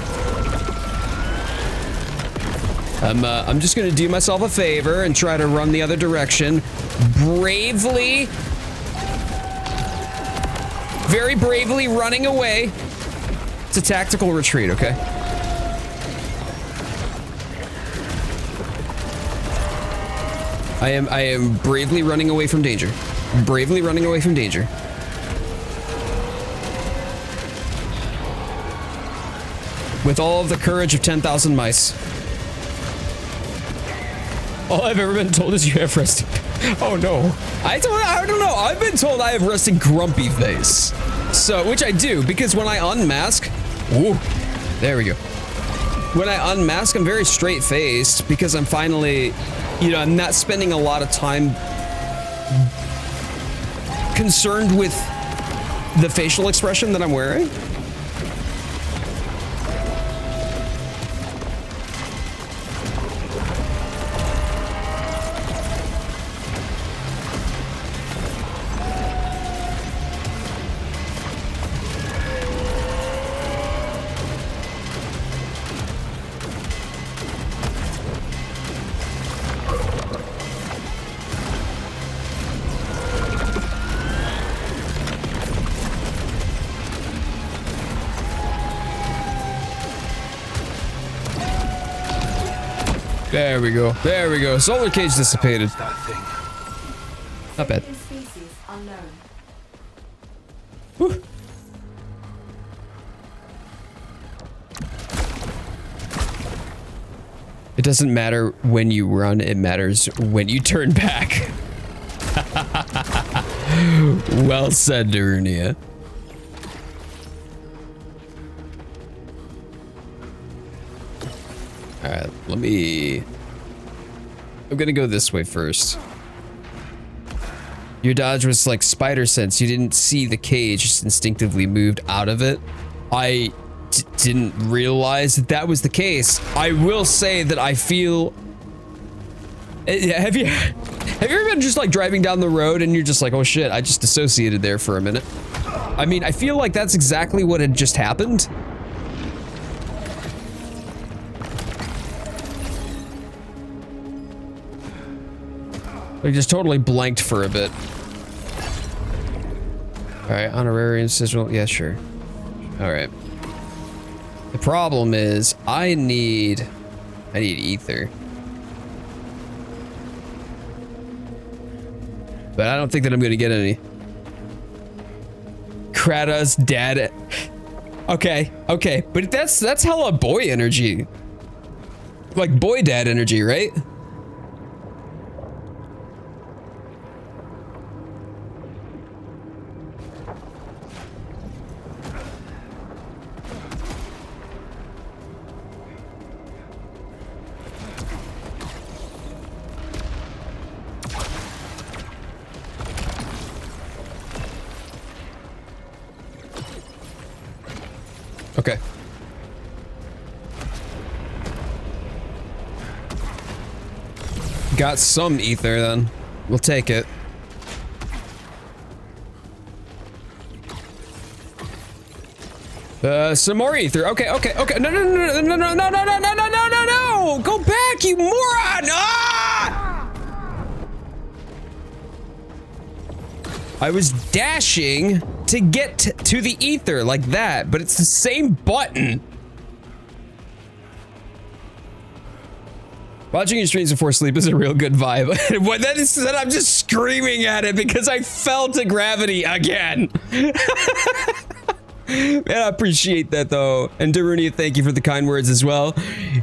I'm just gonna do myself a favor and try to run the other direction. Bravely. Very bravely running away. It's a tactical retreat, okay? I am bravely running away from danger. Bravely running away from danger. With all of the courage of 10,000 mice. All I've ever been told is you have resting. Oh no. I don't know. I've been told I have resting grumpy face. So, which I do, because when I unmask, ooh, there we go. When I unmask, I'm very straight-faced because I'm finally you know, I'm not spending a lot of time concerned with the facial expression that I'm wearing. There we go. There we go. Solar cage dissipated. Not bad. Species unknown. Whew. It doesn't matter when you run, it matters when you turn back. Well said, Darunia. Alright, I'm gonna go this way first. Your dodge was like spider sense. You didn't see the cage, just instinctively moved out of it. I didn't realize that that was the case. I will say that I feel... Have you ever been just like driving down the road and you're just like, oh shit, I just dissociated there for a minute? I mean, I feel like that's exactly what had just happened. Like just totally blanked for a bit. All right, honorarium sigil. Yeah, sure. All right. The problem is I need ether. But I don't think that I'm gonna get any. Kratos dad. Okay, okay, but that's hella boy energy. Like boy dad energy, right? Okay. Got some ether then. We'll take it. Some more ether. Okay, okay, okay. No, no, no, no, no, no, no, no, no, no, no, no, no, no! Go back, you moron! Ah! I was dashing to get to the ether like that, but it's the same button. Watching your streams before sleep is a real good vibe. When that is said, I'm just screaming at it because I fell to gravity again. Man, I appreciate that though. And Darunia, thank you for the kind words as well.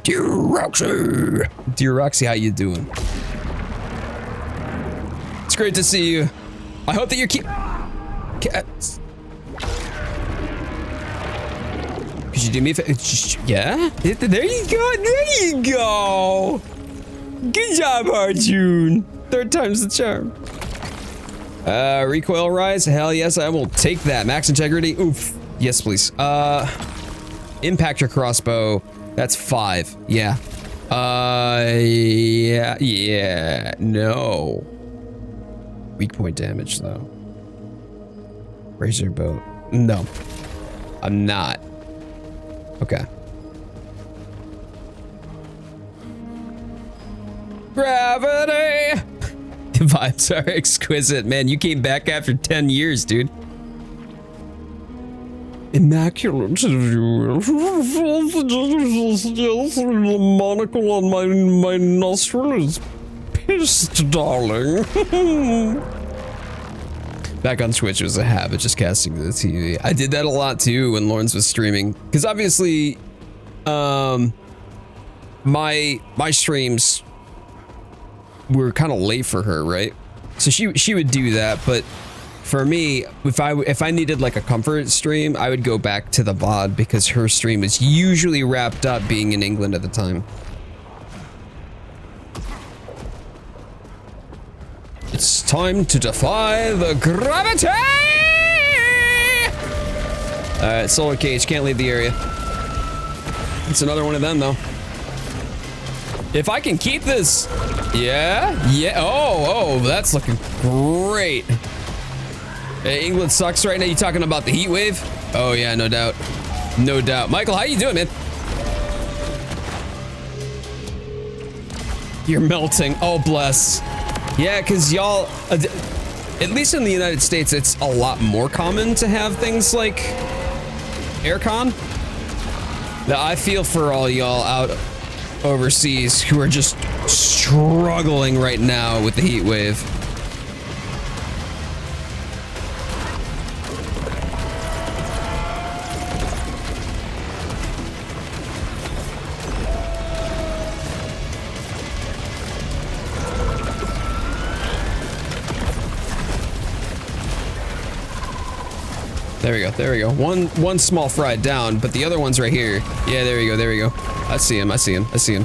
Dear Roxy. Dear Roxy, how you doing? It's great to see you. I hope that you keep... Could you do me a favor? Yeah? There you go. There you go. Good job, Arjun. Third time's the charm. Recoil rise? Hell yes, I will take that. Max integrity? Oof. Yes, please. Impactor crossbow. That's 5. Yeah. Yeah. No. Weak point damage, though. Razor bow. No. I'm not. Okay. Gravity! The vibes are exquisite. Man, you came back after 10 years, dude. Immaculate. The monocle on my nostril is pissed, darling. Back on Twitch was a habit, just casting to the TV. I did that a lot too when Lawrence was streaming, because obviously, my streams were kind of late for her, right? So she would do that, but for me, if I needed like a comfort stream, I would go back to the VOD because her stream was usually wrapped up being in England at the time. It's time to defy the gravity! Alright, solar cage, can't leave the area. It's another one of them, though. If I can keep this... Yeah? Oh, that's looking great. England sucks right now. You talking about the heat wave? Oh, yeah, no doubt. No doubt. Michael, how you doing, man? You're melting. Oh, bless. Yeah, because y'all... at least in the United States, it's a lot more common to have things like aircon. Now, I feel for all y'all out overseas who are just struggling right now with the heat wave. There we go, there we go. One small fry down, but the other one's right here. Yeah, there we go, there we go. I see him, I see him, I see him.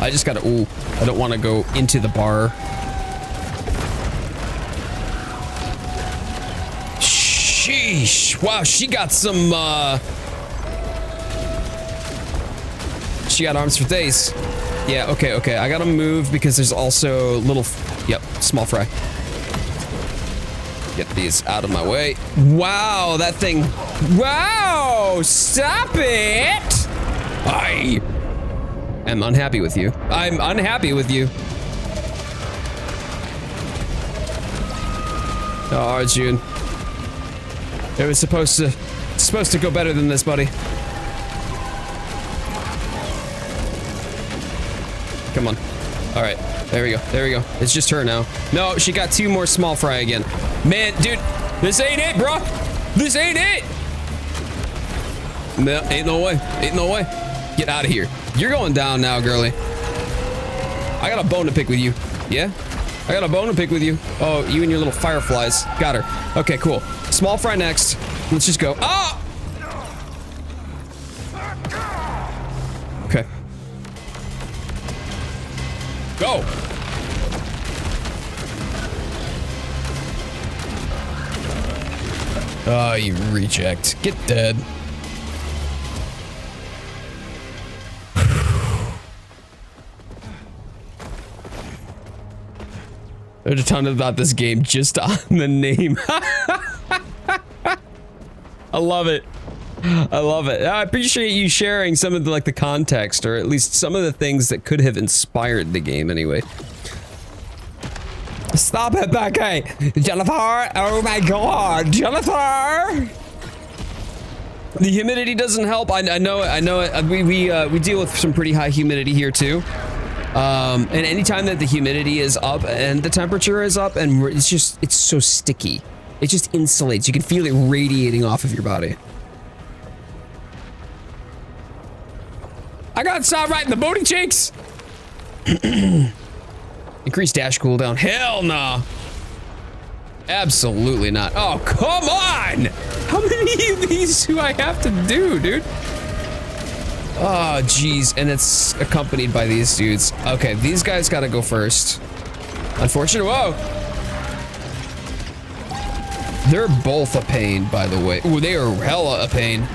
I just gotta, ooh, I don't want to go into the bar. Sheesh, wow, she got some, she got arms for days. Yeah, okay, I gotta move because there's also little, yep, small fry. Get these out of my way. Wow, that thing. Wow, stop it. I am unhappy with you. I'm unhappy with you. Oh, Arjun. It was supposed to go better than this, buddy. Come on. All right. There we go. There we go. It's just her now. No, she got 2 more small fry again. Man, dude, this ain't it, bro. This ain't it. No, ain't no way. Ain't no way. Get out of here. You're going down now, girly. I got a bone to pick with you. Yeah? I got a bone to pick with you. Oh, you and your little fireflies. Got her. Okay, cool. Small fry next. Let's just go. Ah! Okay. Go. Oh, you reject. Get dead. There's a ton about this game just on the name. I love it. I love it. I appreciate you sharing some of the context, or at least some of the things that could have inspired the game anyway. Stop it, Becky! Jennifer! Oh my god! Jennifer! The humidity doesn't help. I know it. We deal with some pretty high humidity here too. And anytime that the humidity is up and the temperature is up, and it's so sticky. It just insulates. You can feel it radiating off of your body. I got shot right in the booty cheeks! Increase dash cooldown. Hell nah. Absolutely not. Oh, come on! How many of these do I have to do, dude? Oh, geez. And it's accompanied by these dudes. Okay, these guys gotta go first. Unfortunate. Whoa! They're both a pain, by the way. Ooh, they are hella a pain.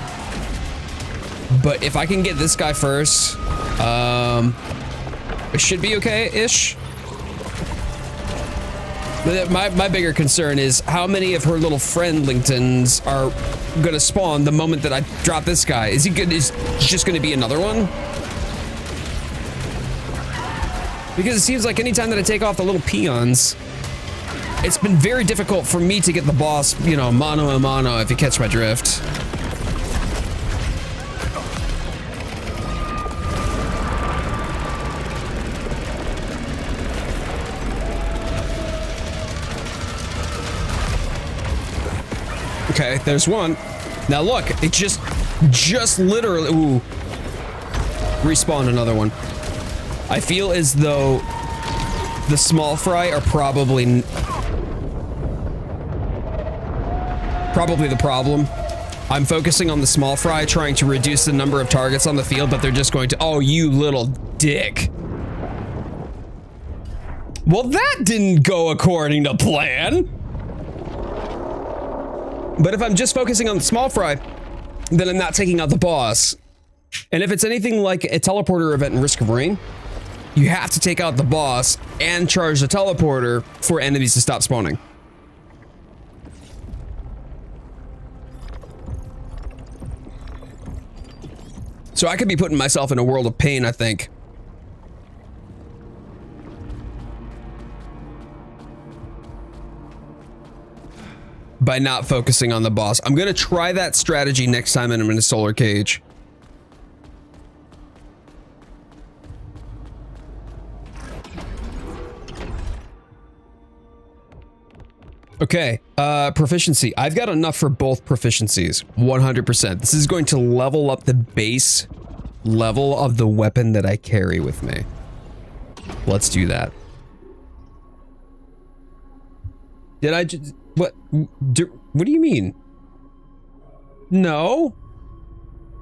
But if I can get this guy first, it should be okay-ish. But my bigger concern is how many of her little friendlingtons are gonna spawn the moment that I drop this guy. Is he good? Is just gonna be another one? Because it seems like anytime that I take off the little peons, it's been very difficult for me to get the boss, you know, mano a mano, if you catch my drift. Okay, there's one. Now look, it just literally, ooh, respawned another one. I feel as though the small fry are probably the problem. I'm focusing on the small fry, trying to reduce the number of targets on the field, but they're just going to, oh, you little dick. Well, that didn't go according to plan. But if I'm just focusing on the small fry, then I'm not taking out the boss. And if it's anything like a teleporter event in Risk of Rain, you have to take out the boss and charge the teleporter for enemies to stop spawning. So I could be putting myself in a world of pain, I think. By not focusing on the boss. I'm gonna try that strategy next time I'm in a solar cage. Okay, proficiency. I've got enough for both proficiencies, 100%. This is going to level up the base level of the weapon that I carry with me. Let's do that. Did I just, what do you mean? No.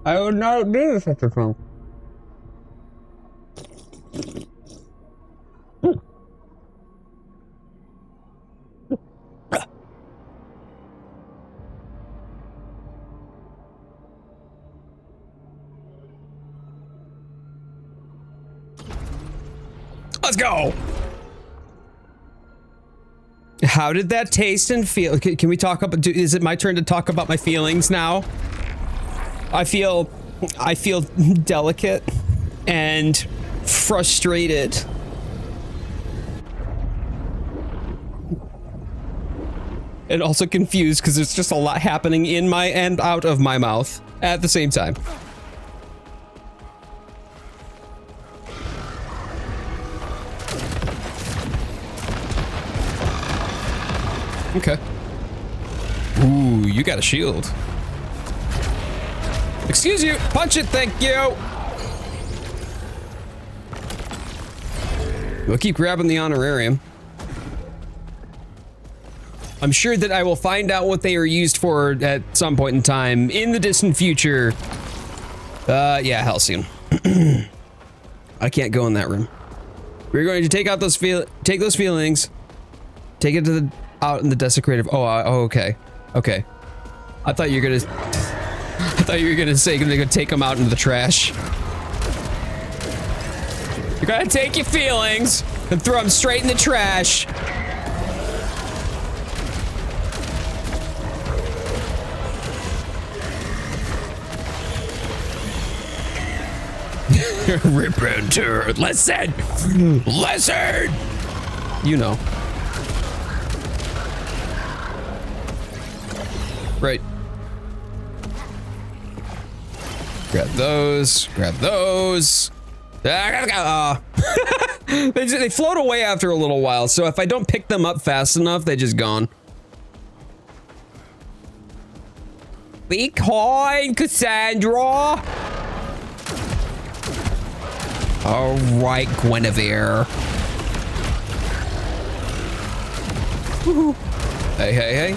I would not do such a thing. Let's go. How did that taste and feel? Can we talk about, is it my turn to talk about my feelings now? I feel delicate and frustrated. And also confused because there's just a lot happening in my and out of my mouth at the same time. Okay. Ooh, you got a shield. Excuse you. Punch it, thank you. We'll keep grabbing the honorarium. I'm sure that I will find out what they are used for at some point in time in the distant future. Yeah, Halcyon. I can't go in that room. We're going to take out those feelings. Take it to the out in the desecrative. Oh, okay. Okay. I thought you were gonna say you're gonna take them out into the trash. You're gonna take your feelings and throw them straight in the trash. Repenter, listen! Listen! You know. Right. Grab those. Grab those. They float away after a little while, so if I don't pick them up fast enough, they're just gone. Be kind, Cassandra! Alright, Guinevere. Hey, hey, hey.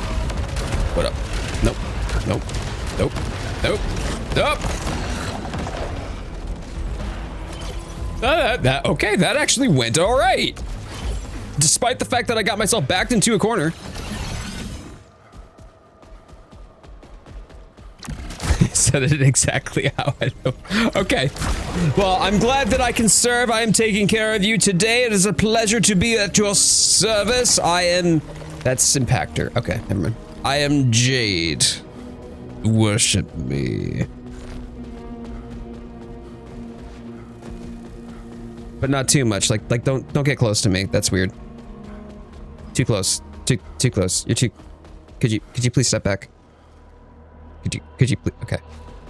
What up? Nope. Nope. Nope. Nope. Nope. Okay, that actually went all right. Despite the fact that I got myself backed into a corner. Said it exactly how I know. Okay. Well, I'm glad that I can serve. I am taking care of you today. It is a pleasure to be at your service. That's Impactor. Okay, never mind. I am Jade. Worship me. But not too much. Like don't get close to me. That's weird. Too close. Too close. You're too. Could you please step back? Could you please? Okay.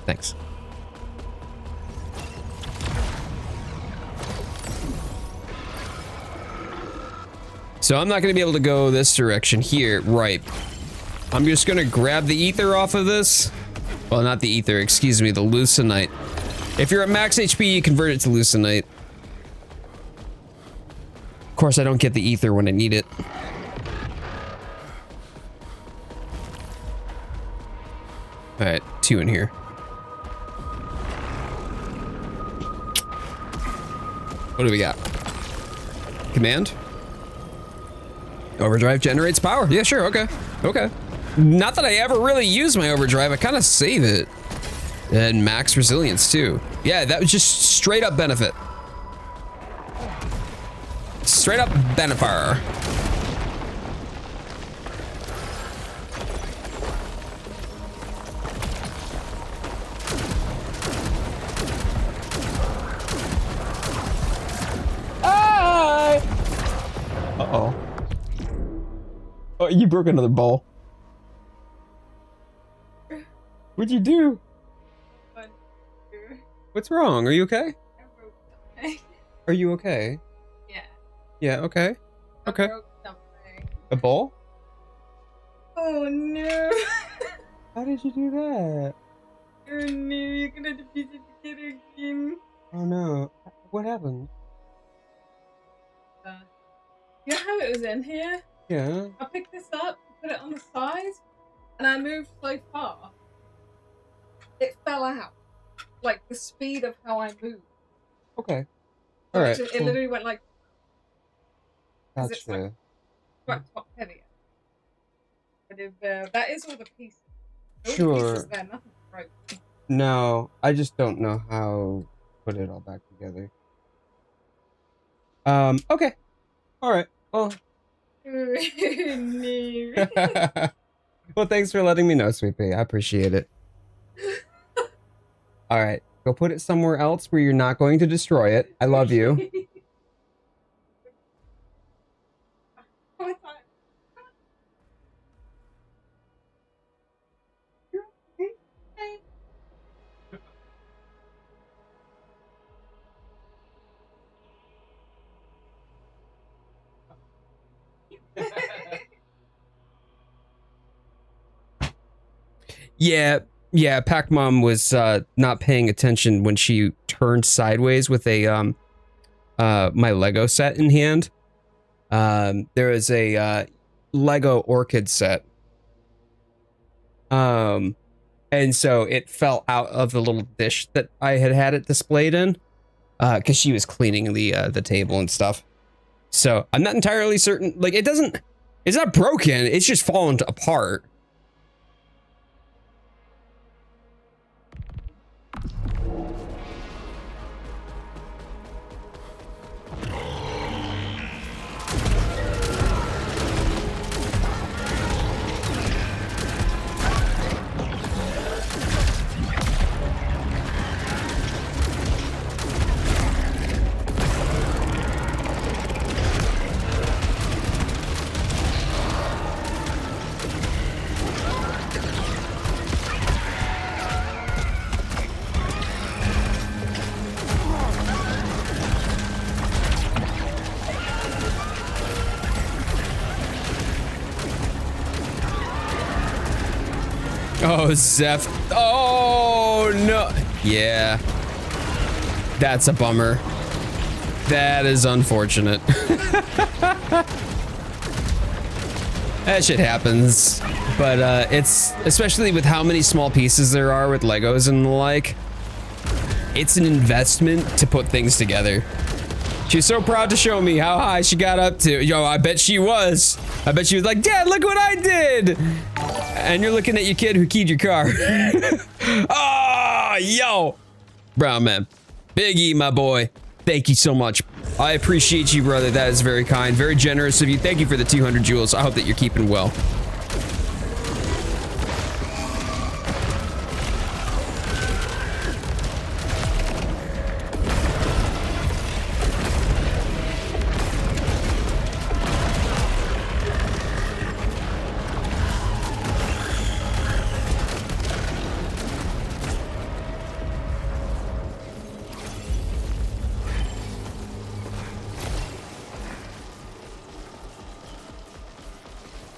Thanks. So I'm not going to be able to go this direction here. Right. I'm just going to grab the ether off of this. Well, not the ether. Excuse me. The Lucenite. If you're at max HP, you convert it to Lucenite. Of course, I don't get the ether when I need it. All right, 2 in here. What do we got? Command? Overdrive generates power. Yeah, sure. Okay. Okay. Not that I ever really use my overdrive. I kind of save it. And max resilience too. Yeah, that was just straight up benefit. Straight up benefer. Uh-oh. Oh, you broke another ball. What'd you do? What's wrong? Are you okay? Are you okay? Yeah. Yeah, okay. Okay. A ball? Oh no. How did you do that? Oh no, you're gonna defeat it again. Oh no. What happened? You know how it was in here? Yeah. I picked this up, put it on the side, and I moved so far, it fell out. Like the speed of how I moved. Okay. All right. It literally went like. Gotcha. It's like quite top heavier. But if that is all the pieces. All Sure. The pieces there, nothing broke. No, I just don't know how to put it all back together. Okay. All right. Well. No. Well, thanks for letting me know, Sweet Pea. I appreciate it. All right. Go put it somewhere else where you're not going to destroy it. I love you. Yeah, Pac-Mom was not paying attention when she turned sideways with a my Lego set in hand. There was a Lego orchid set. And so it fell out of the little dish that I had it displayed in, because she was cleaning the table and stuff. So I'm not entirely certain. Like it's not broken. It's just fallen apart. Oh, Zeph. Oh, no. Yeah. That's a bummer. That is unfortunate. That shit happens. But it's, especially with how many small pieces there are with Legos and the like, it's an investment to put things together. She's so proud to show me how high she got up to. Yo, I bet she was. I bet she was like, Dad, look what I did. And you're looking at your kid who keyed your car. Oh, yo. Brown man. Big E, my boy. Thank you so much. I appreciate you, brother. That is very kind. Very generous of you. Thank you for the 200 jewels. I hope that you're keeping well.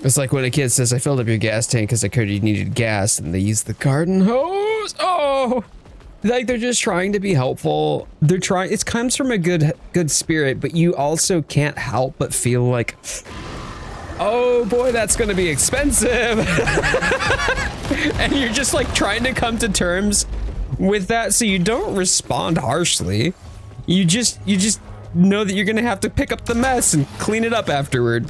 It's like when a kid says, I filled up your gas tank because I could you needed gas, and they use the garden hose. Oh, like they're just trying to be helpful. They're trying, it comes from a good spirit, but you also can't help but feel like, oh boy, that's going to be expensive. And you're just like trying to come to terms with that. So you don't respond harshly. You just know that you're going to have to pick up the mess and clean it up afterward.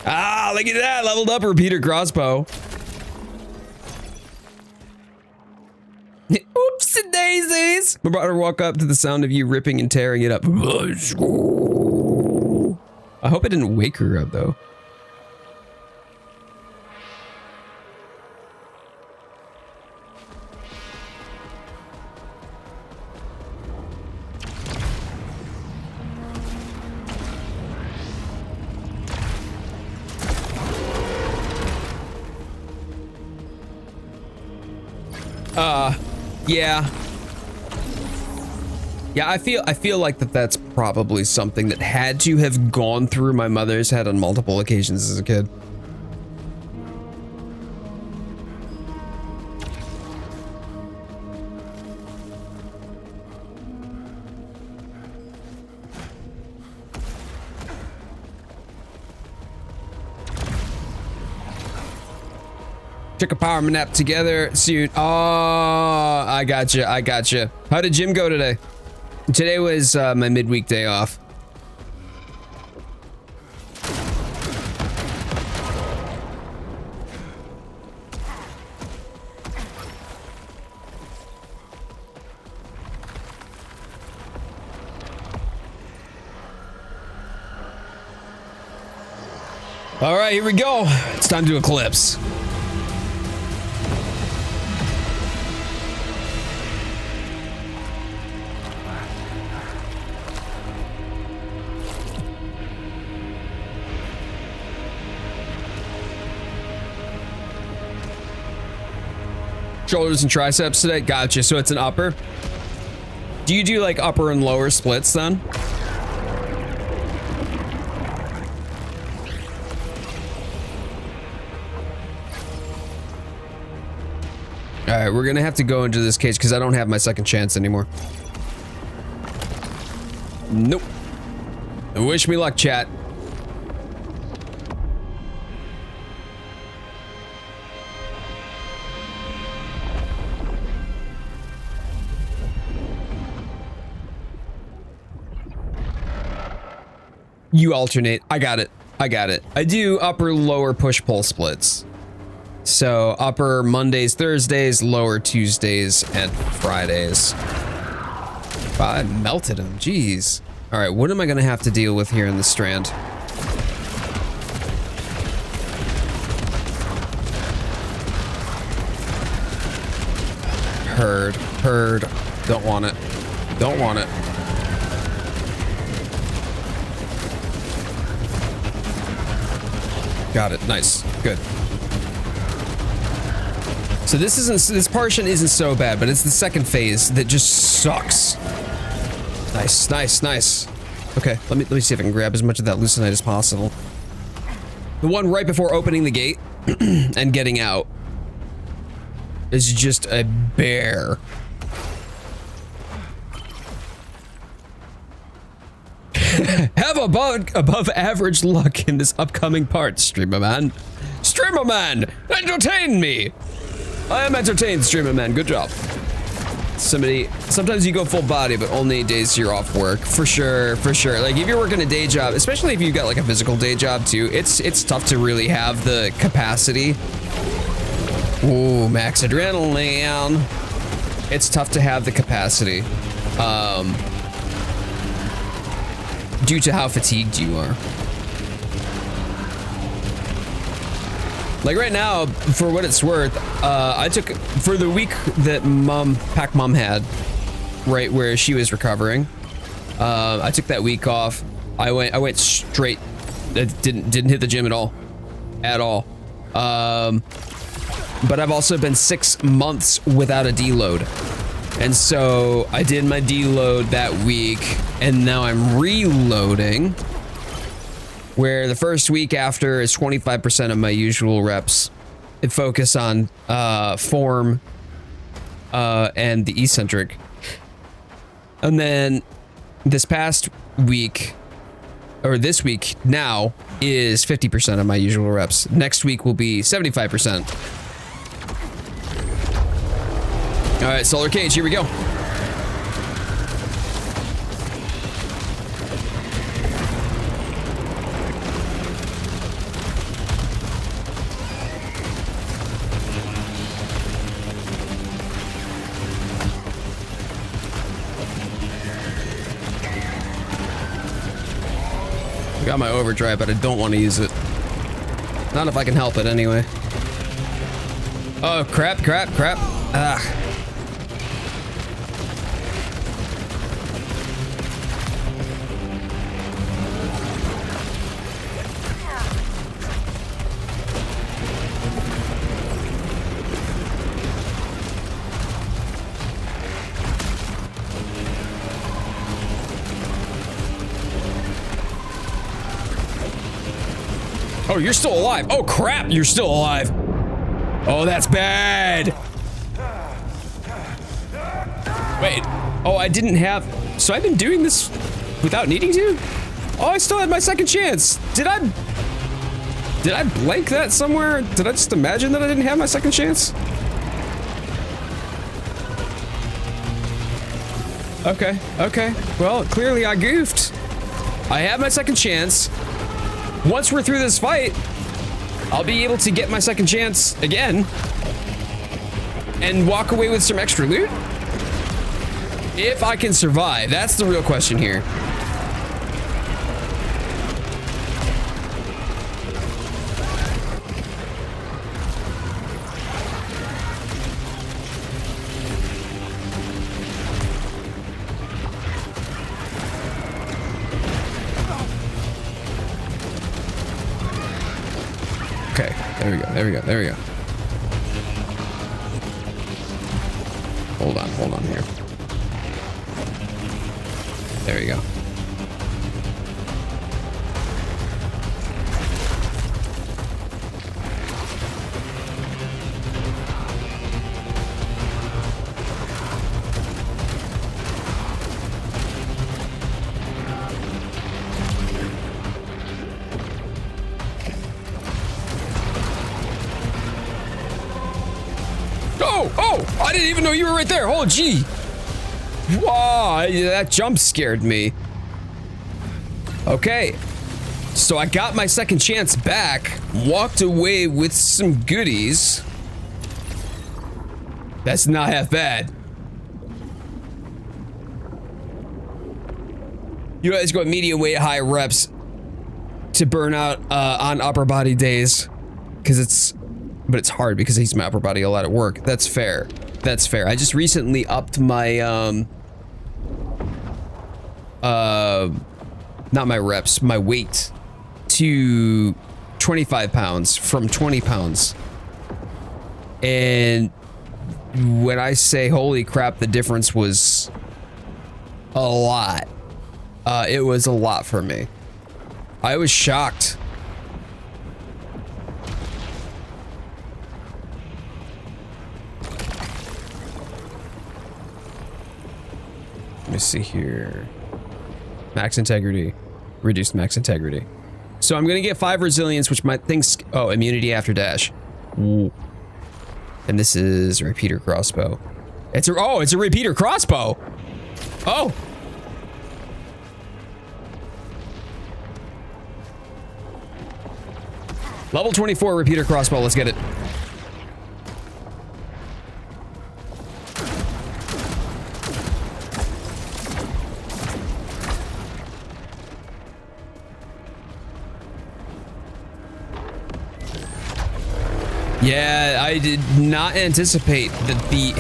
Ah, look at that. Leveled up repeater crossbow. Oops, daisies. My brother walk up to the sound of you ripping and tearing it up. I hope it didn't wake her up, though. Yeah. Yeah, I feel like that's probably something that had to have gone through my mother's head on multiple occasions as a kid. Took a power nap together soon. Oh, I gotcha. I gotcha. How did gym go today? Today was my midweek day off. All right, here we go. It's time to eclipse. Shoulders and triceps today. Gotcha. So it's an upper. Do you do like upper and lower splits then? All right, we're gonna have to go into this cage because I don't have my second chance anymore. Nope. Wish me luck, chat. You alternate. I got it. I got it. I do upper, lower, push-pull splits. So upper Mondays, Thursdays, lower Tuesdays, and Fridays. Wow, I melted him. Jeez. All right, what am I going to have to deal with here in the Strand? Herd. Don't want it. Don't want it. Got it. Nice. Good. So this portion isn't so bad, but it's the second phase that just sucks. Nice. Okay, let me see if I can grab as much of that leucinite as possible. The one right before opening the gate and getting out is just a bear. Have above average luck in this upcoming part, streamer man. Streamer man, entertain me. I am entertained, streamer man. Good job. Sometimes you go full body, but only days you're off work. For sure. Like if you're working a day job, especially if you've got like a physical day job too, it's tough to really have the capacity. Ooh, max adrenaline. It's tough to have the capacity. Due to how fatigued you are. Like right now, for what it's worth, I took, for the week that Pac Mom had, right where she was recovering, I took that week off. I went straight, didn't hit the gym at all. But I've also been 6 months without a deload. And so I did my deload that week, and now I'm reloading, where the first week after is 25% of my usual reps. It focus on form and the eccentric. And then this past week, or this week now, is 50% of my usual reps. Next week will be 75%. All right, solar cage, here we go. I got my overdrive, but I don't want to use it. Not if I can help it anyway. Oh, crap. Ah. Oh, you're still alive. Oh, crap. You're still alive. Oh, that's bad. Wait. Oh, I didn't have... So I've been doing this without needing to? Oh, I still had my second chance. Did I blank that somewhere? Did I just imagine that I didn't have my second chance? Okay. Well, clearly I goofed. I have my second chance. Once we're through this fight, I'll be able to get my second chance again and walk away with some extra loot. If I can survive, that's the real question here. Okay, there we go. Hold on here. There we go. Oh! I didn't even know you were right there. Oh, gee. Wow, that jump scared me. Okay. So I got my second chance back, walked away with some goodies. That's not half bad. You guys go medium weight, high reps to burn out on upper body days. But it's hard because I use my upper body a lot at work. That's fair. I just recently upped my, not my reps, my weight to 25 pounds from 20 pounds. And when I say, holy crap, the difference was a lot. It was a lot for me. I was shocked. Let me see here. Max integrity. Reduced max integrity. So I'm gonna get 5 resilience, which might think... Oh, immunity after dash. Ooh. And this is a repeater crossbow. It's a repeater crossbow! Oh! Level 24 repeater crossbow, let's get it. Yeah, I did not anticipate that the...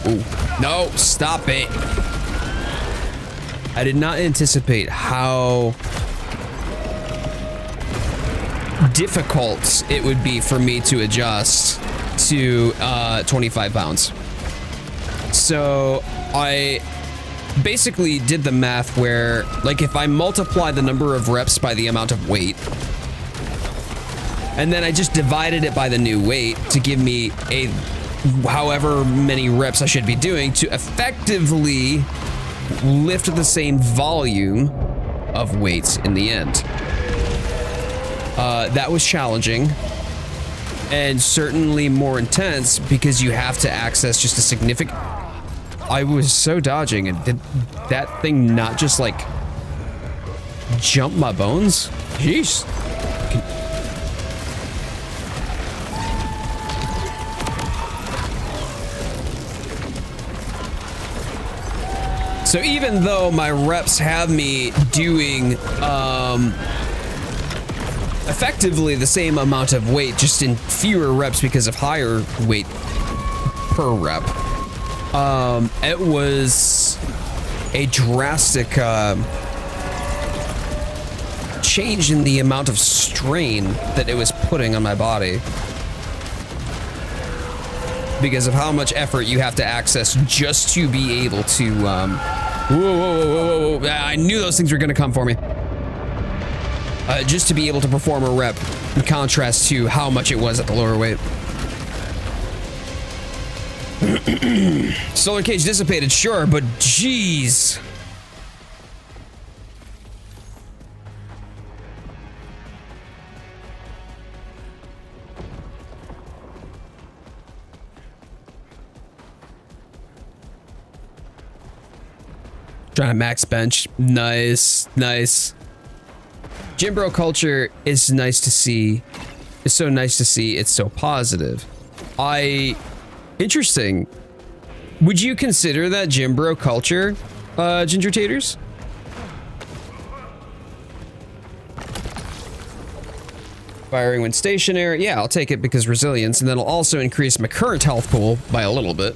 Oh. No, stop it. I did not anticipate how difficult it would be for me to adjust to 25 pounds. So I basically did the math where, like, if I multiply the number of reps by the amount of weight, and then I just divided it by the new weight to give me a however many reps I should be doing to effectively lift the same volume of weights in the end. That was challenging and certainly more intense because you have to access just a significant... I was so dodging, and did that thing not just like jump my bones? Jeez. So even though my reps have me doing effectively the same amount of weight, just in fewer reps because of higher weight per rep, it was a drastic change in the amount of strain that it was putting on my body because of how much effort you have to access just to be able to whoa. I knew those things were going to come for me. Just to be able to perform a rep in contrast to how much it was at the lower weight. Solar cage dissipated, sure, but jeez. Trying to max bench. Nice. Gym bro culture is nice to see. It's so nice to see. It's so positive. Interesting. Would you consider that gym bro culture, Ginger Taters? Firing when stationary. Yeah, I'll take it because resilience, and then I'll also increase my current health pool by a little bit.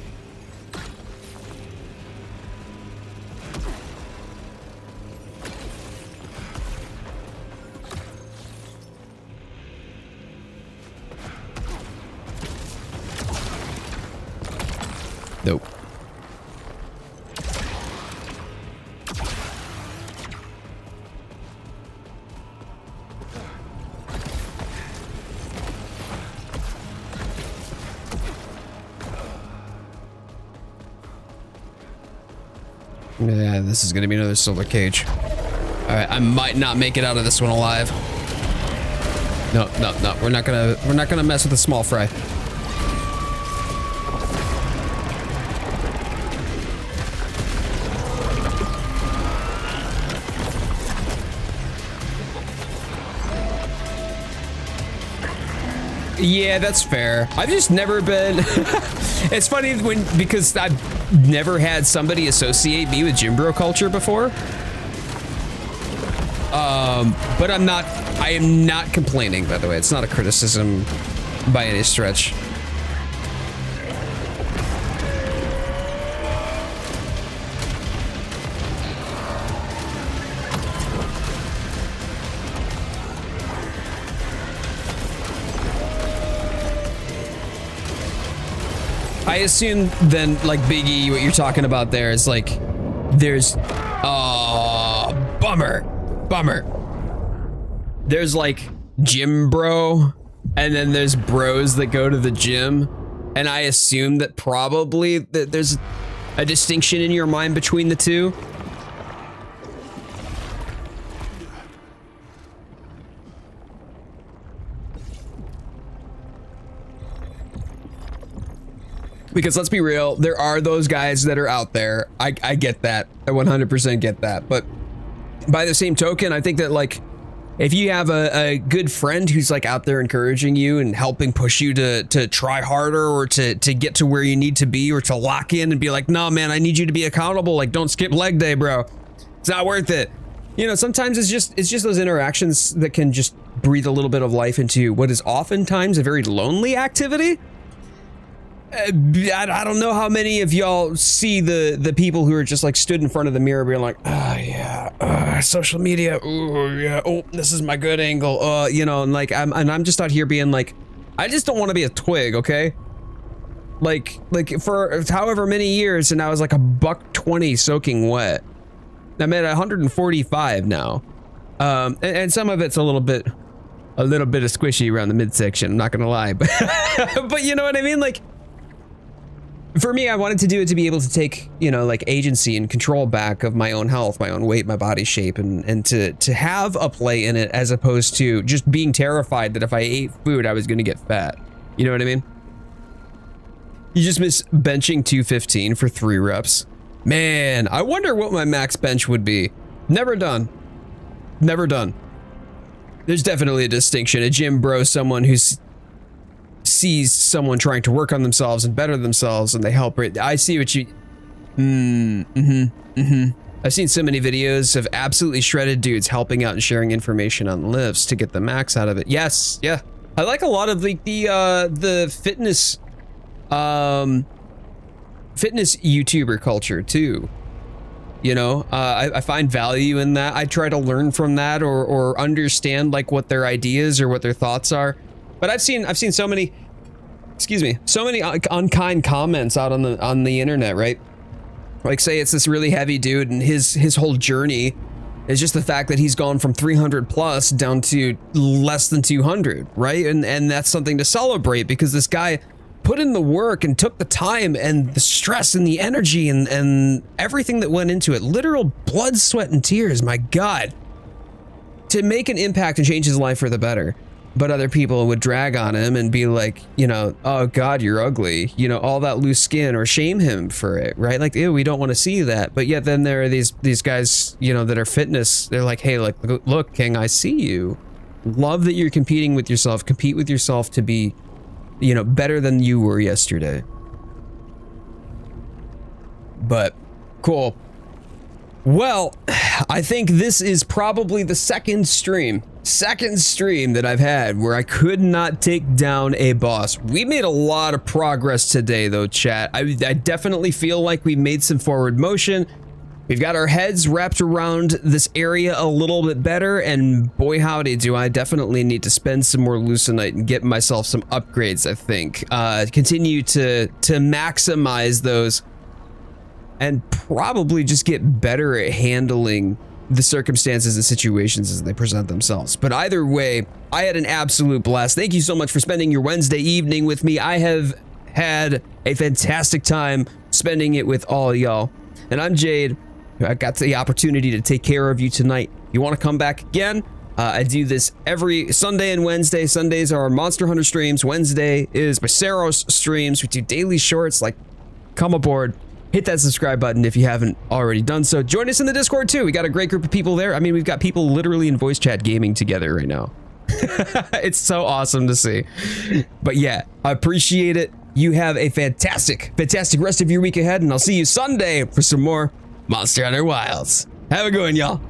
Nope. Yeah, this is gonna be another solar cage. All right, I might not make it out of this one alive. No, we're not gonna mess with the small fry. Yeah, that's fair. I've just never been. It's funny because I've never had somebody associate me with gym bro culture before. But I am not complaining, by the way. It's not a criticism by any stretch. I assume then, like Biggie, what you're talking about there is like, there's, bummer. There's like gym bro, and then there's bros that go to the gym, and I assume that probably that there's a distinction in your mind between the two. Because let's be real, there are those guys that are out there. I get that. I 100% get that. But by the same token, I think that like, if you have a good friend who's like out there encouraging you and helping push you to try harder or to get to where you need to be or to lock in and be like, no, man, I need you to be accountable. Like, don't skip leg day, bro. It's not worth it. You know, sometimes it's just those interactions that can just breathe a little bit of life into what is oftentimes a very lonely activity. I don't know how many of y'all see the people who are just like stood in front of the mirror being like, oh yeah, social media, oh yeah, oh, this is my good angle, you know, and like I'm just out here being like, I just don't want to be a twig, okay? Like for however many years, and I was like $120 soaking wet. I'm at 145 now, and some of it's a little bit of squishy around the midsection. I'm not gonna lie, but but you know what I mean, like. For me, I wanted to do it to be able to take, you know, like agency and control back of my own health, my own weight, my body shape, and to have a play in it as opposed to just being terrified that if I ate food, I was going to get fat. You know what I mean? You just miss benching 215 for 3 reps. Man, I wonder what my max bench would be. Never done. There's definitely a distinction. A gym bro, someone who's sees someone trying to work on themselves and better themselves and they help it. I see what you I've seen so many videos of absolutely shredded dudes helping out and sharing information on lifts to get the max out of it. Yes, yeah. I like a lot of like the fitness fitness YouTuber culture too. You know, I find value in that. I try to learn from that or understand like what their ideas or what their thoughts are. But I've seen so many, excuse me, so many unkind comments out on the internet, right? Like say it's this really heavy dude and his whole journey is just the fact that he's gone from 300 plus down to less than 200, right? And that's something to celebrate because this guy put in the work and took the time and the stress and the energy and everything that went into it, literal blood, sweat, and tears, my God, to make an impact and change his life for the better. But other people would drag on him and be like, you know, oh God, you're ugly, you know, all that loose skin, or shame him for it, right? Like, ew, we don't want to see that. But yet then there are these guys, you know, that are fitness. They're like, hey, like, look, King, I see you. Love that you're competing with yourself. Compete with yourself to be, you know, better than you were yesterday. But cool. Well, I think this is probably the second stream that I've had where I could not take down a boss. We made a lot of progress today though, chat. I definitely feel like we made some forward motion. We've got our heads wrapped around this area a little bit better, and boy howdy do I definitely need to spend some more Lucenite and get myself some upgrades, I think. Continue to maximize those and probably just get better at handling the circumstances and situations as they present themselves. But either way, I had an absolute blast. Thank you so much for spending your Wednesday evening with me. I have had a fantastic time spending it with all y'all. And I'm Jade. I got the opportunity to take care of you tonight. You want to come back again? I do this every Sunday and Wednesday. Sundays are our Monster Hunter streams. Wednesday is my Saros streams. We do daily shorts. Like, come aboard. Hit that subscribe button if you haven't already done so. Join us in the Discord too. We got a great group of people there. I mean, we've got people literally in voice chat gaming together right now. It's so awesome to see. But yeah, I appreciate it. You have a fantastic rest of your week ahead, and I'll see you Sunday for some more Monster Hunter Wilds. Have a good one, y'all.